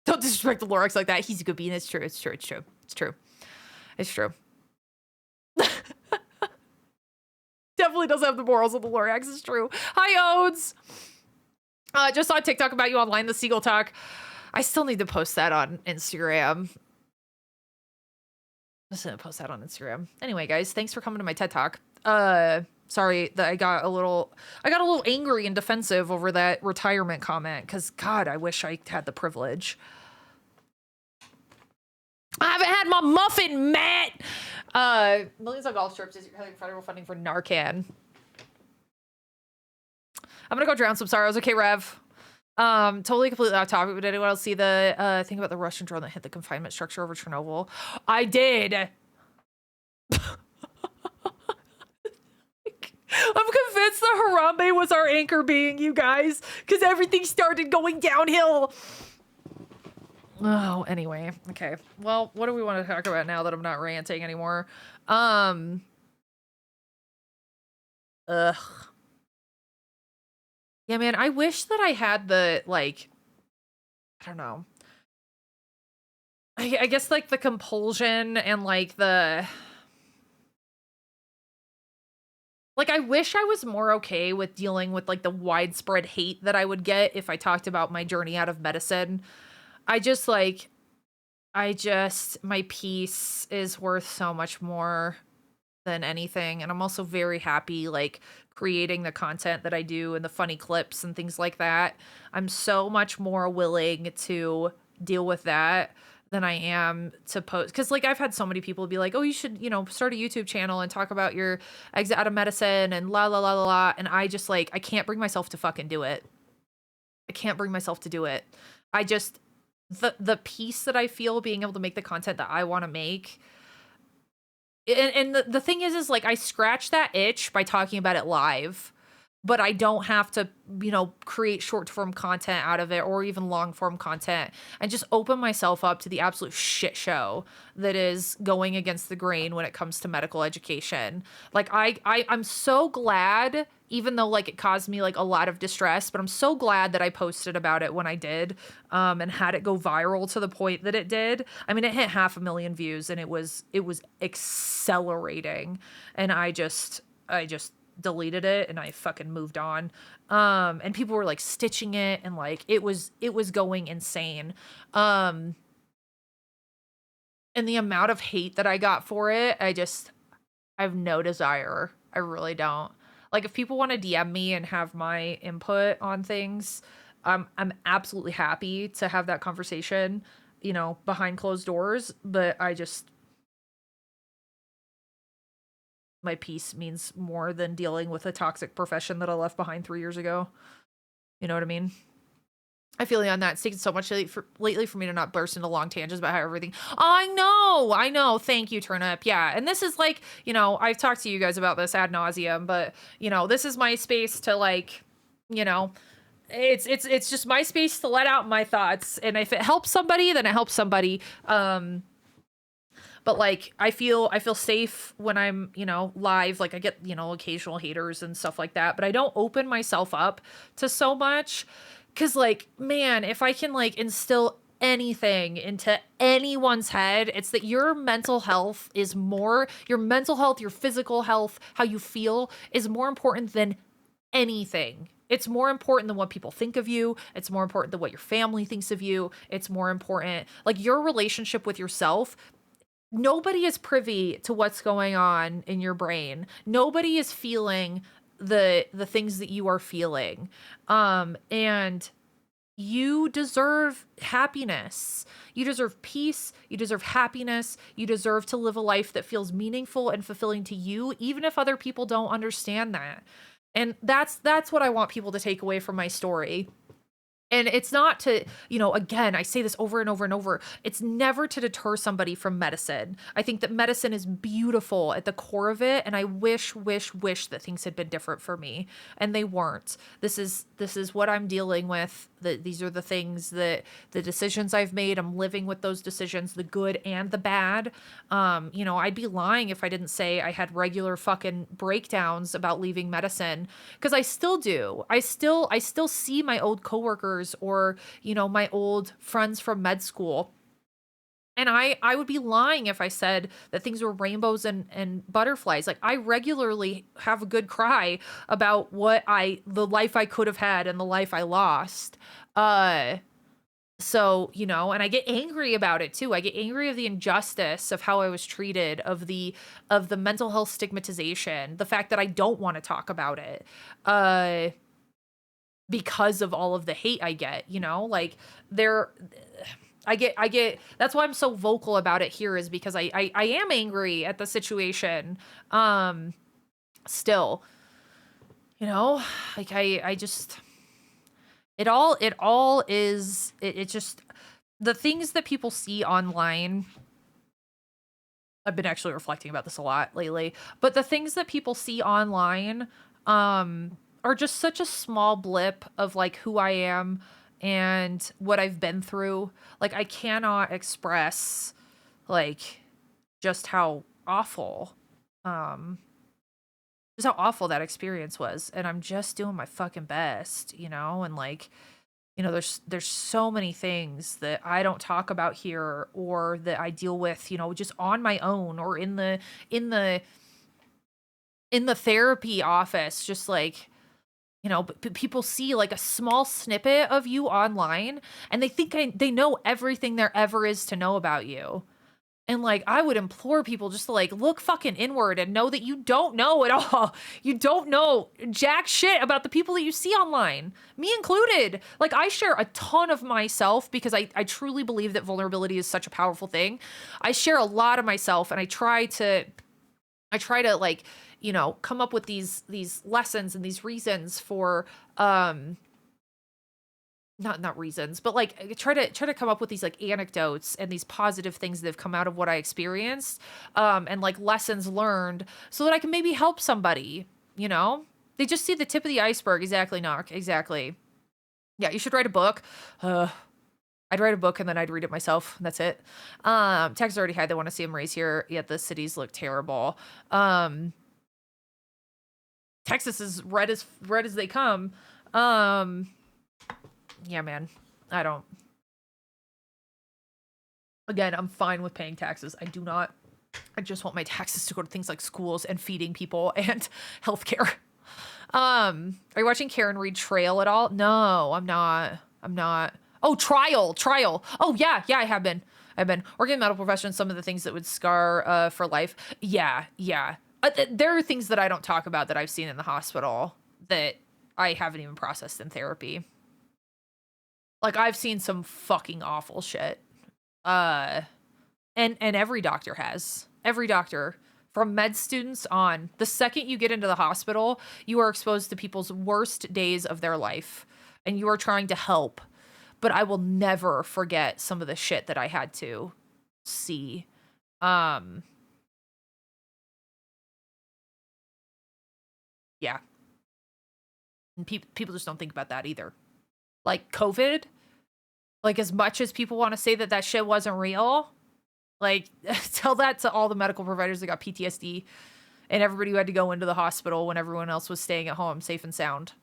don't disrespect the Lorax like that. He's a good bean. It's true. It's true. It's true. It's true. It's true. Definitely doesn't have the morals of the Lorax. It's true. Hi, Odes. Just saw a TikTok about you online, the Seagull Talk. I still need to post that on Instagram. I'm just gonna post that on Instagram. Anyway, guys, thanks for coming to my TED Talk. Sorry that I got a little angry and defensive over that retirement comment, because God, I wish I had the privilege. I haven't had my muffin, Matt. Millions on golf trips is federal funding for Narcan. I'm gonna go drown some sorrows. Okay, Rev. Totally completely off topic, but did anyone else see the thing about the Russian drone that hit the confinement structure over Chernobyl? I did. I'm convinced the Harambe was our anchor being, you guys, because everything started going downhill. Oh, anyway. Okay. Well, what do we want to talk about now that I'm not ranting anymore? Ugh. Yeah, man, I wish that I had the, like, I don't know. I guess, like, the compulsion and, like, the... Like, I wish I was more okay with dealing with, like, the widespread hate that I would get if I talked about my journey out of medicine. My peace is worth so much more than anything. And I'm also very happy, like, creating the content that I do and the funny clips and things like that. I'm so much more willing to deal with that than I am to post. Because, like, I've had so many people be like, oh, you should, you know, start a YouTube channel and talk about your exit out of medicine and la la la la la. And I just, like, I can't bring myself to fucking do it. I can't bring myself to do it. I just, the peace that I feel being able to make the content that I want to make. And the thing is like, I scratch that itch by talking about it live, but I don't have to, you know, create short-form content out of it or even long-form content and just open myself up to the absolute shit show that is going against the grain when it comes to medical education. Like, I'm so glad even though like it caused me like a lot of distress, but I'm so glad that I posted about it when I did, and had it go viral to the point that it did. I mean, it hit 500,000 views and it was accelerating, and I just deleted it and I fucking moved on. And people were like stitching it, and like it was going insane. And the amount of hate that I got for it, I have no desire. I really don't. Like, if people want to DM me and have my input on things, I'm absolutely happy to have that conversation, you know, behind closed doors. But my peace means more than dealing with a toxic profession that I left behind 3 years ago. You know what I mean? I feel like on that. It's taken so much lately for me to not burst into long tangents about how everything. I know. Thank you, Turnip. Yeah, and this is like, you know, I've talked to you guys about this ad nauseum, but you know, this is my space to like, you know, it's just my space to let out my thoughts, and if it helps somebody, then it helps somebody. But like, I feel safe when I'm, you know, live. Like, I get, you know, occasional haters and stuff like that, but I don't open myself up to so much. Cause like, man, if I can like instill anything into anyone's head, it's that your mental health, your physical health, how you feel is more important than anything. It's more important than what people think of you. It's more important than what your family thinks of you. It's more important, like, your relationship with yourself. Nobody is privy to what's going on in your brain. Nobody is feeling the things that you are feeling. And you deserve happiness. You deserve peace. You deserve happiness. You deserve to live a life that feels meaningful and fulfilling to you, even if other people don't understand that. And that's what I want people to take away from my story. And it's not to, you know, again, I say this over and over and over. It's never to deter somebody from medicine. I think that medicine is beautiful at the core of it. And I wish that things had been different for me. And they weren't. This is what I'm dealing with. These are the things that the decisions I've made. I'm living with those decisions, the good and the bad. You know, I'd be lying if I didn't say I had regular fucking breakdowns about leaving medicine, because I still do. I still see my old coworkers or, you know, my old friends from med school. And I would be lying if I said that things were rainbows and butterflies. Like, I regularly have a good cry about the life I could have had and the life I lost. So, you know, and I get angry about it too. I get angry of the injustice of how I was treated, of the mental health stigmatization, the fact that I don't want to talk about it. Because of all of the hate I get, you know, like I get, that's why I'm so vocal about it here, is because I am angry at the situation. Still, you know, like I just, it just, the things that people see online. I've been actually reflecting about this a lot lately, but the things that people see online, are just such a small blip of like who I am and what I've been through. Like, I cannot express like just how awful that experience was. And I'm just doing my fucking best, you know, and like, you know, there's so many things that I don't talk about here, or that I deal with, you know, just on my own, or in the therapy office, just like, you know, people see like a small snippet of you online and they think they know everything there ever is to know about you. And like, I would implore people just to like look fucking inward and know that you don't know at all. You don't know jack shit about the people that you see online, me included. Like, I share a ton of myself because I truly believe that vulnerability is such a powerful thing. I share a lot of myself, and I try to like, you know, come up with these lessons and these reasons for, not reasons, but like try to come up with these like anecdotes and these positive things that have come out of what I experienced, and like lessons learned, so that I can maybe help somebody, you know? They just see the tip of the iceberg. Exactly, Knock. Exactly. Yeah, you should write a book. I'd write a book and then I'd read it myself. That's it. Texas already had, they want to see him raise here, yet the cities look terrible. Texas is red as they come. Yeah, man. Again, I'm fine with paying taxes. I just want my taxes to go to things like schools and feeding people and healthcare. Are you watching Karen Reed Trail at all? No, I'm not. Oh, Trial. Oh, yeah, I have been. I've been working in the medical profession, some of the things that would scar for life. Yeah. There are things that I don't talk about that I've seen in the hospital that I haven't even processed in therapy. Like, I've seen some fucking awful shit. And every doctor has. Every doctor. From med students on. The second you get into the hospital, you are exposed to people's worst days of their life. And you are trying to help. But I will never forget some of the shit that I had to see. Yeah. And people just don't think about that either. Like COVID, like as much as people want to say that shit wasn't real, like tell that to all the medical providers that got PTSD and everybody who had to go into the hospital when everyone else was staying at home safe and sound.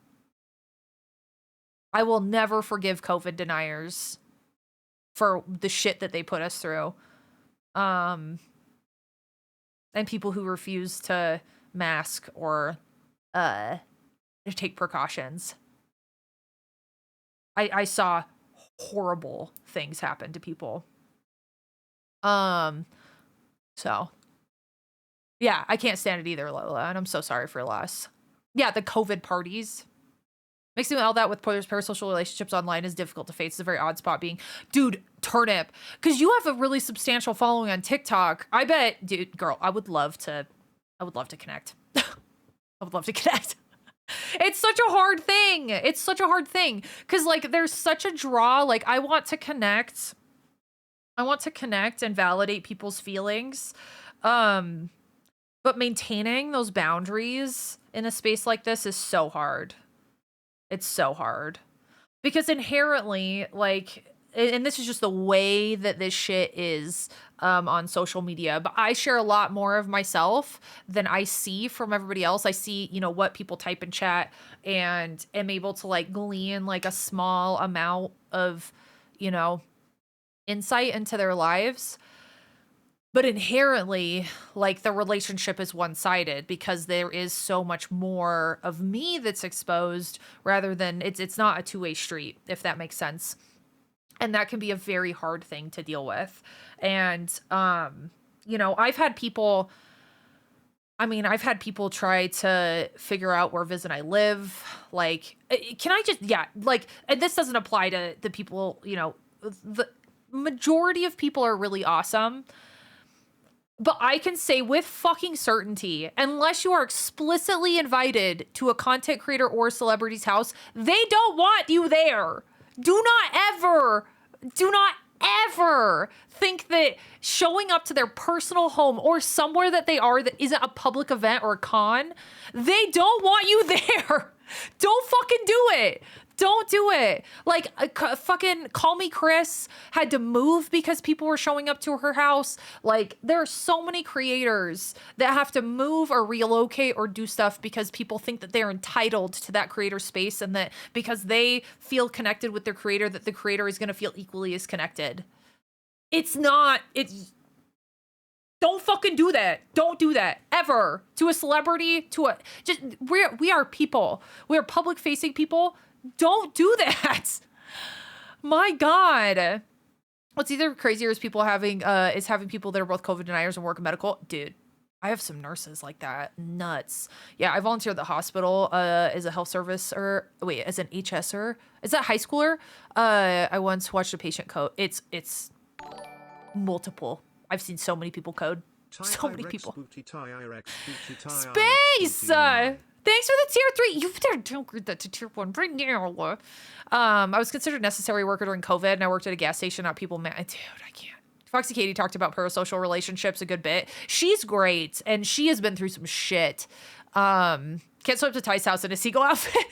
I will never forgive COVID deniers for the shit that they put us through. And people who refuse to mask or to take precautions. I saw horrible things happen to people. So yeah, I can't stand it either, Lola, and I'm so sorry for your loss. Yeah, the COVID parties. Mixing all that with parasocial relationships online is difficult to face. It's a very odd spot being, dude, Turnip, because you have a really substantial following on TikTok. I bet, dude, girl, I would love to connect. I would love to connect. It's such a hard thing. Because like, there's such a draw. Like, I want to connect and validate people's feelings. But maintaining those boundaries in a space like this is so hard. It's so hard because inherently, like, and this is just the way that this shit is on social media, but I share a lot more of myself than I see from everybody else. I see, what people type in chat and am able to like glean like a small amount of, insight into their lives. But inherently, like, the relationship is one-sided because there is so much more of me that's exposed rather than it's not a two-way street, if that makes sense. And that can be a very hard thing to deal with. And, I've had people try to figure out where Viz and I live. Like, can I just, and this doesn't apply to the people, the majority of people are really awesome. But I can say with fucking certainty, unless you are explicitly invited to a content creator or celebrity's house, they don't want you there. Do not ever think that showing up to their personal home or somewhere that they are that isn't a public event or a con, they don't want you there. Don't fucking do it. Don't do it. Like, fucking Call Me Chris had to move because people were showing up to her house. Like, there are so many creators that have to move or relocate or do stuff because people think that they're entitled to that creator space and that because they feel connected with their creator, that the creator is going to feel equally as connected. It's not. Don't fucking do that. Don't do that ever to a celebrity, we are people. We are public facing people. Don't do that. My God. What's either crazier is having people that are both COVID deniers and work in medical. Dude, I have some nurses like that. Nuts. Yeah, I volunteered at the hospital as a health service as an HSer. Is that high schooler? I once watched a patient code. It's multiple. I've seen so many people code. So many people. Space! Thanks for the tier 3. You better downgrade that to tier 1 right now. I was considered necessary worker during COVID, and I worked at a gas station. Not people, man. Dude, I can't. Foxy Katie talked about parasocial relationships a good bit. She's great, and she has been through some shit. Can't show up to Ty's house in a seagull outfit.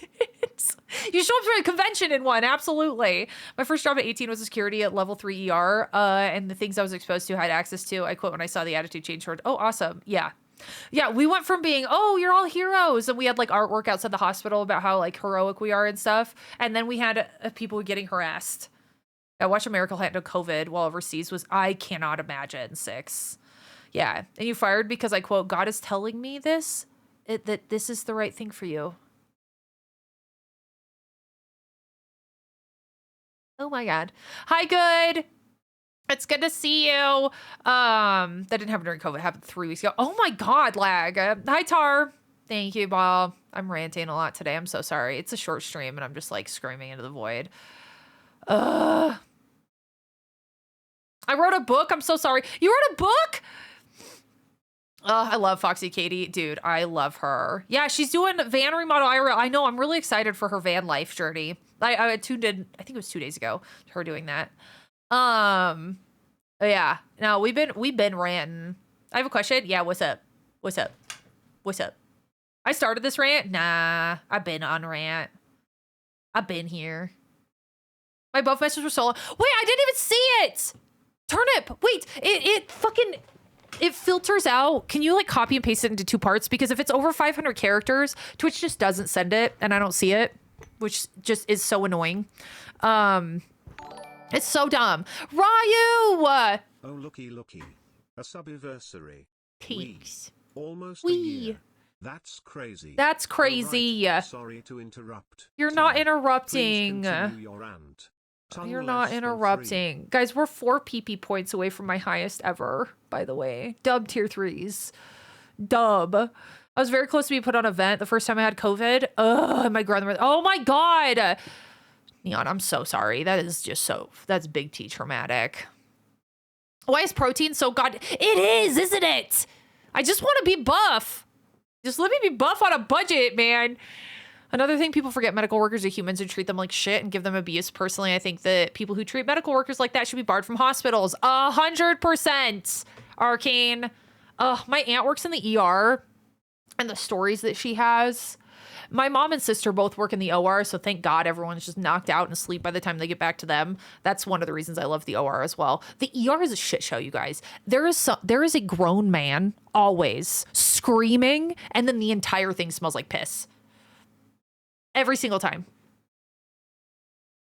You show up to a convention in one, absolutely. My first job at 18 was security at level 3 ER, and the things I was exposed to, had access to. I quit when I saw the attitude change toward, oh, awesome. Yeah. Yeah, we went from being, oh, you're all heroes, and we had like artwork outside the hospital about how like heroic we are and stuff, and then we had people getting harassed. I watched America handle COVID while overseas I cannot imagine 6. Yeah, and you fired because I quote, God is telling me this, that this is the right thing for you. Oh my God. Hi, good. It's good to see you. That didn't happen during COVID. It happened 3 weeks ago. Oh my God, lag. Hi, Tar. Thank you, Bob. I'm ranting a lot today. I'm so sorry. It's a short stream and I'm just like screaming into the void. I wrote a book. I'm so sorry. You wrote a book? I love Foxy Katie. Dude, I love her. Yeah, she's doing van remodel. I know. I'm really excited for her van life journey. I tuned in, I think it was 2 days ago, her doing that. Yeah. No, we've been ranting. I have a question. Yeah, what's up? What's up? What's up? I started this rant? Nah, I've been on rant. I've been here. My buff messages were so long. Wait, I didn't even see it! Turnip! Wait, it filters out. Can you like copy and paste it into 2 parts? Because if it's over 500 characters, Twitch just doesn't send it and I don't see it, which just is so annoying. It's so dumb. Ryu! Oh, looky. A subiversary. Peaks. Almost a year. That's crazy. That's crazy. Right. Sorry to interrupt. You're not interrupting. Please continue your rant. You're not interrupting. Guys, we're 4 PP points away from my highest ever, by the way. Dub tier 3s. Dub. I was very close to being put on a vent the first time I had COVID. Ugh, my grandmother. Oh my God. Neon, I'm so sorry. That is just that's big T traumatic. Why is protein so it is, isn't it? I just want to be buff. Just let me be buff on a budget, man. Another thing people forget, medical workers are humans and treat them like shit and give them abuse. Personally, I think that people who treat medical workers like that should be barred from hospitals. 100%. Arcane. My aunt works in the ER and the stories that she has. My mom and sister both work in the OR, so thank God everyone's just knocked out and asleep by the time they get back to them. That's one of the reasons I love the OR as well. The ER is a shit show, you guys. There is a grown man always screaming, and then the entire thing smells like piss. Every single time.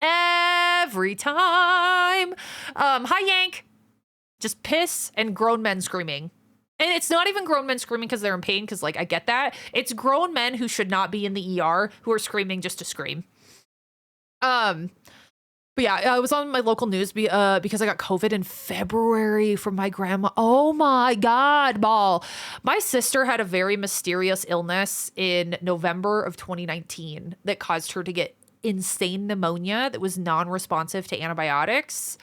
Every time. Hi, Yank. Just piss and grown men screaming. And it's not even grown men screaming because they're in pain, because, like, I get that. It's grown men who should not be in the ER who are screaming just to scream. But yeah, I was on my local news because I got COVID in February from my grandma. Oh my God, ball. My sister had a very mysterious illness in November of 2019 that caused her to get insane pneumonia that was non-responsive to antibiotics.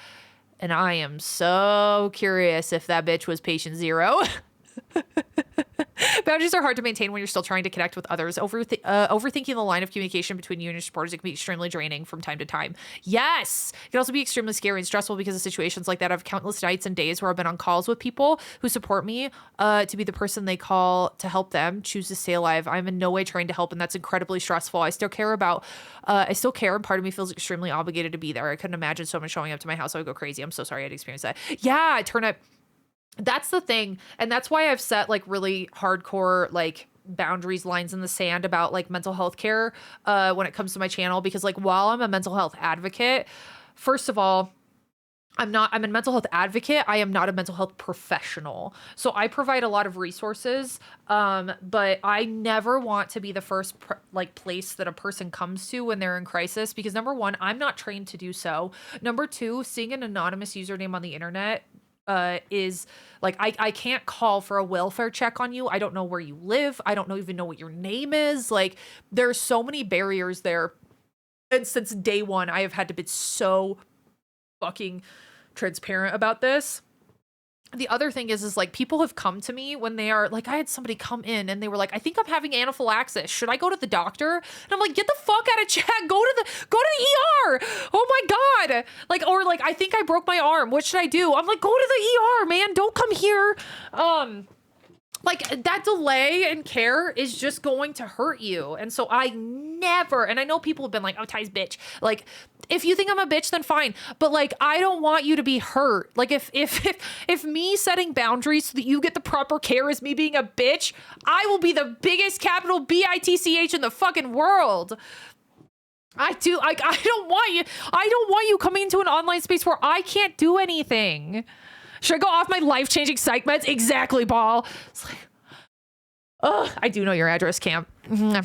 And I am so curious if that bitch was patient 0. Boundaries are hard to maintain when you're still trying to connect with others. Overthinking the line of communication between you and your supporters, it can be extremely draining from time to time. Yes! It can also be extremely scary and stressful because of situations like that. I have countless nights and days where I've been on calls with people who support me to be the person they call to help them choose to stay alive. I'm in no way trying to help, and that's incredibly stressful. I still care, and part of me feels extremely obligated to be there. I couldn't imagine someone showing up to my house. I would go crazy. I'm so sorry I had to experience that. Yeah, Turnip. That's the thing. And that's why I've set like really hardcore like boundaries, lines in the sand about like mental health care when it comes to my channel, because like while I'm a mental health advocate, first of all, I'm a mental health advocate. I am not a mental health professional. So I provide a lot of resources, but I never want to be the first place that a person comes to when they're in crisis, because number one, I'm not trained to do so. Number two, seeing an anonymous username on the internet is like, I can't call for a welfare check on you. I don't know where you live. I don't even know what your name is. Like, there's so many barriers there. And since day one, I have had to be so fucking transparent about this. The other thing is like, people have come to me when they are like, I had somebody come in and they were like, I think I'm having anaphylaxis. Should I go to the doctor? And I'm like, get the fuck out of chat. Go to the ER. Oh my God. Like, or like, I think I broke my arm. What should I do? I'm like, go to the ER, man. Don't come here. Like, that delay in care is just going to hurt you. And so I never, and I know people have been like, oh, Ty's bitch. Like, if you think I'm a bitch, then fine. But like, I don't want you to be hurt. Like, if me setting boundaries so that you get the proper care is me being a bitch, I will be the biggest capital BITCH in the fucking world. I don't want you coming into an online space where I can't do anything. Should I go off my life-changing psych meds? Exactly, Paul. It's like, oh, I do know your address, Camp. Oh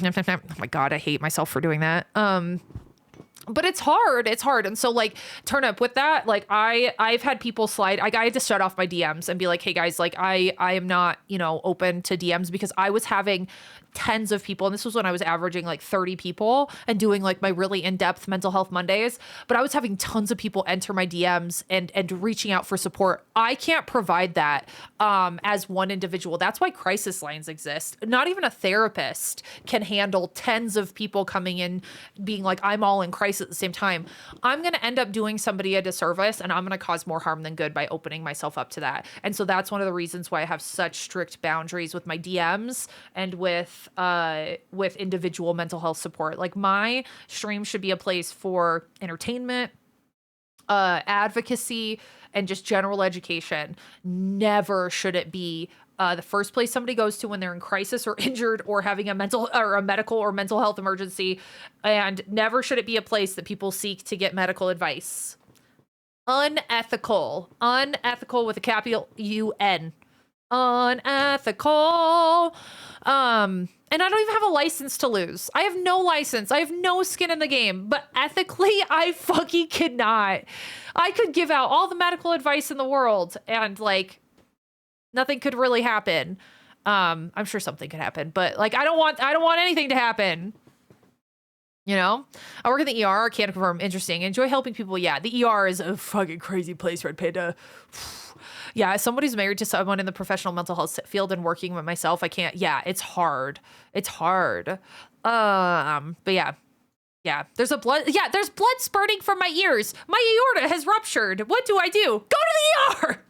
my God, I hate myself for doing that. But it's hard. It's hard. And so like Turnip with that, like I've had people slide. I had to shut off my DMs and be like, hey guys, like I am not, open to DMs because I was having tens of people. And this was when I was averaging like 30 people and doing like my really in-depth mental health Mondays. But I was having tons of people enter my DMs and reaching out for support. I can't provide that as one individual. That's why crisis lines exist. Not even a therapist can handle tens of people coming in being like, I'm all in crisis at the same time. I'm going to end up doing somebody a disservice and I'm going to cause more harm than good by opening myself up to that. And so that's one of the reasons why I have such strict boundaries with my DMs and with individual mental health support. Like my stream should be a place for entertainment, advocacy, and just general education. Never should it be the first place somebody goes to when they're in crisis or injured or having a medical or mental health emergency. And never should it be a place that people seek to get medical advice. Unethical with a capital UN. Unethical. And I don't even have a license to lose. I have no license. I have no skin in the game. But ethically, I fucking cannot. I could give out all the medical advice in the world and like nothing could really happen. I'm sure something could happen, but like I don't want anything to happen. I work in the ER. I can't confirm. Interesting. Enjoy helping people. Yeah, the ER is a fucking crazy place, Red Panda. Yeah, as somebody who's married to someone in the professional mental health field and working with myself, I can't. Yeah, it's hard. It's hard. But yeah, there's blood spurting from my ears. My aorta has ruptured. What do I do? Go to the ER.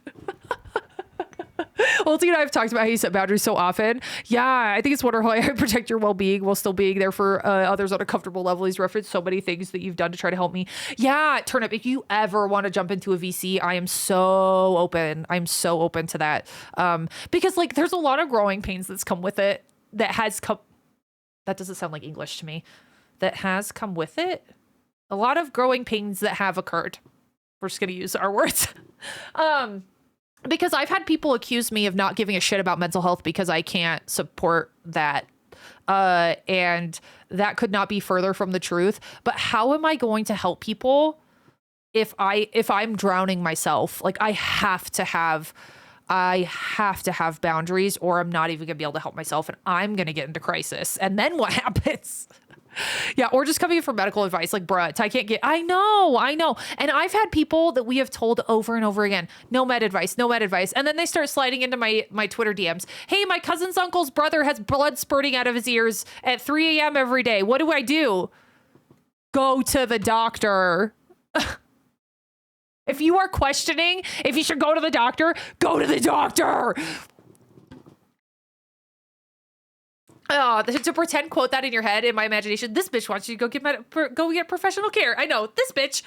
Well, and I've talked about how you set boundaries so often. Yeah, I think it's wonderful how you protect your well-being while still being there for others on a comfortable level. He's referenced so many things that you've done to try to help me. Yeah, Turnip, if you ever want to jump into a VC, I am so open. I'm so open to that. Because like there's a lot of growing pains that's come with it that doesn't sound like English to me. That has come with it. A lot of growing pains that have occurred. We're just going to use our words. Because I've had people accuse me of not giving a shit about mental health because I can't support that. And that could not be further from the truth. But how am I going to help people if I'm drowning myself? Like I have to have boundaries or I'm not even gonna be able to help myself and I'm gonna get into crisis. And then what happens? Yeah, or just coming in for medical advice, like, bruh, I can't get, I know. And I've had people that we have told over and over again, no med advice. And then they start sliding into my Twitter DMs. Hey, my cousin's uncle's brother has blood spurting out of his ears at 3 a.m. every day. What do I do? Go to the doctor. If you are questioning if you should go to the doctor, go to the doctor. To pretend, quote that in your head, in my imagination, this bitch wants you to go get professional care. I know, this bitch.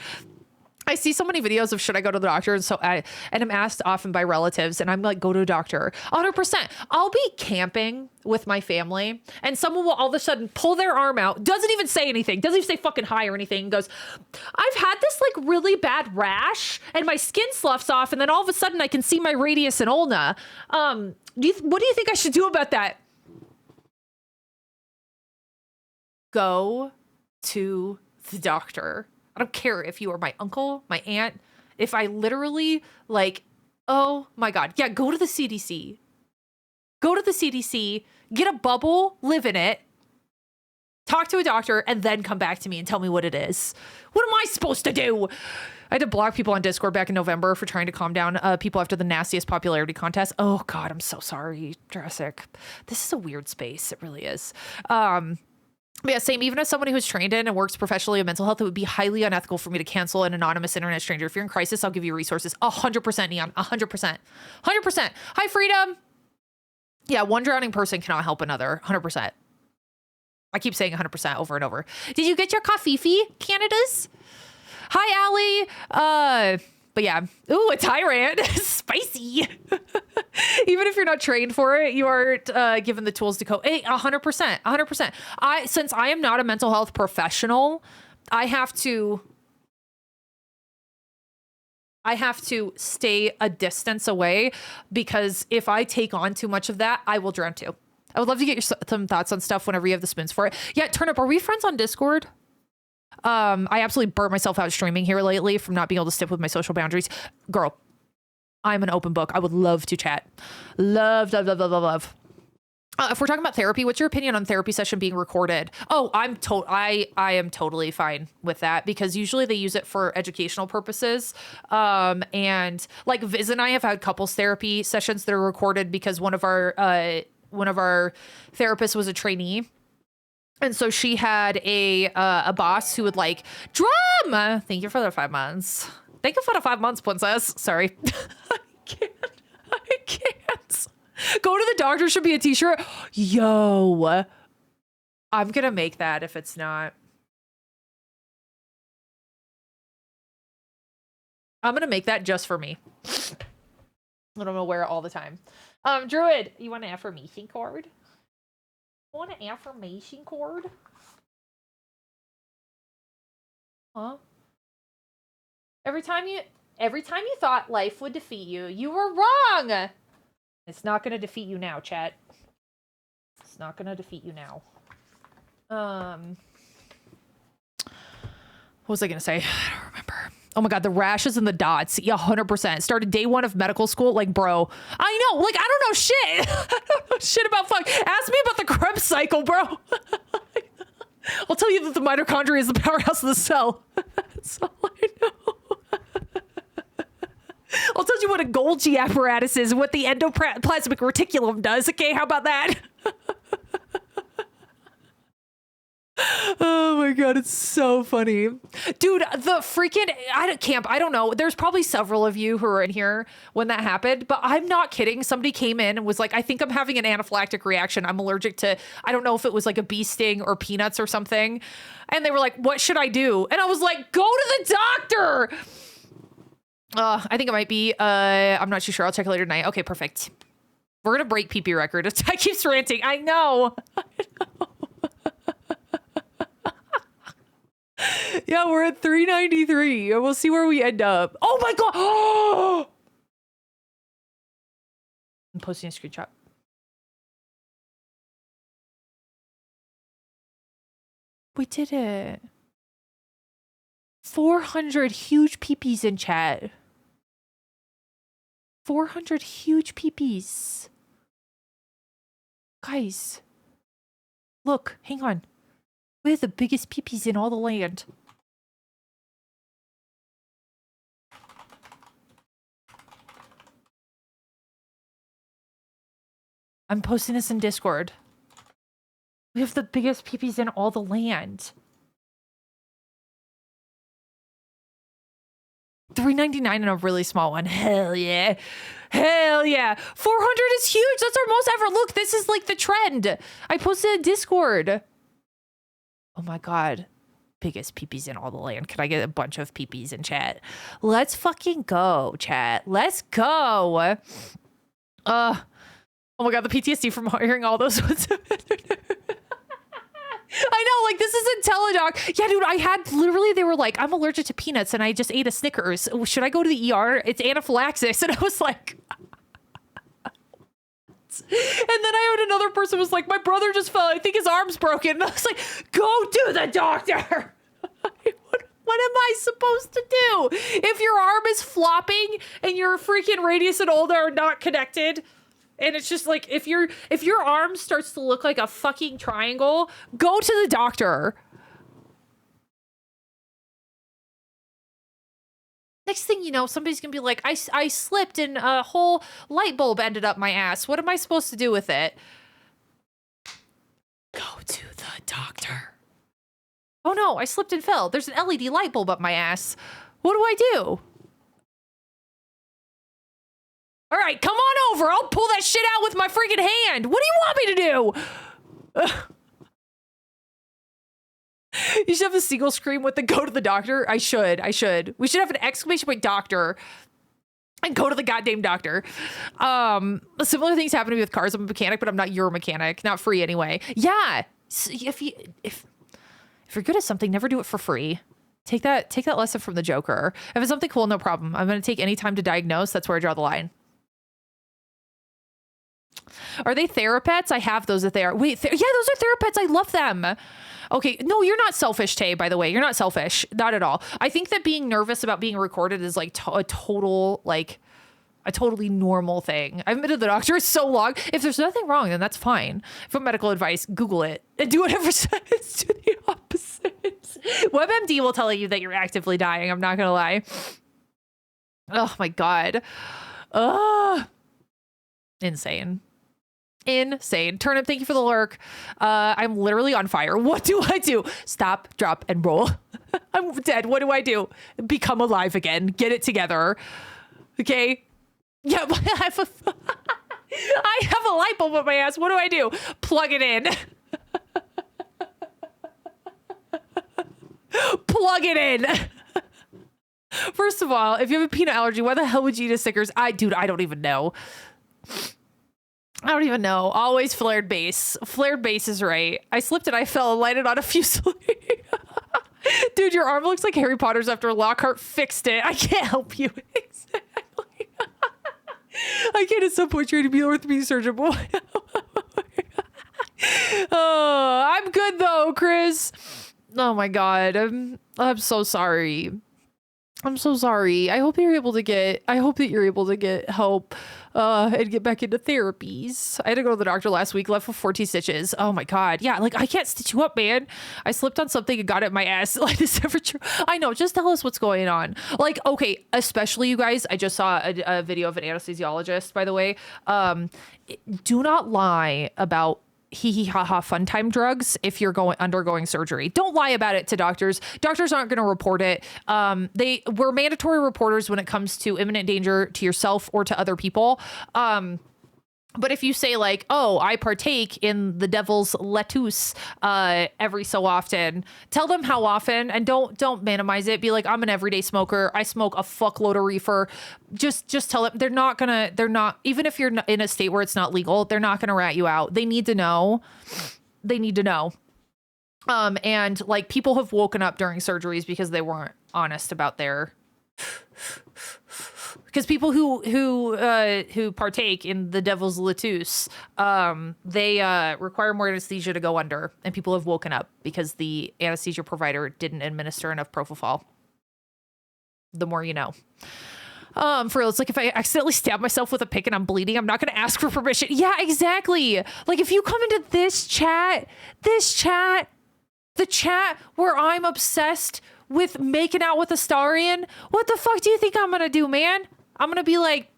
I see so many videos of should I go to the doctor, and I'm asked often by relatives, and I'm like, go to a doctor. 100%. I'll be camping with my family, and someone will all of a sudden pull their arm out, doesn't even say anything, doesn't even say fucking hi or anything, goes, I've had this like really bad rash, and my skin sloughs off, and then all of a sudden I can see my radius and ulna. What do you think I should do about that? Go to the doctor. I don't care if you are my uncle, my aunt, if I literally like, oh my God. Yeah, go to the CDC. Go to the CDC, get a bubble, live in it, talk to a doctor, and then come back to me and tell me what it is. What am I supposed to do? I had to block people on Discord back in November for trying to calm down people after the nastiest popularity contest. Oh God, I'm so sorry, Jurassic. This is a weird space. It really is. But yeah, same. Even as somebody who's trained in and works professionally in mental health, it would be highly unethical for me to cancel an anonymous internet stranger. If you're in crisis, I'll give you resources. 100%, Neon. 100%. 100%. Hi, Freedom. Yeah, one drowning person cannot help another. 100%. I keep saying 100% over and over. Did you get your coffee, Canadas? Hi, Allie. But yeah. Ooh, a tyrant. Spicy. Even if you're not trained for it, you are given the tools to cope. Hey, 100%. 100%. Since I am not a mental health professional, I have to stay a distance away, because if I take on too much of that, I will drown too. I would love to get some thoughts on stuff whenever you have the spoons for it. Yeah, Turnip, are we friends on Discord? I absolutely burnt myself out streaming here lately from not being able to stick with my social boundaries. Girl, I'm an open book. I would love to chat. Love. If we're talking about therapy, what's your opinion on therapy session being recorded? Oh, I am totally fine with that, because usually they use it for educational purposes. And like Viz and I have had couples therapy sessions that are recorded because one of our therapists was a trainee. And so she had a boss who would like, drum! Thank you for the 5 months. Thank you for the 5 months, princess. Sorry. I can't. Go to the doctor should be a t-shirt. Yo. I'm going to make that if it's not. I'm going to make that just for me. And I'm going to wear it all the time. Druid, you want an affirmation card? Want an affirmation cord? Huh? Every time you thought life would defeat you, you were wrong. It's not gonna defeat you now, chat. It's not gonna defeat you now. What was I gonna say? I don't remember. Oh my God, the rashes and the dots. Yeah, 100%. Started day 1 of medical school. Like, bro, I know. Like, I don't know shit. I don't know shit about fuck. Ask me about the Krebs cycle, bro. I'll tell you that the mitochondria is the powerhouse of the cell. That's all I know. I'll tell you what a Golgi apparatus is and what the endoplasmic reticulum does. Okay, how about that? Oh my God, it's so funny. Dude, the freaking, I don't know. There's probably several of you who are in here when that happened, but I'm not kidding. Somebody came in and was like, I think I'm having an anaphylactic reaction. I'm allergic to, I don't know if it was like a bee sting or peanuts or something. And they were like, what should I do? And I was like, go to the doctor. I think it might be, I'm not too sure. I'll check it later tonight. Okay, perfect. We're going to break PP record. I keep ranting. I know. Yeah, we're at 393 and we'll see where we end up. Oh my God. Oh! I'm posting a screenshot. We did it. 400 huge peepees in chat. 400 huge peepees. Guys. Look, hang on. We have the biggest peepees in all the land. I'm posting this in Discord. We have the biggest peepees in all the land. $3.99 and a really small one. Hell yeah. Hell yeah. 400 is huge. That's our most ever. Look, this is like the trend. I posted in Discord. Oh my God. Biggest peepees in all the land. Can I get a bunch of peepees in chat? Let's fucking go, chat. Let's go. Oh my God, the PTSD from hearing all those ones. I know, like, this is IntelliDoc. Yeah, dude, I had literally, they were like, I'm allergic to peanuts and I just ate a Snickers. Should I go to the ER? It's anaphylaxis. And I was like... And then I heard another person was like, my brother just fell. I think his arm's broken. And I was like, go to the doctor. What am I supposed to do? If your arm is flopping and your freaking radius and ulna are not connected, and it's just like, if your arm starts to look like a fucking triangle, go to the doctor. Next thing you know, somebody's gonna be like, I slipped and a whole light bulb ended up my ass. What am I supposed to do with it? Go to the doctor. Oh no, I slipped and fell. There's an LED light bulb up my ass. What do I do? All right, come on over. I'll pull that shit out with my freaking hand. What do you want me to do? You should have the seagull scream with the go to the doctor. I should. We should have an exclamation point doctor and go to the goddamn doctor. Similar things happen to me with cars. I'm a mechanic, but I'm not your mechanic. Not free anyway. Yeah. If you're good at something, never do it for free. Take that lesson from the Joker. If it's something cool, no problem. I'm going to take any time to diagnose. That's where I draw the line. Are they therapets? I have those if they are. Wait, yeah, those are therapets. I love them. Okay, no, you're not selfish, Tay, by the way. You're not selfish. Not at all. I think that being nervous about being recorded is like a totally normal thing. I've been to the doctor so long. If there's nothing wrong, then that's fine. If you want medical advice, Google it and do whatever says to the opposite. WebMD will tell you that you're actively dying. I'm not going to lie. Oh my God. Insane. Turnip, thank you for the lurk. I'm literally on fire. What do I do? Stop, drop, and roll. I'm dead. What do I do? Become alive again. Get it together. Okay? Yeah, I have a light bulb up my ass. What do I do? Plug it in. Plug it in. First of all, if you have a peanut allergy, why the hell would you eat a Snickers? Dude, I don't even know. Always flared base. Flared base is right. I slipped and I fell and lighted on a fusilier. Dude, your arm looks like Harry Potter's after Lockhart fixed it. I can't help you. Exactly. I can't at some point try to be an orthopedic surgeon, boy. Oh, I'm good though, Chris. Oh my God. I'm so sorry. I'm so sorry. I hope that you're able to get help and get back into therapies. I had to go to the doctor last week, left with 14 stitches. Oh my God. Yeah, like I can't stitch you up, man. I slipped on something and got it in my ass. Like, is ever true? I know, just tell us what's going on. Like, okay, especially you guys, I just saw a video of an anesthesiologist, by the way. Do not lie about fun time drugs if you're undergoing surgery. Don't lie about it to doctors. Doctors aren't going to report it. We're mandatory reporters when it comes to imminent danger to yourself or to other people. But if you say like, oh, I partake in the devil's lettuce every so often, tell them how often and don't minimize it. Be like, I'm an everyday smoker. I smoke a fuckload of reefer. Just tell them they're not, even if you're in a state where it's not legal, they're not going to rat you out. They need to know. And like people have woken up during surgeries because they weren't honest about because people who partake in the devil's lettuce, they require more anesthesia to go under, and people have woken up because the anesthesia provider didn't administer enough propofol. The more you know. For real, it's like if I accidentally stab myself with a pick and I'm bleeding, I'm not going to ask for permission. Yeah, exactly. Like if you come into this chat, the chat where I'm obsessed with making out with a Starian, what the fuck do you think I'm gonna do, man? I'm gonna be like,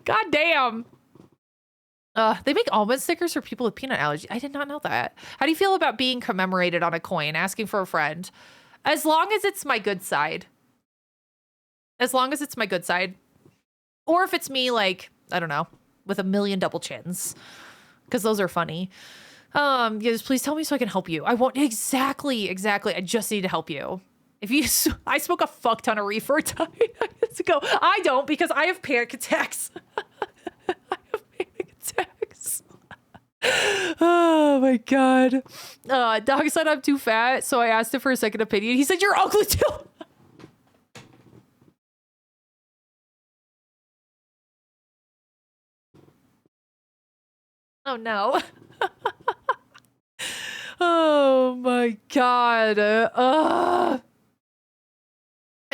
God damn. They make almond stickers for people with peanut allergy. I did not know that. How do you feel about being commemorated on a coin? Asking for a friend. As long as it's my good side. Or if it's me, like, I don't know, with a million double chins, because those are funny. Yes, please tell me so I can help you. I won't. Exactly. I just need to help you. I smoke a fuck ton of reefer a time. I don't, because I have panic attacks. Oh my God. Dog said I'm too fat, so I asked him for a second opinion. He said, you're ugly too. Oh no. Oh my God. I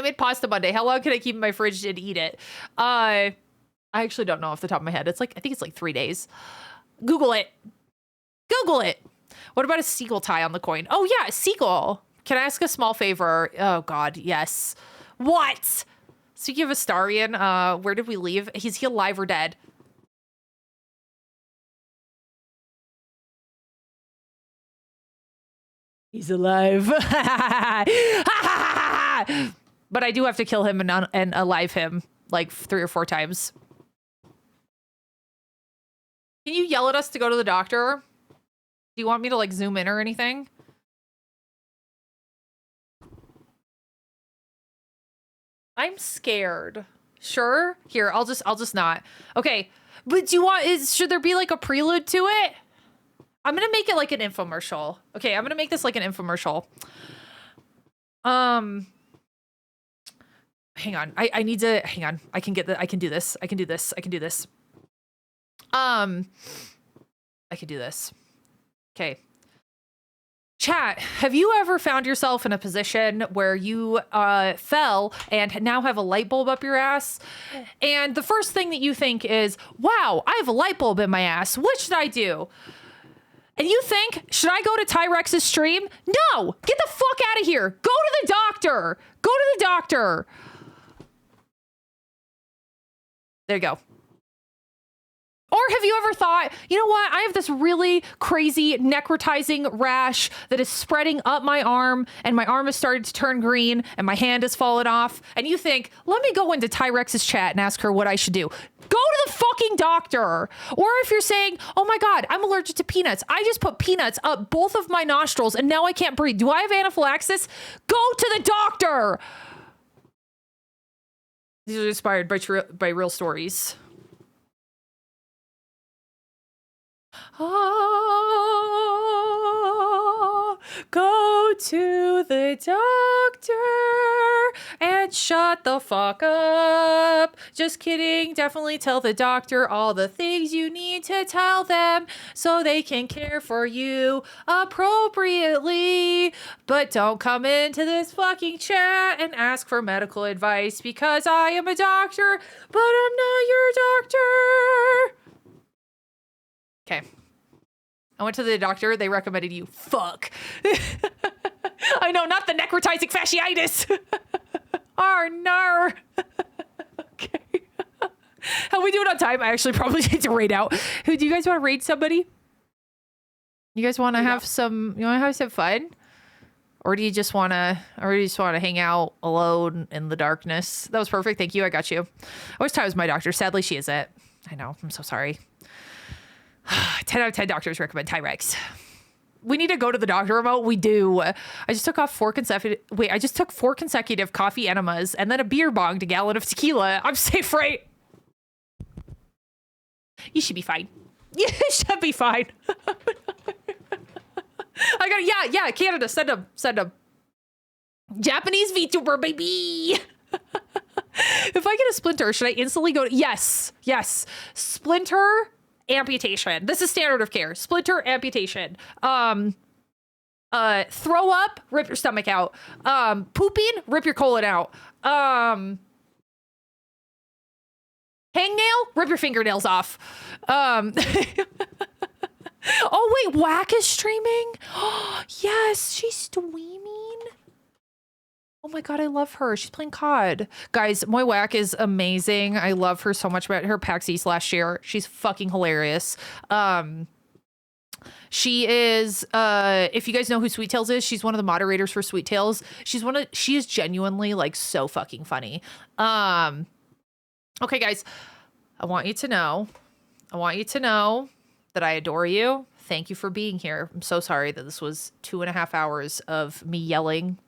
made pasta Monday. How long can I keep in my fridge and eat it? I actually don't know off the top of my head. I think it's like 3 days. Google it. What about a seagull tie on the coin? Oh yeah, a seagull. Can I ask a small favor? Oh God, yes. What? Speaking of Astarian, where did we leave? Is he alive or dead? He's alive. But I do have to kill him and alive him like 3 or 4 times. Can you yell at us to go to the doctor? Do you want me to like zoom in or anything? I'm scared. Sure. Here, I'll just not. Okay. But do you want should there be like a prelude to it? I'm gonna make it like an infomercial. Okay, I'm gonna make this like an infomercial. Hang on. I need to hang on. I can do this. I can do this. I can do this. I can do this. Okay. Chat, have you ever found yourself in a position where you fell and now have a light bulb up your ass? And the first thing that you think is, wow, I have a light bulb in my ass. What should I do? And you think, should I go to Tyrex's stream? No, get the fuck out of here. Go to the doctor. Go to the doctor. There you go. Or have you ever thought, you know what? I have this really crazy necrotizing rash that is spreading up my arm and my arm has started to turn green and my hand has fallen off. And you think, let me go into Tyrex's chat and ask her what I should do. Go to the fucking doctor. Or if you're saying, oh my God, I'm allergic to peanuts. I just put peanuts up both of my nostrils and now I can't breathe. Do I have anaphylaxis? Go to the doctor. These are inspired by real stories. Oh, go to the doctor and shut the fuck up. Just kidding. Definitely tell the doctor all the things you need to tell them so they can care for you appropriately. But don't come into this fucking chat and ask for medical advice because I am a doctor, but I'm not your doctor. Okay. I went to the doctor. They recommended you fuck. I know, not the necrotizing fasciitis. Oh, no. Okay. How we doing on time? I actually probably need to raid out. Who do you guys want to raid somebody? You guys want to have some, you want to have some fun? Or do you just want to, hang out alone in the darkness? That was perfect. Thank you. I got you. I wish Ty was my doctor. Sadly, she isn't. I know. I'm so sorry. 10 out of 10 doctors recommend Tyrex. We need to go to the doctor remote. We do. I just took 4 consecutive coffee enemas and then a beer bonged a gallon of tequila. I'm safe, right? You should be fine. You should be fine. Yeah, Canada, send them. Japanese VTuber, baby. If I get a splinter, should I instantly go to, yes. Splinter, amputation. This is standard of care. Splinter, amputation. Throw up, rip your stomach out. Pooping, rip your colon out. Hangnail, rip your fingernails off. Oh wait, Whack is streaming? Yes, she's streaming. Oh my God, I love her. She's playing COD. Guys, Moy Whack is amazing. I love her so much. About her PAX East last year. She's fucking hilarious. She is, if you guys know who Sweet Tails is, she's one of the moderators for Sweet Tails. She is genuinely like so fucking funny. Okay, guys, I want you to know that I adore you. Thank you for being here. I'm so sorry that this was 2.5 hours of me yelling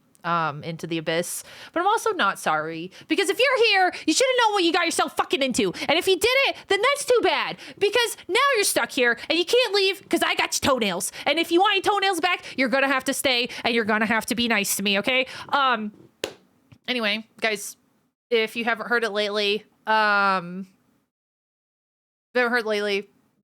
into the abyss, but I'm also not sorry because if you're here, you should have known what you got yourself fucking into. And if you did it, then that's too bad because now you're stuck here and you can't leave because I got your toenails. And if you want your toenails back, you're gonna have to stay and you're gonna have to be nice to me, okay? Anyway, guys, if you haven't heard it lately,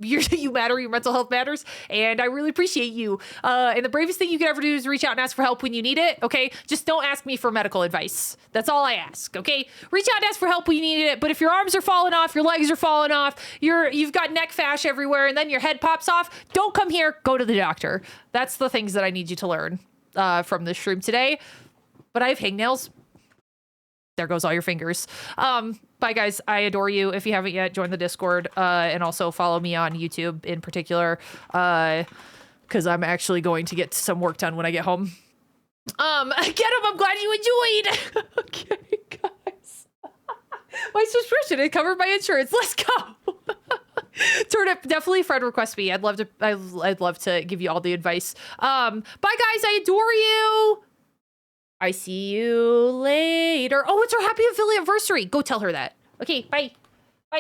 you matter, your mental health matters, and I really appreciate you. And the bravest thing you can ever do is reach out and ask for help when you need it, okay? Just don't ask me for medical advice. That's all I ask, okay? Reach out and ask for help when you need it, but if your arms are falling off, your legs are falling off, you've got neck fash everywhere, and then your head pops off, don't come here, go to the doctor. That's the things that I need you to learn from this stream today. But I have hangnails. There goes all your fingers. Bye, guys. I adore you. If you haven't yet, join the Discord and also follow me on YouTube in particular. because I'm actually going to get some work done when I get home. Get him. I'm glad you enjoyed. Okay, guys. My subscription is covered by insurance. Let's go. Turnip, definitely friend request me. I'd love to give you all the advice. Bye guys, I adore you. I see you later. Oh, it's our happy affiliate anniversary. Go tell her that. Okay, bye.